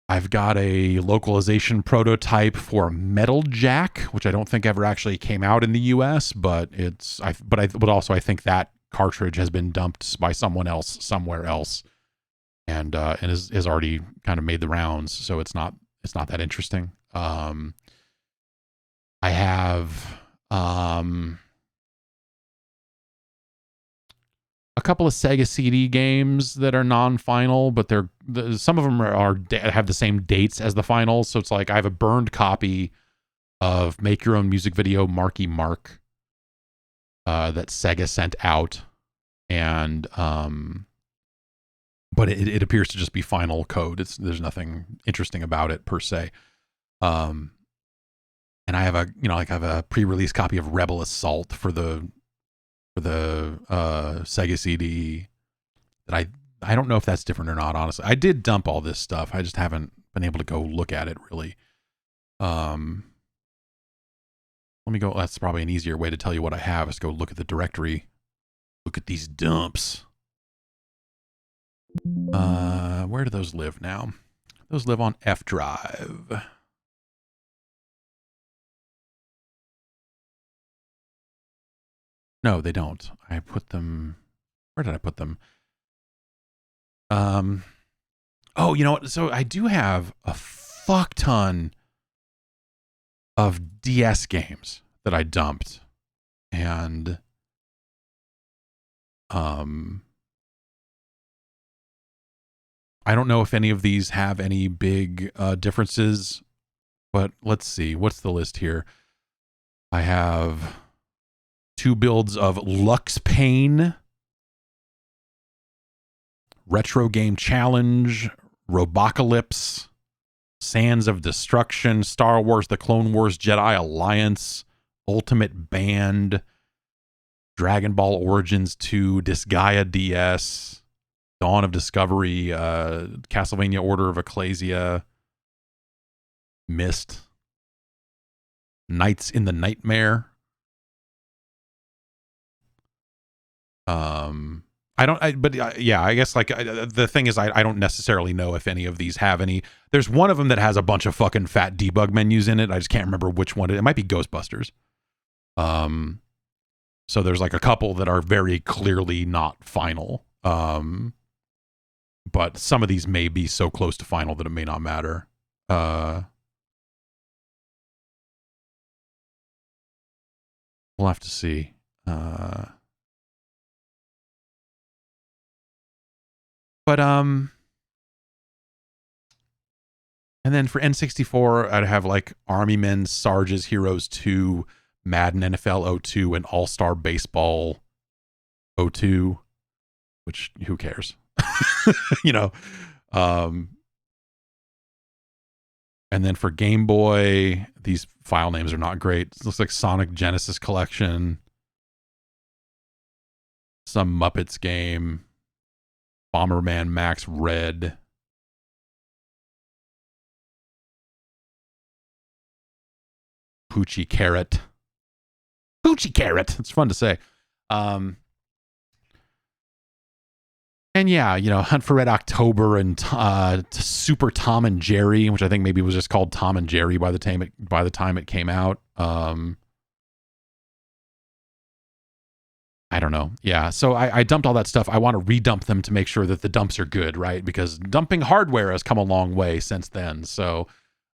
I've got a localization prototype for Metal Jack, which I don't think ever actually came out in the US, but I think that cartridge has been dumped by someone else somewhere else, and has already kind of made the rounds, so it's not that interesting. I have a couple of Sega CD games that are non-final, but some of them have the same dates as the finals. So it's like I have a burned copy of Make Your Own Music Video Marky Mark that Sega sent out, and but it appears to just be final code. There's nothing interesting about it per se. And I have a pre-release copy of Rebel Assault for the Sega CD that I don't know if that's different or not, honestly. I did dump all this stuff. I just haven't been able to go look at it really. Let me go. That's probably an easier way to tell you what I have is go look at the directory. Look at these dumps. Where do those live now? Those live on F drive. No, they don't. I put them... Where did I put them? Oh, you know what? So I do have a fuck ton of DS games that I dumped. And... I don't know if any of these have any big differences, but let's see. What's the list here? I have 2 builds of Lux Pain, Retro Game Challenge, Robocalypse, Sands of Destruction, Star Wars, The Clone Wars, Jedi Alliance, Ultimate Band, Dragon Ball Origins 2, Disgaea DS, Dawn of Discovery, Castlevania Order of Ecclesia, Myst, Nights in the Nightmare. I guess like the thing is I don't necessarily know if any of these have any. There's one of them that has a bunch of fucking fat debug menus in it. I just can't remember which one. It might be Ghostbusters. So there's like a couple that are very clearly not final. But some of these may be so close to final that it may not matter. We'll have to see. And then for N64, I'd have like Army Men, Sarge's Heroes 2, Madden NFL 02, and All-Star Baseball 02, which who cares? You know. And then for Game Boy, these file names are not great. It looks like Sonic Genesis Collection, some Muppets game, Bomberman Max Red. Poochie Carrot. Poochie Carrot. It's fun to say. And yeah, you know, Hunt for Red October and Super Tom and Jerry, which I think maybe was just called Tom and Jerry by the time it came out. I don't know. Yeah, so I dumped all that stuff. I want to redump them to make sure that the dumps are good, right? Because dumping hardware has come a long way since then. So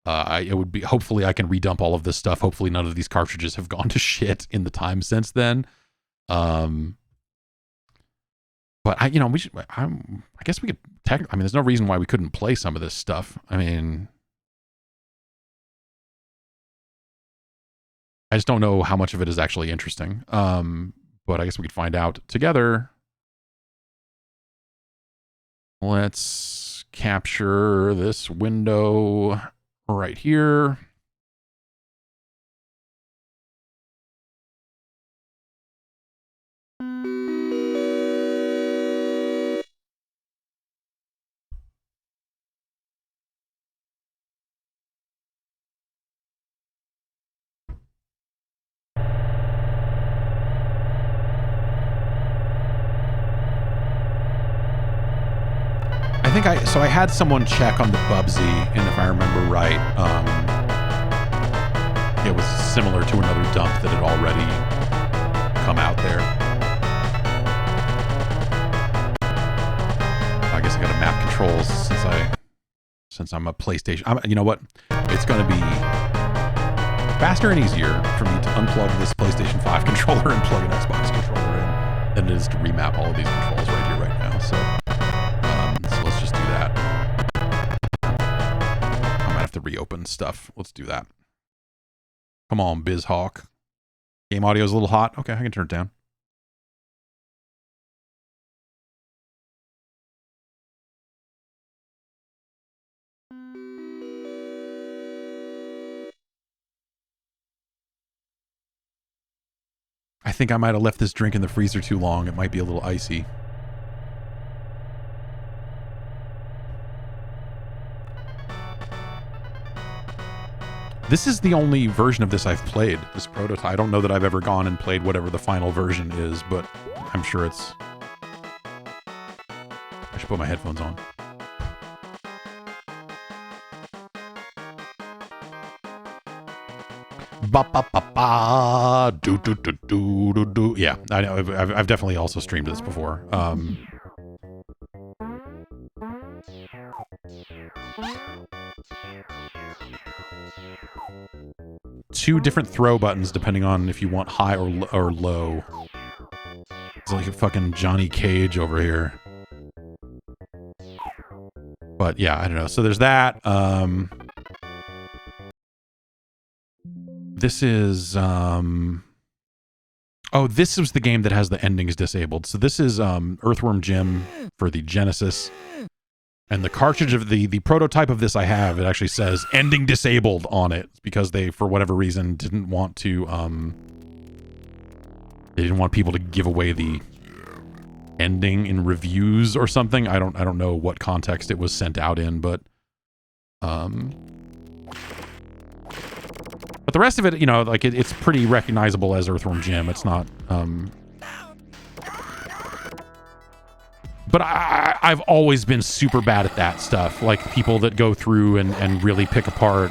it would be, hopefully I can redump all of this stuff. Hopefully none of these cartridges have gone to shit in the time since then. But I guess we could there's no reason why we couldn't play some of this stuff. I mean, I just don't know how much of it is actually interesting. But I guess we could find out together. Let's capture this window right here. I had someone check on the Bubsy, and if I remember right, it was similar to another dump that had already come out there. I guess I got to map controls since I'm a PlayStation. You know what? It's going to be faster and easier for me to unplug this PlayStation 5 controller and plug an Xbox controller in than it is to remap all of these controls right here, right now. So let's just do that. I might have to reopen stuff. Let's do that. Come on, BizHawk. Game audio is a little hot. Okay, I can turn it down. I think I might have left this drink in the freezer too long. It might be a little icy. This is the only version of this I've played, this prototype. I don't know that I've ever gone and played whatever the final version is, but I'm sure it's... I should put my headphones on. Ba ba ba ba do do do do do do. Yeah, I know. I've definitely also streamed this before. Two different throw buttons depending on if you want high or low. It's like a fucking Johnny Cage over here. But yeah, I don't know. So there's that. This is this was the game that has the endings disabled. So this is Earthworm Jim for the Genesis. And the cartridge of the prototype of this I have, it actually says ending disabled on it because they, for whatever reason, didn't want to they didn't want people to give away the ending in reviews or something. I don't know what context it was sent out in, but the rest of it, you know, like it's pretty recognizable as Earthworm Jim. It's not but I've always been super bad at that stuff. Like people that go through and really pick apart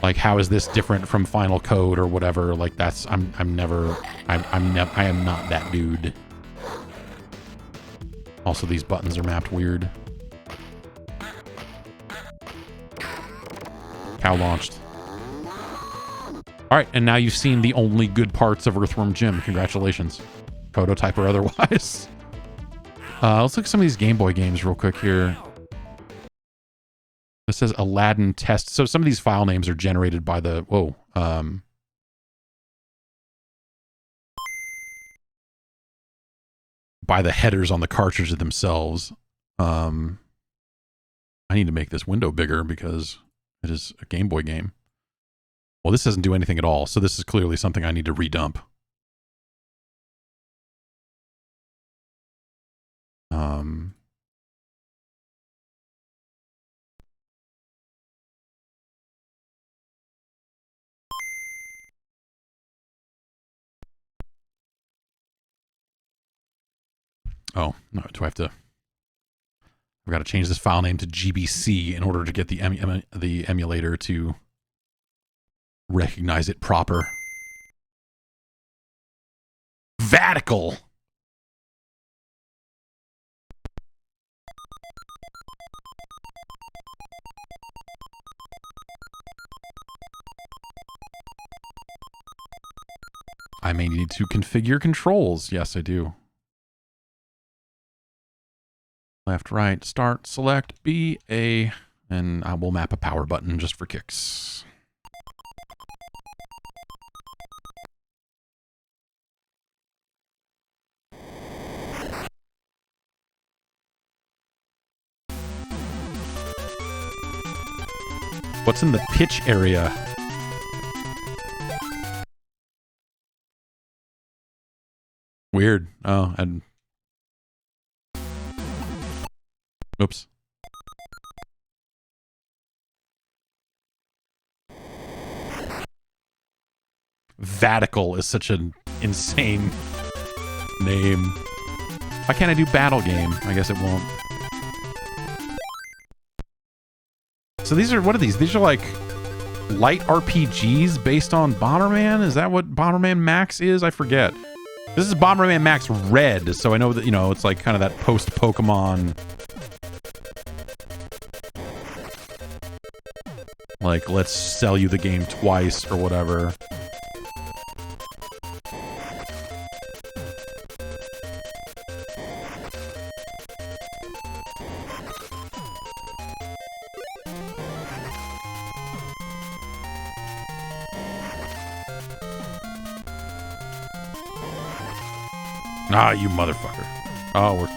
Like, how is this different from Final Code or whatever? Like, that's I am not that dude. Also, these buttons are mapped weird. Cow launched. All right, and now you've seen the only good parts of Earthworm Jim. Congratulations, prototype or otherwise. Let's look at some of these Game Boy games real quick here. This says Aladdin test. So some of these file names are generated by the by the headers on the cartridges themselves. I need to make this window bigger because it is a Game Boy game. Well, this doesn't do anything at all, so this is clearly something I need to redump. Oh, no, do I have to... I've got to change this file name to GBC in order to get the emulator to recognize it proper. Vatical! I may need to configure controls. Yes, I do. Left, right, start, select, B, A, and I will map a power button just for kicks. What's in the pitch area? Weird. Oh, and... Oops. Vatical is such an insane name. Why can't I do battle game? I guess it won't. So these are, what are these? These are like light RPGs based on Bomberman? Is that what Bomberman Max is? I forget. This is Bomberman Max Red, so I know that, you know, it's like kind of that post-Pokemon... Like, let's sell you the game twice or whatever. Ah, you motherfucker. Oh, we're...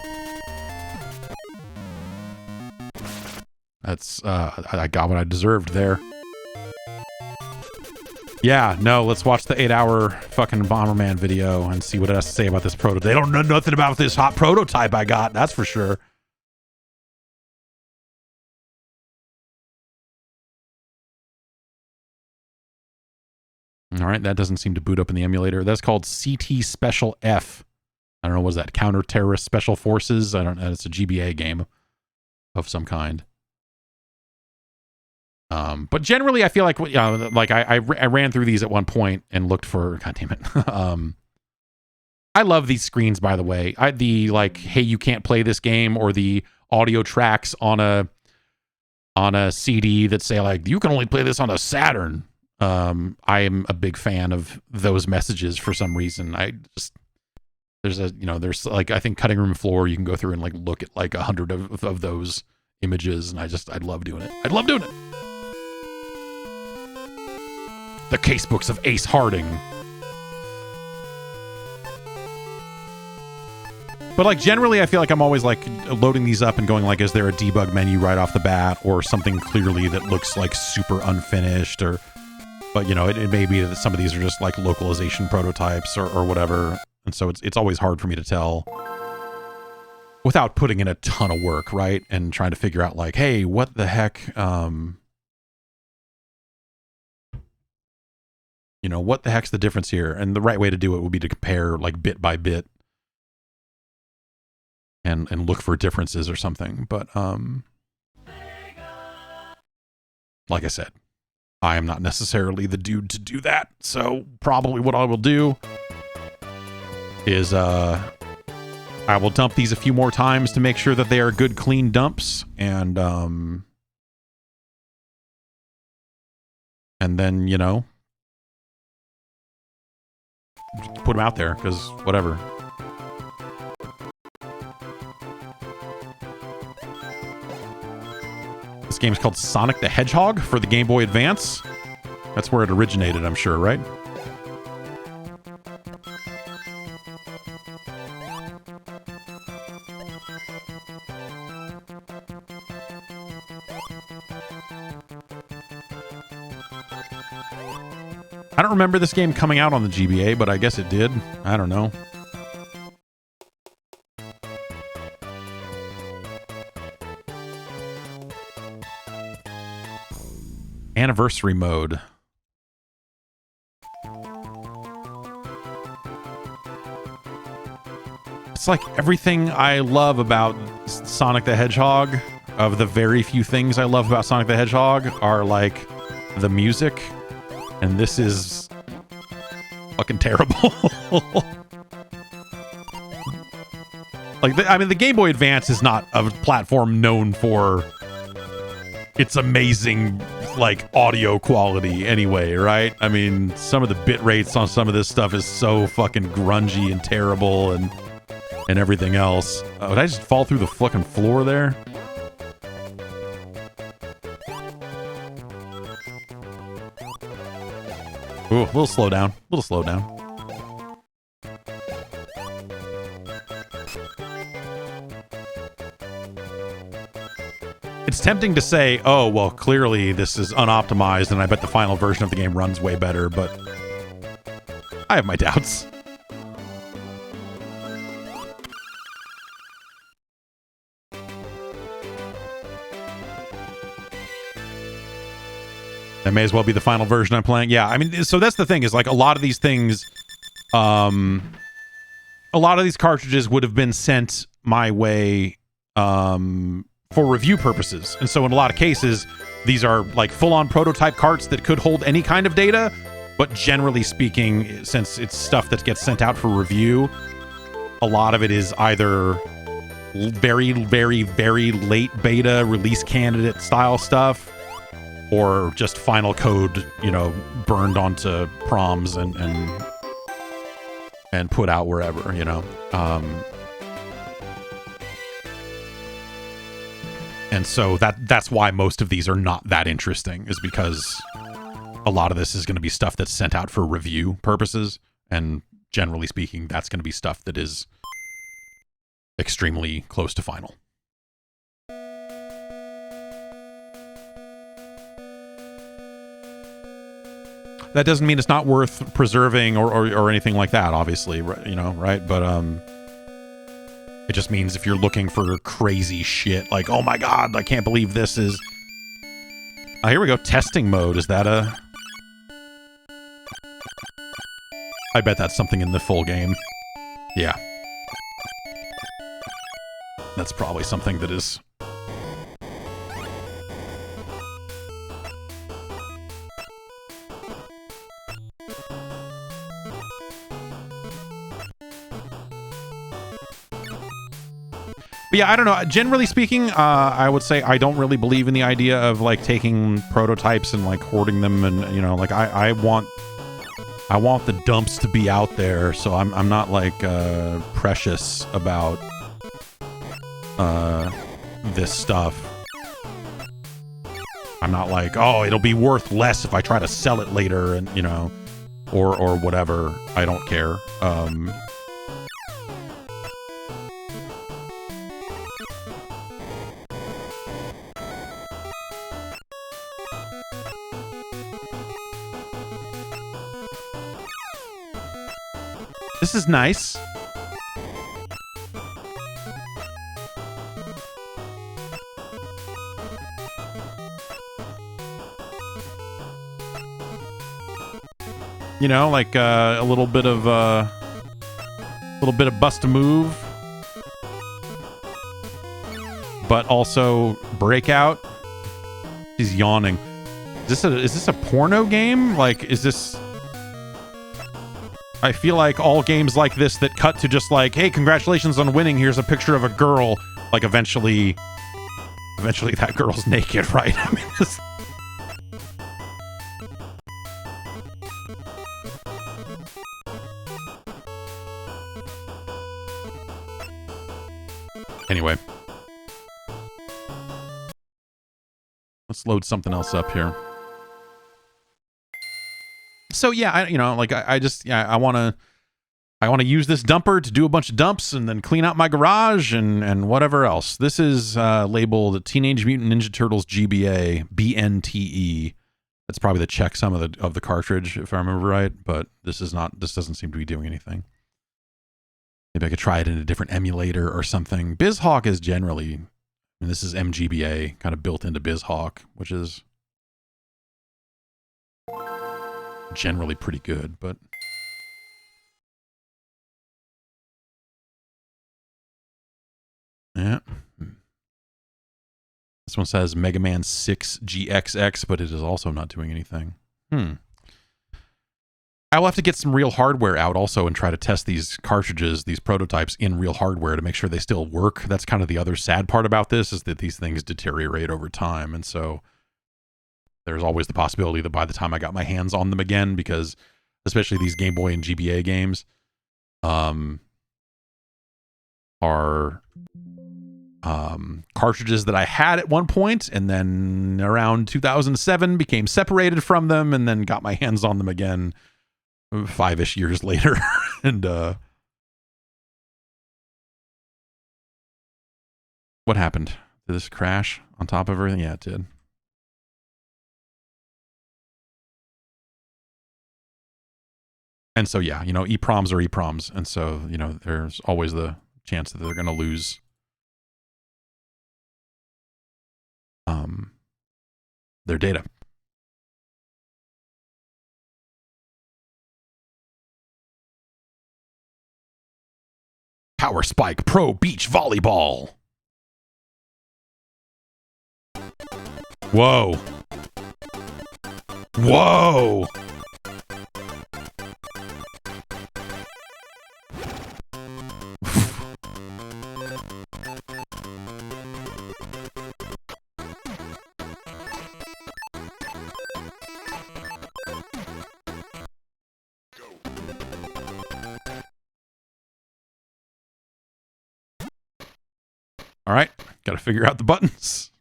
That's, I got what I deserved there. Yeah, no, let's watch the 8-hour fucking Bomberman video and see what it has to say about this prototype. They don't know nothing about this hot prototype I got, that's for sure. All right, that doesn't seem to boot up in the emulator. That's called CT Special F. I don't know, what is that? Counter-Terrorist Special Forces? I don't know, it's a GBA game of some kind. But generally, I feel like, you know, like I ran through these at one point and looked for, god damn it. I love these screens, by the way. The like, hey, you can't play this game, or the audio tracks on a CD that say like, you can only play this on a Saturn. I am a big fan of those messages for some reason. There's like, I think Cutting Room Floor, you can go through and like look at like 100 of those images, and I'd love doing it. I'd love doing it. The Casebooks of Ace Harding. But like generally I feel like I'm always like loading these up and going like, is there a debug menu right off the bat, or something clearly that looks like super unfinished, or, but you know, it may be that some of these are just like localization prototypes or whatever. And so it's always hard for me to tell without putting in a ton of work, right? And trying to figure out like, hey, what the heck, you know, what the heck's the difference here? And the right way to do it would be to compare like bit by bit and look for differences or something. But like I said, I am not necessarily the dude to do that. So probably what I will do is I will dump these a few more times to make sure that they are good, clean dumps, and then, you know, put them out there, because whatever. This game's called Sonic the Hedgehog for the Game Boy Advance. That's where it originated, I'm sure, right? I don't remember this game coming out on the GBA, but I guess it did. I don't know. Anniversary mode. It's like everything I love about Sonic the Hedgehog, of the very few things I love about Sonic the Hedgehog, are like the music. And this is fucking terrible. Like, I mean, the Game Boy Advance is not a platform known for its amazing, like, audio quality anyway, right? I mean, some of the bit rates on some of this stuff is so fucking grungy and terrible and everything else. Did I just fall through the fucking floor there? Ooh, a little slow down. A little slow down. It's tempting to say, oh, well, clearly this is unoptimized, and I bet the final version of the game runs way better, but I have my doubts. That may as well be the final version I'm playing. Yeah, I mean, so that's the thing, is like a lot of these things, a lot of these cartridges would have been sent my way for review purposes. And so in a lot of cases, these are like full-on prototype carts that could hold any kind of data, but generally speaking, since it's stuff that gets sent out for review, a lot of it is either very, very, very late beta release candidate style stuff, or just final code, you know, burned onto proms and put out wherever, you know. And so that's why most of these are not that interesting, is because a lot of this is going to be stuff that's sent out for review purposes, and generally speaking, that's going to be stuff that is extremely close to final. That doesn't mean it's not worth preserving or anything like that, obviously, you know, right? But it just means if you're looking for crazy shit, like, oh my god, I can't believe this is... here we go, testing mode. Is that a... I bet that's something in the full game. Yeah. That's probably something that is... But yeah, I don't know. Generally speaking, I would say I don't really believe in the idea of like taking prototypes and like hoarding them, and you know, like I want the dumps to be out there, so I'm not like precious about this stuff. I'm not like, oh, it'll be worth less if I try to sell it later, and you know, or whatever. I don't care. This is nice. You know, like a little bit of bust a move, but also breakout. He's yawning. Is this a porno game? Like, is this... I feel like all games like this that cut to just like, hey, congratulations on winning, here's a picture of a girl, like eventually that girl's naked, right? I mean, this... Anyway. Let's load something else up here. So yeah, I want to use this dumper to do a bunch of dumps and then clean out my garage and whatever else. This is labeled Teenage Mutant Ninja Turtles GBA BNTE. That's probably the checksum of the cartridge, if I remember right. But this doesn't seem to be doing anything. Maybe I could try it in a different emulator or something. BizHawk is generally, this is MGBA, kind of built into BizHawk, which is generally pretty good, but yeah. This one says Mega Man 6 GXX, but it is also not doing anything. I will have to get some real hardware out also and try to test these cartridges, these prototypes in real hardware to make sure they still work. That's kind of the other sad part about this, is that these things deteriorate over time. And so there's always the possibility that by the time I got my hands on them again, because especially these Game Boy and GBA games are cartridges that I had at one point and then around 2007 became separated from them and then got my hands on them again 5-ish years later. And what happened? Did this crash on top of everything? Yeah, it did. And so, yeah, EPROMs are EPROMs. And so, there's always the chance that they're going to lose their data. Power Spike Pro Beach Volleyball. Whoa. Whoa. All right, got to figure out the buttons.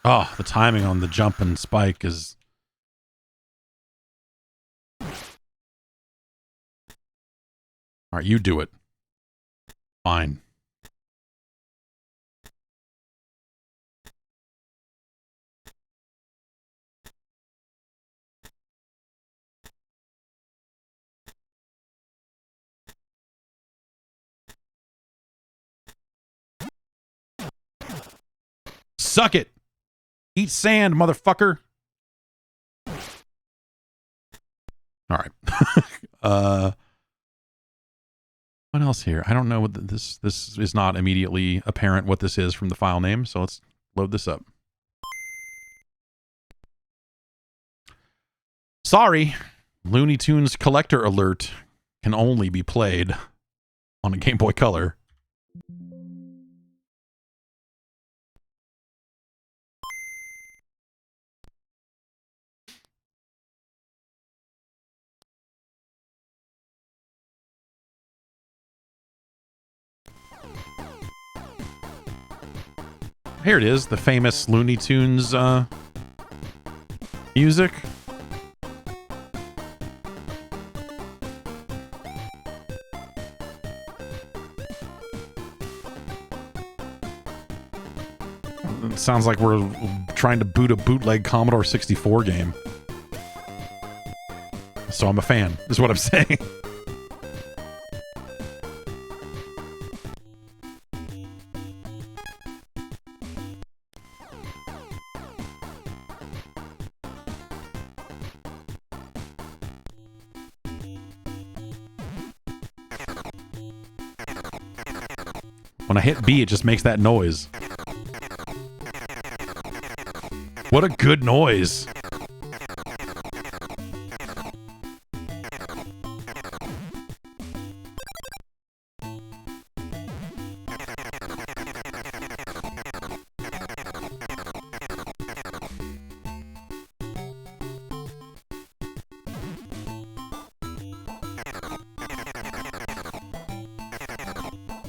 Oh, the timing on the jump and spike is... All right, you do it. Fine. Suck it. Eat sand, motherfucker. All right. What else here? I don't know what this is not immediately apparent what this is from the file name, so let's load this up. Sorry, Looney Tunes Collector Alert can only be played on a Game Boy Color. Here it is, the famous Looney Tunes music. It sounds like we're trying to boot a bootleg Commodore 64 game. So I'm a fan, is what I'm saying. When I hit B, it just makes that noise. What a good noise.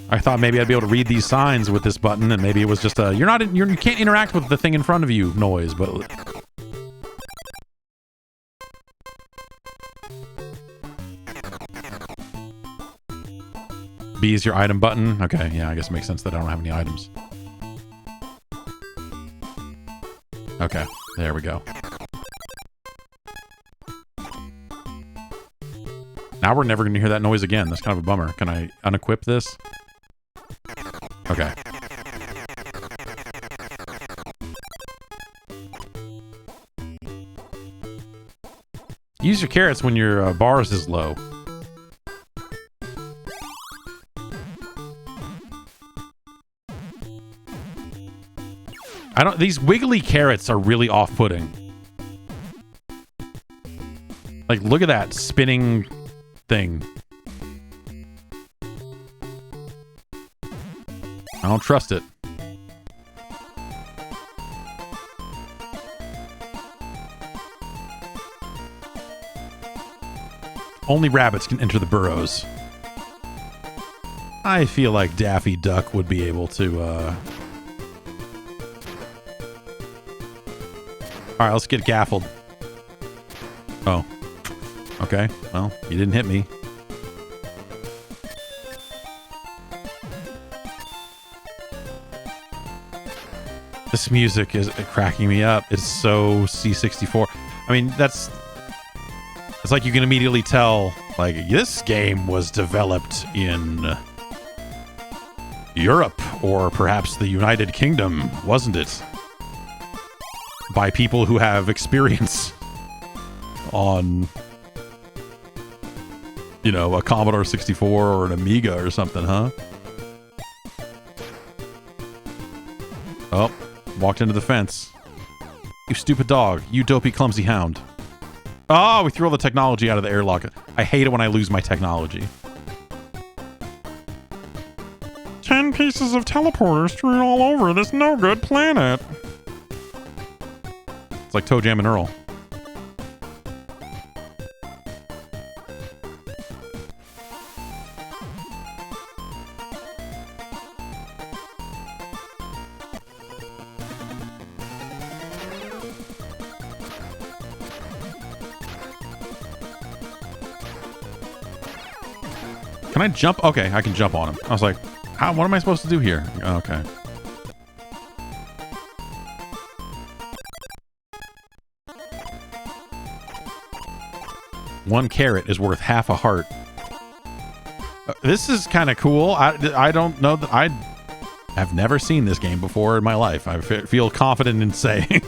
I thought maybe I'd be able to read these signs with this button, and maybe it was just a you can't interact with the thing in front of you noise, but B is your item button. Okay, yeah, I guess it makes sense that I don't have any items. Okay, there we go. Now we're never going to hear that noise again. That's kind of a bummer. Can I unequip this? Okay. Use your carrots when your bars is low. These wiggly carrots are really off-putting. Like, look at that spinning thing. I don't trust it. Only rabbits can enter the burrows. I feel like Daffy Duck would be able to, Alright, let's get gaffled. Oh. Okay, well, you didn't hit me. This music is cracking me up. It's so C64. I mean, it's like you can immediately tell, like, this game was developed in Europe or perhaps the United Kingdom, wasn't it? By people who have experience on, you know, a Commodore 64 or an Amiga or something, huh? Oh, walked into the fence. You stupid dog. You dopey clumsy hound. Oh, we threw all the technology out of the airlock. I hate it when I lose my technology. 10 pieces of teleporters strewn all over this no-good planet. It's like Toe Jam and Earl. Can I jump? Okay, I can jump on him. I was like, what am I supposed to do here? Okay. One carrot is worth half a heart. This is kind of cool. I don't know that I have never seen this game before in my life. I feel confident in saying.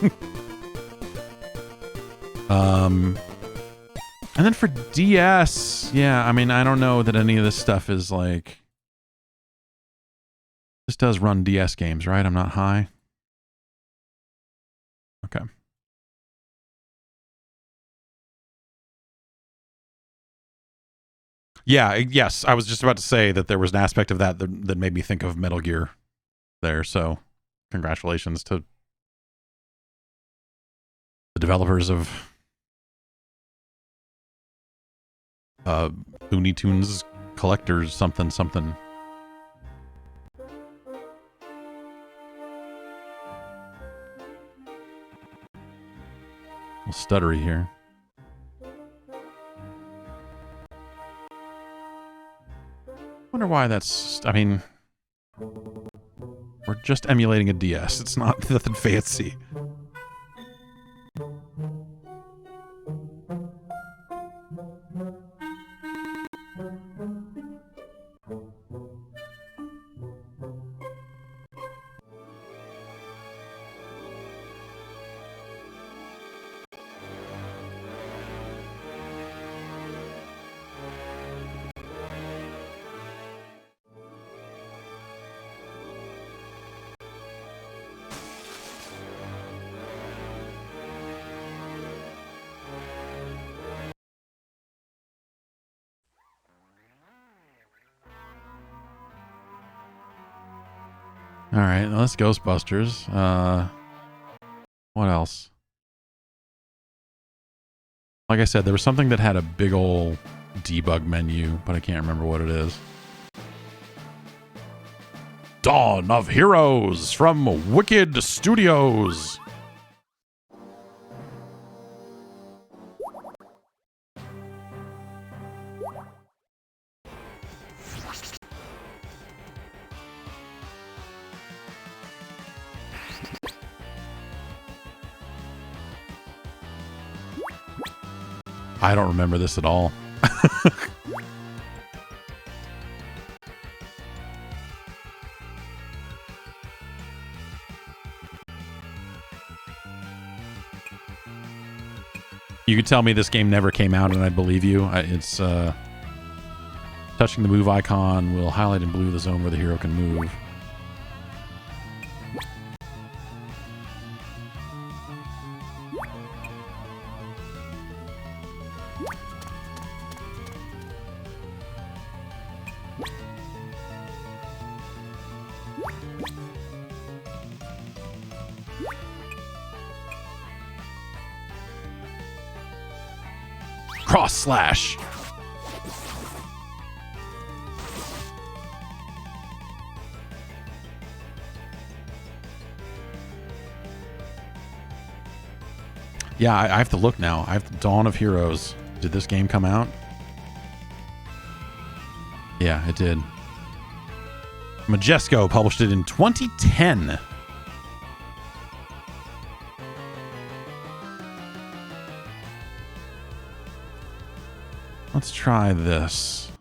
And then for DS, yeah, I mean, I don't know that any of this stuff is like... This does run DS games, right? I'm not high. Okay. Yeah, yes, I was just about to say that there was an aspect of that that made me think of Metal Gear there, so congratulations to the developers of Looney Tunes Collectors something. A little stuttery here. Wonder why that's... I mean... We're just emulating a DS. It's not nothing fancy. All right, well, that's Ghostbusters. What else? Like I said, there was something that had a big ol' debug menu, but I can't remember what it is. Dawn of Heroes from Wicked Studios. I don't remember this at all. You could tell me this game never came out and I'd believe you. It's touching the move icon will highlight in blue the zone where the hero can move. Cross slash. Yeah, I have to look now. I have the Dawn of Heroes. Did this game come out? Yeah, it did. Majesco published it in 2010. Let's try this.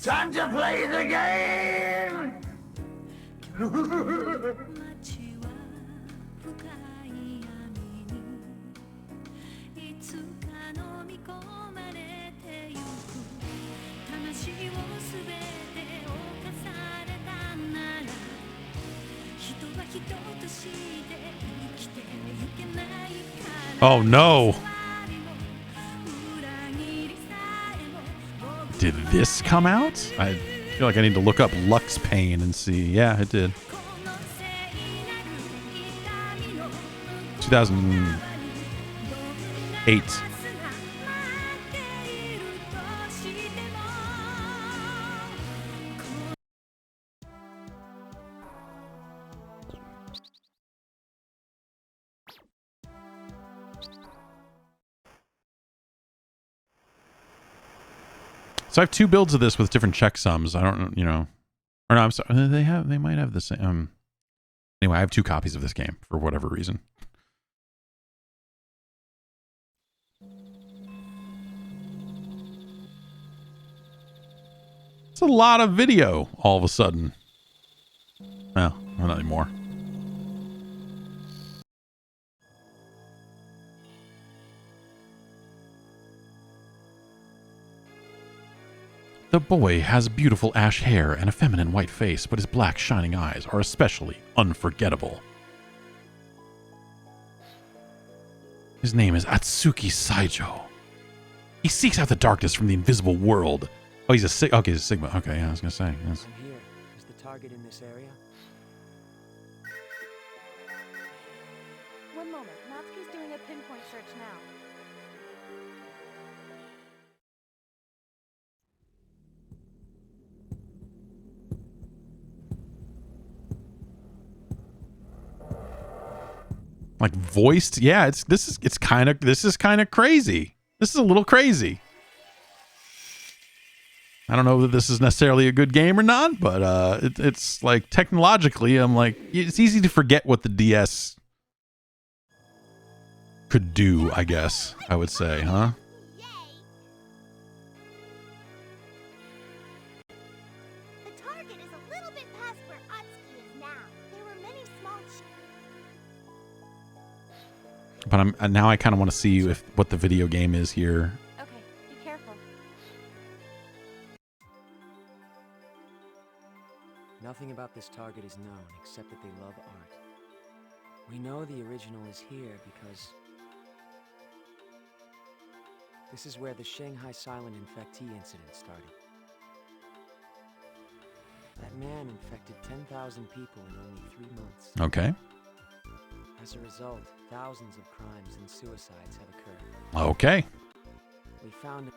Time to play the game! Oh no! Did this come out? I feel like I need to look up Lux Pain and see. Yeah, it did. 2008. So I have two builds of this with different checksums. I don't, you know, or no, I'm sorry. They might have the same. Anyway, I have two copies of this game for whatever reason. It's a lot of video all of a sudden. Well, not anymore. The boy has beautiful ash hair and a feminine white face, but his black shining eyes are especially unforgettable. His name is Atsuki Saijo. He seeks out the darkness from the invisible world. Oh, he's a Sigma. Okay, he's a Sigma. Okay, yeah, I was gonna say. Yes. I'm here. Is the target in this area? One moment. Natsuki's doing a pinpoint search now. Like voiced, yeah. This is kind of crazy. This is a little crazy. I don't know that this is necessarily a good game or not, but it's like technologically, I'm like, it's easy to forget what the DS could do. I guess I would say, huh? target is a little bit past where Atsuki is now. There were many small But now I kind of want to see what the video game is here. Okay, be careful. Nothing about this target is known except that they love art. We know the original is here because this is where the Shanghai silent infectee incident started. That man infected 10,000 people in only 3 months. Okay. As a result, thousands of crimes and suicides have occurred. Okay. We found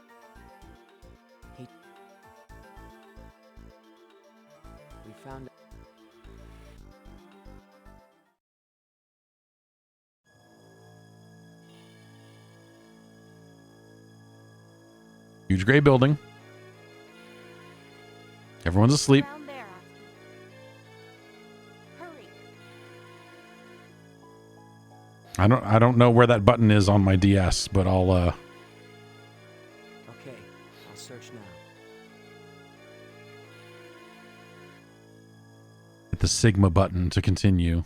Huge gray building. Everyone's asleep. Down there, Atsuki. Hurry. I don't know where that button is on my DS, but I'll Okay, I'll search now. hit the Sigma button to continue.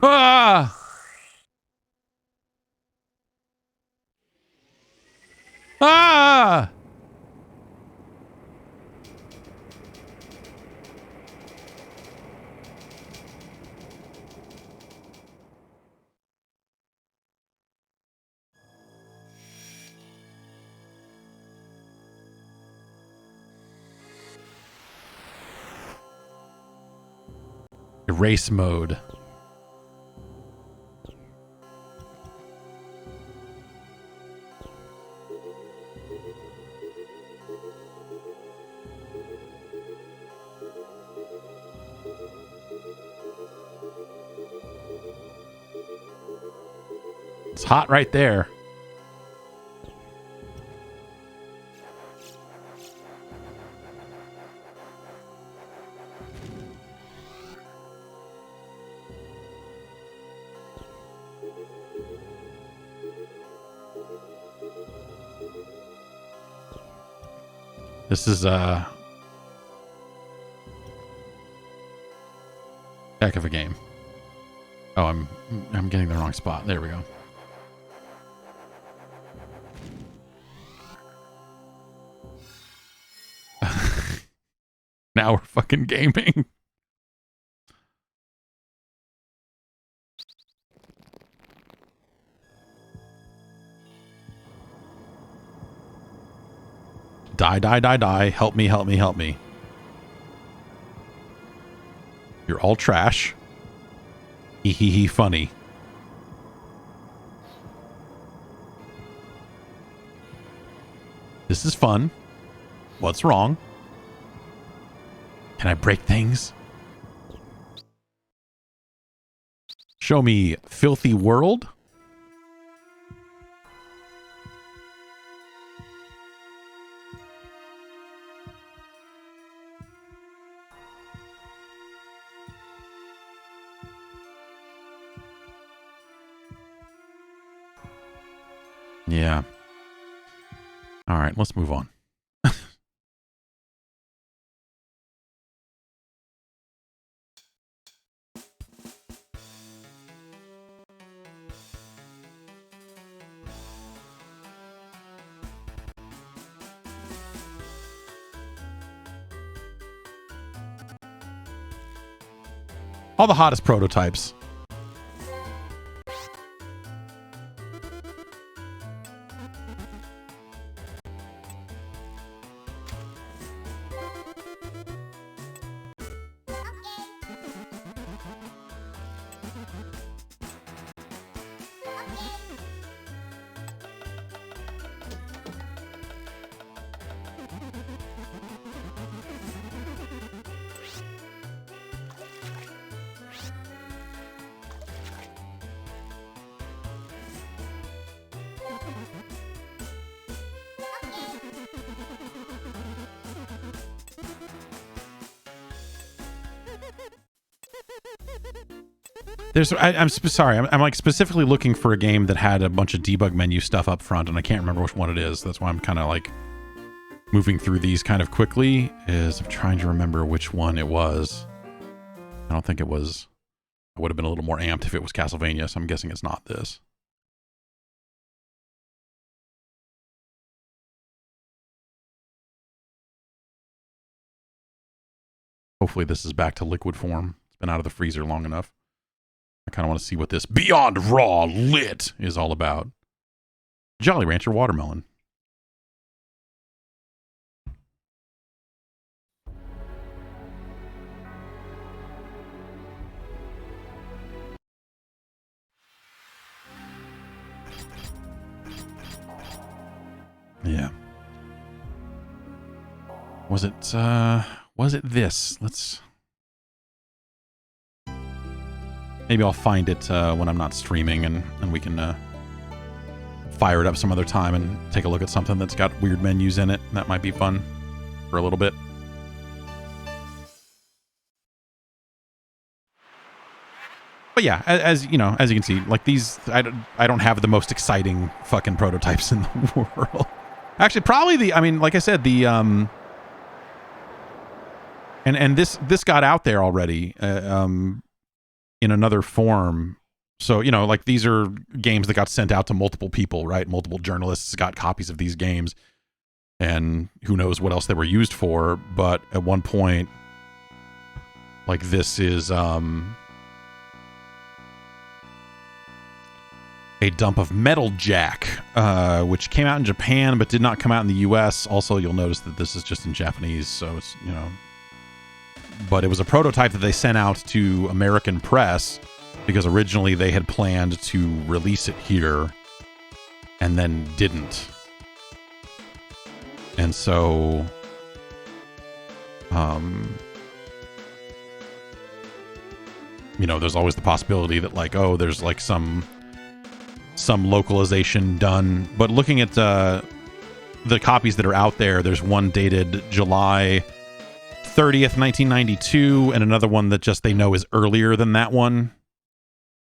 Ah! Ah! Erase mode. It's hot right there. This is a heck of a game. Oh, I'm getting the wrong spot. There we go. Now we're fucking gaming. Die, die, die, die. Help me, help me, help me. You're all trash. Hee hee hee funny. This is fun. What's wrong? Can I break things? Show me filthy world. Yeah. All right, let's move on. All the hottest prototypes. I'm sorry. I'm like specifically looking for a game that had a bunch of debug menu stuff up front, and I can't remember which one it is. That's why I'm kind of like moving through these kind of quickly is I'm trying to remember which one it was. I don't think it was. I would have been a little more amped if it was Castlevania, so I'm guessing it's not this. Hopefully this is back to liquid form. It's been out of the freezer long enough. I kind of want to see what this Beyond Raw Lit is all about. Jolly Rancher Watermelon. Yeah. Was it this? Let's... Maybe I'll find it when I'm not streaming and we can fire it up some other time and take a look at something that's got weird menus in it. That might be fun for a little bit. But yeah, as you know, as you can see, like these, I don't have the most exciting fucking prototypes in the world. Actually, probably like I said, and this got out there already in another form. So, you know, like these are games that got sent out to multiple people, right? Multiple journalists got copies of these games, and who knows what else they were used for. But at one point, like this is a dump of Metal Jack, which came out in Japan but did not come out in the US. Also, you'll notice that this is just in Japanese, so it's, you know. But it was a prototype that they sent out to American press because originally they had planned to release it here and then didn't. And so you know, there's always the possibility that like, oh, there's like some localization done. But looking at the copies that are out there, there's one dated July 30th, 1992, and another one that just they know is earlier than that one.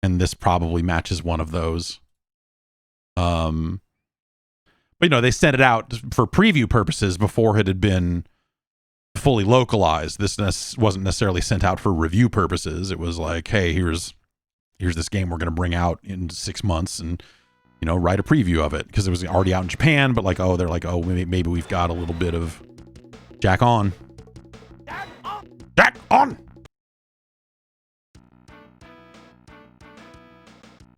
And this probably matches one of those. But, you know, they sent it out for preview purposes before it had been fully localized. This wasn't necessarily sent out for review purposes. It was like, hey, here's this game we're going to bring out in 6 months and, you know, write a preview of it. Because it was already out in Japan, but like, oh, they're like, oh, maybe we've got a little bit of Jack on. Jack on!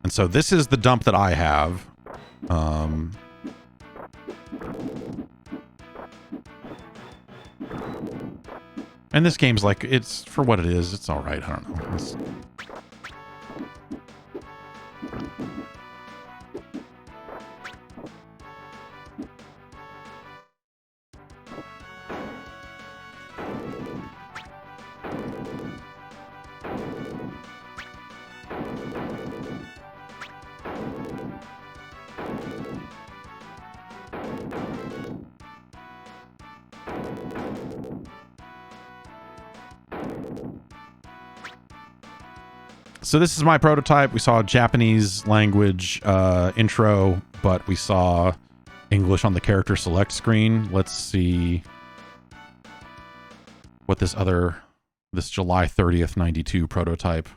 And so this is the dump that I have. And this game's like, it's for what it is. It's all right. I don't know. So this is my prototype. We saw a Japanese language intro, but we saw English on the character select screen. Let's see what this July 30th, 92 prototype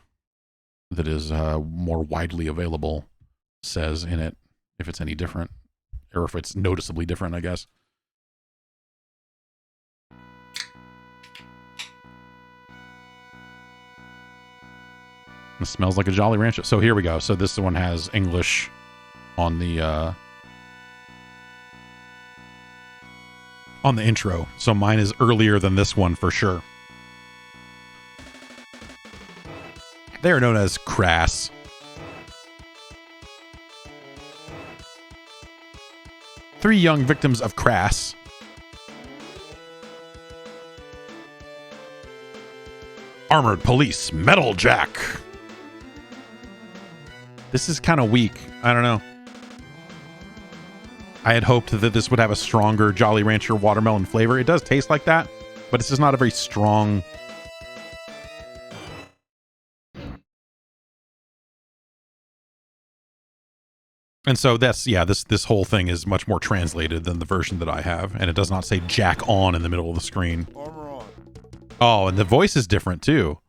that is more widely available says in it, if it's any different, or if it's noticeably different, I guess. It smells like a Jolly Rancher. So here we go. So this one has English on the intro. So mine is earlier than this one for sure. They are known as crass. Three young victims of crass. Armored police, Metal Jack. This is kind of weak. I don't know. I had hoped that this would have a stronger Jolly Rancher watermelon flavor. It does taste like that, but it's just not a very strong. And so that's, yeah, this whole thing is much more translated than the version that I have, and it does not say jack on in the middle of the screen. Armor on. Oh, and the voice is different too.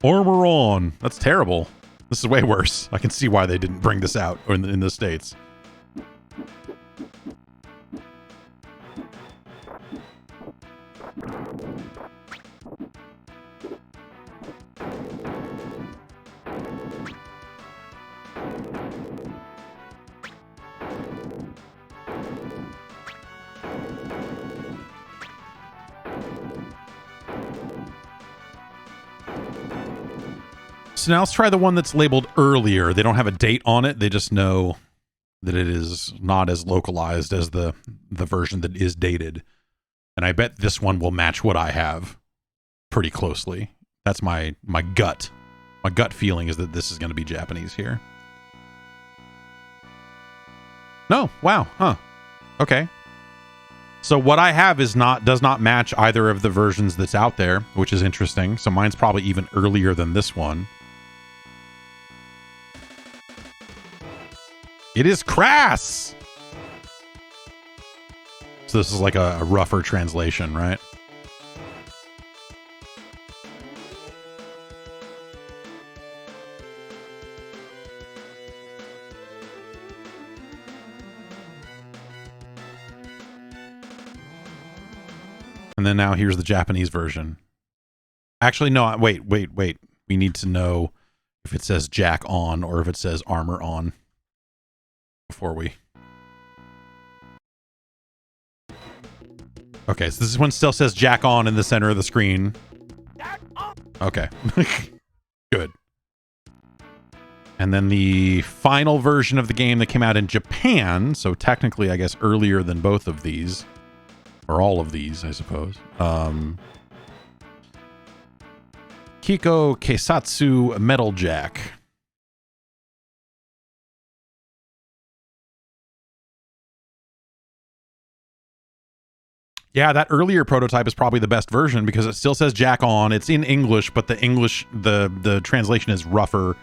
Armor on. That's terrible. This is way worse. I can see why they didn't bring this out in the States. So now let's try the one that's labeled earlier. They don't have a date on it. They just know that it is not as localized as the version that is dated. And I bet this one will match what I have pretty closely. That's my gut. My gut feeling is that this is going to be Japanese here. No. Wow. Huh. Okay. So what I have does not match either of the versions that's out there, which is interesting. So mine's probably even earlier than this one. It is crass. So this is like a rougher translation, right? And then now here's the Japanese version. Actually, no, wait. We need to know if it says jack on or if it says armor on before we... Okay, so this one still says jack on in the center of the screen. Okay. Good. And then the final version of the game that came out in Japan, so technically, I guess, earlier than both of these, or all of these, I suppose. Kiko Keisatsu Metal Jack. Yeah, that earlier prototype is probably the best version because it still says jack on. It's in English, but the English, the translation is rougher.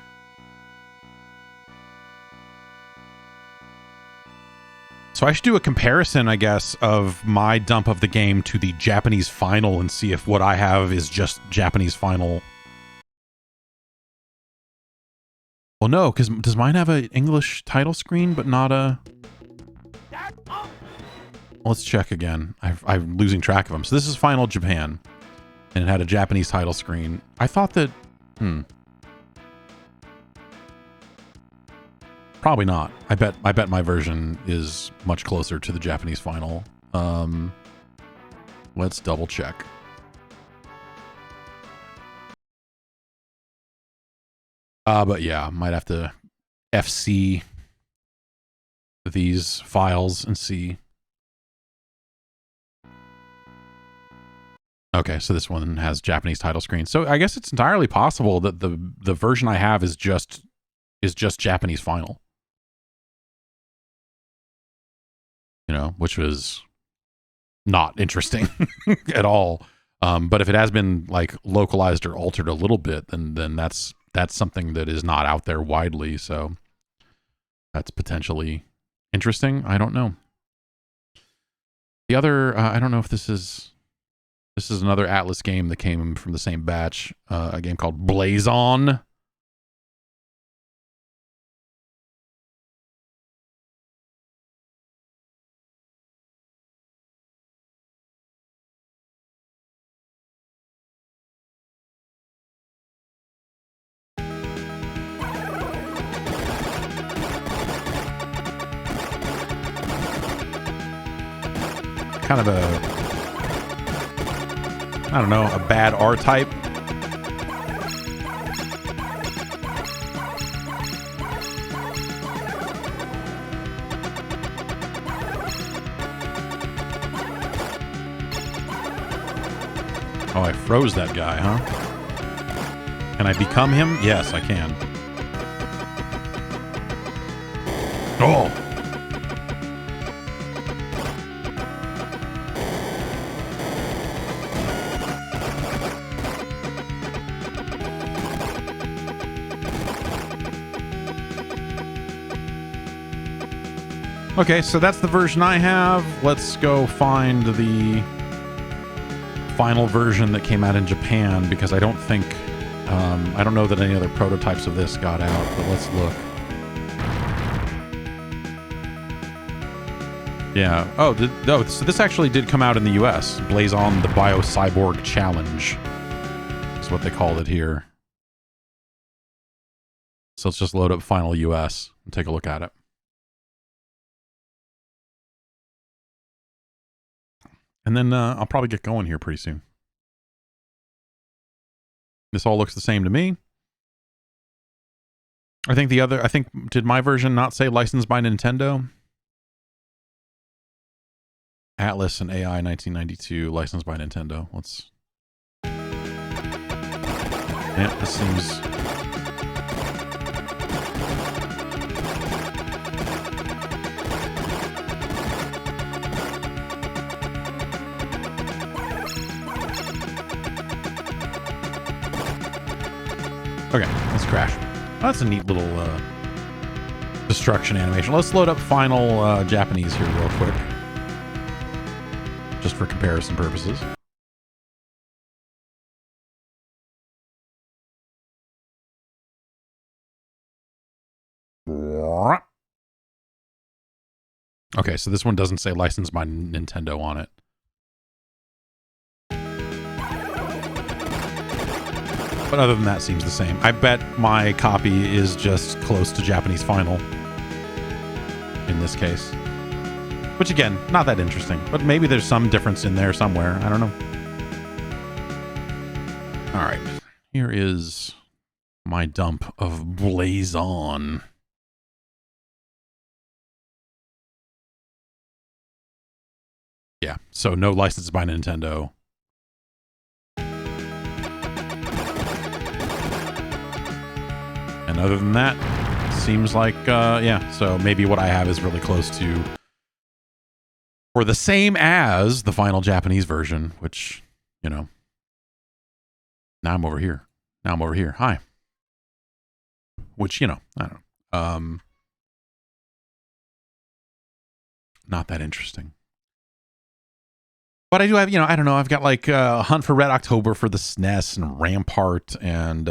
So I should do a comparison, I guess, of my dump of the game to the Japanese final and see if what I have is just Japanese final. Well, no, because does mine have an English title screen, but not a... Let's check again. I'm losing track of them. So this is Final Japan, and it had a Japanese title screen. I thought that... Probably not. I bet my version is much closer to the Japanese final. Let's double check. But yeah, might have to FC these files and see. Okay, so this one has Japanese title screen. So I guess it's entirely possible that the version I have is just Japanese final. You know, which was not interesting at all. But if it has been like localized or altered a little bit, then that's something that is not out there widely. So that's potentially interesting. I don't know. The other, I don't know if this is another Atlas game that came from the same batch. A game called Blazon. Kind of I don't know, a bad R-type. Oh, I froze that guy, huh? Can I become him? Yes, I can. Oh! Okay, so that's the version I have. Let's go find the final version that came out in Japan, because I don't think, I don't know that any other prototypes of this got out, but let's look. Yeah. Oh, so this actually did come out in the US. Blazon the Bio-Cyborg Challenge is what they called it here. So let's just load up Final US and take a look at it. And then I'll probably get going here pretty soon. This all looks the same to me. I think did my version not say licensed by Nintendo? Atlas and AI 1992, licensed by Nintendo. Let's... Yeah, this seems... Okay, let's crash. Oh, that's a neat little destruction animation. Let's load up final Japanese here real quick, just for comparison purposes. Okay, so this one doesn't say licensed by Nintendo on it. But other than that, seems the same. I bet my copy is just close to Japanese final in this case. Which, again, not that interesting. But maybe there's some difference in there somewhere. I don't know. All right. Here is my dump of Blazon. Yeah, so no license by Nintendo. And other than that, seems like, yeah, so maybe what I have is really close to, or the same as the final Japanese version, which, you know, now I'm over here. Hi. Which, you know, I don't know. Not that interesting. But I do have, you know, I don't know, I've got like Hunt for Red October for the SNES and Rampart and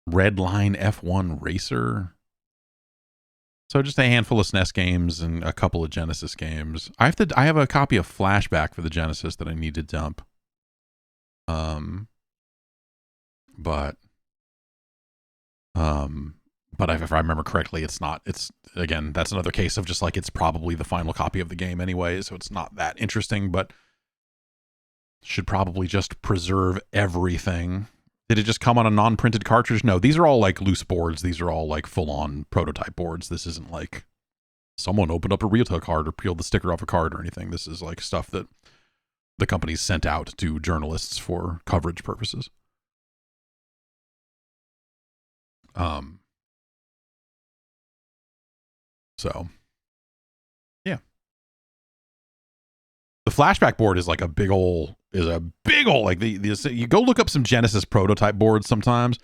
Redline F1 Racer. So just a handful of SNES games and a couple of Genesis games. I have a copy of Flashback for the Genesis that I need to dump. But if I remember correctly, it's not. It's, again, that's another case of just like it's probably the final copy of the game anyway, so it's not that interesting, but should probably just preserve everything. Did it just come on a non-printed cartridge? No, these are all like loose boards. These are all like full-on prototype boards. This isn't like someone opened up a Ryota card or peeled the sticker off a card or anything. This is like stuff that the companies sent out to journalists for coverage purposes. So, yeah. The Flashback board is like a big ol', like you go look up some Genesis prototype boards sometimes,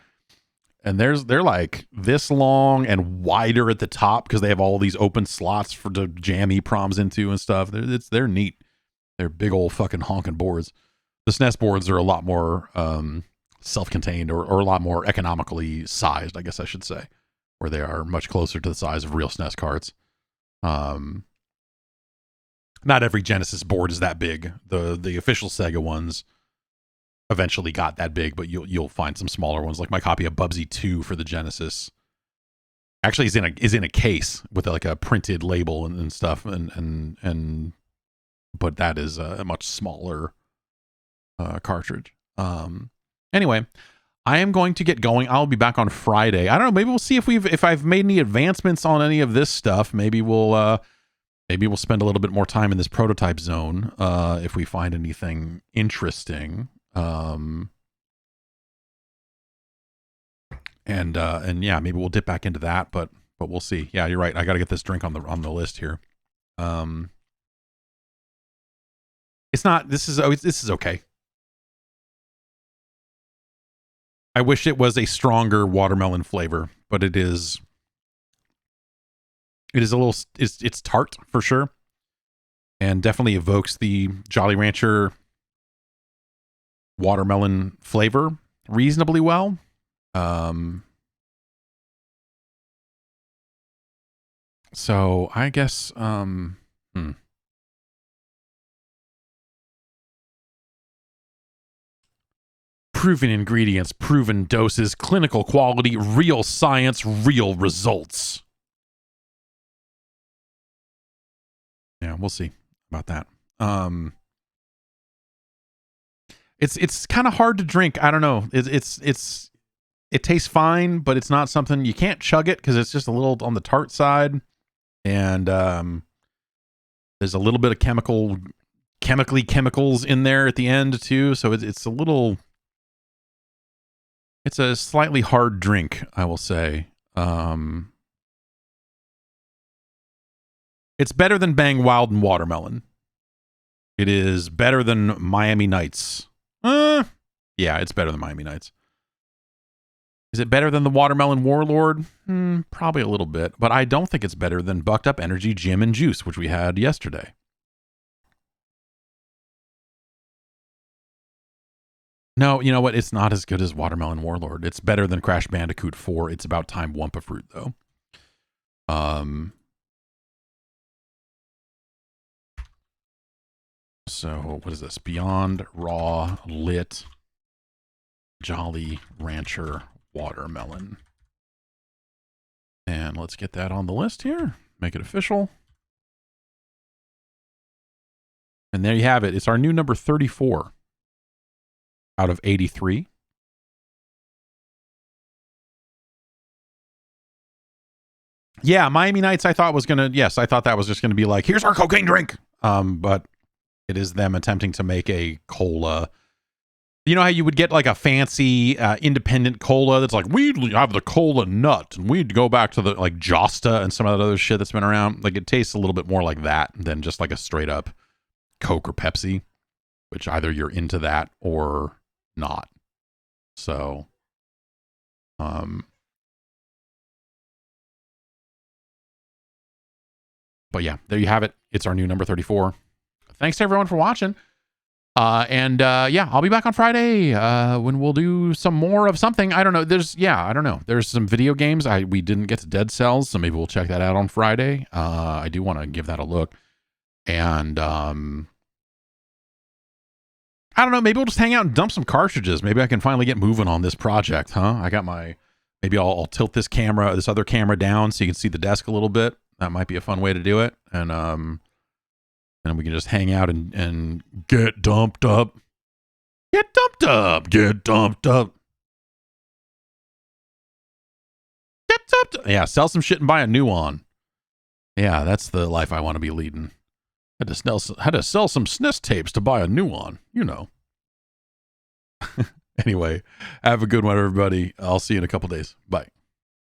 and they're like this long and wider at the top because they have all these open slots for to jam EPROMs into and stuff. They're neat. They're big old fucking honking boards. The SNES boards are a lot more self-contained or a lot more economically sized, I guess I should say, where they are much closer to the size of real SNES carts. Not every Genesis board is that big. The official Sega ones eventually got that big, but you'll find some smaller ones, like my copy of Bubsy 2 for the Genesis. Actually, is in a case with like a printed label and stuff, and but that is a much smaller cartridge. Anyway, I am going to get going. I'll be back on Friday. I don't know. Maybe we'll see if I've made any advancements on any of this stuff. Maybe we'll spend a little bit more time in this prototype zone if we find anything interesting. And yeah, maybe we'll dip back into that. But we'll see. Yeah, you're right. I got to get this drink on the list here. It's not. This is okay. I wish it was a stronger watermelon flavor, but it is It is a little, it's tart for sure, and definitely evokes the Jolly Rancher watermelon flavor reasonably well. So I guess, proven ingredients, proven doses, clinical quality, real science, real results. Yeah, we'll see about that. It's kind of hard to drink. I don't know. It tastes fine, but it's not something you can't chug it because it's just a little on the tart side, and there's a little bit of chemicals in there at the end too. So it's a little. It's a slightly hard drink, I will say. It's better than Bang Wild and Watermelon. It is better than Miami Nights. Yeah, it's better than Miami Nights. Is it better than the Watermelon Warlord? Probably a little bit, but I don't think it's better than Bucked Up Energy Gym and Juice, which we had yesterday. No, you know what? It's not as good as Watermelon Warlord. It's better than Crash Bandicoot 4. It's About Time Wumpa Fruit, though. So, what is this? Beyond Raw Lit Jolly Rancher Watermelon. And let's get that on the list here. Make it official. And there you have it. It's our new number 34 out of 83. Yeah, Miami Nights I thought that was just going to be like, here's our cocaine drink. But it is them attempting to make a cola. You know how you would get like a fancy independent cola that's like, we have the cola nut, and we'd go back to the like Josta and some of that other shit that's been around. Like it tastes a little bit more like that than just like a straight up Coke or Pepsi, which either you're into that or not. So, but yeah, there you have it. It's our new number 34. Thanks to everyone for watching. Yeah, I'll be back on Friday when we'll do some more of something. I don't know. I don't know. There's some video games. We didn't get to Dead Cells, so maybe we'll check that out on Friday. I do want to give that a look. And I don't know. Maybe we'll just hang out and dump some cartridges. Maybe I can finally get moving on this project, huh? I got maybe I'll tilt this other camera down so you can see the desk a little bit. That might be a fun way to do it. And we can just hang out and get dumped up. Get dumped up. Get dumped up. Get dumped up. Yeah, sell some shit and buy a new one. Yeah, that's the life I want to be leading. Had to sell some SNES tapes to buy a new one, you know. Anyway, have a good one, everybody. I'll see you in a couple days. Bye.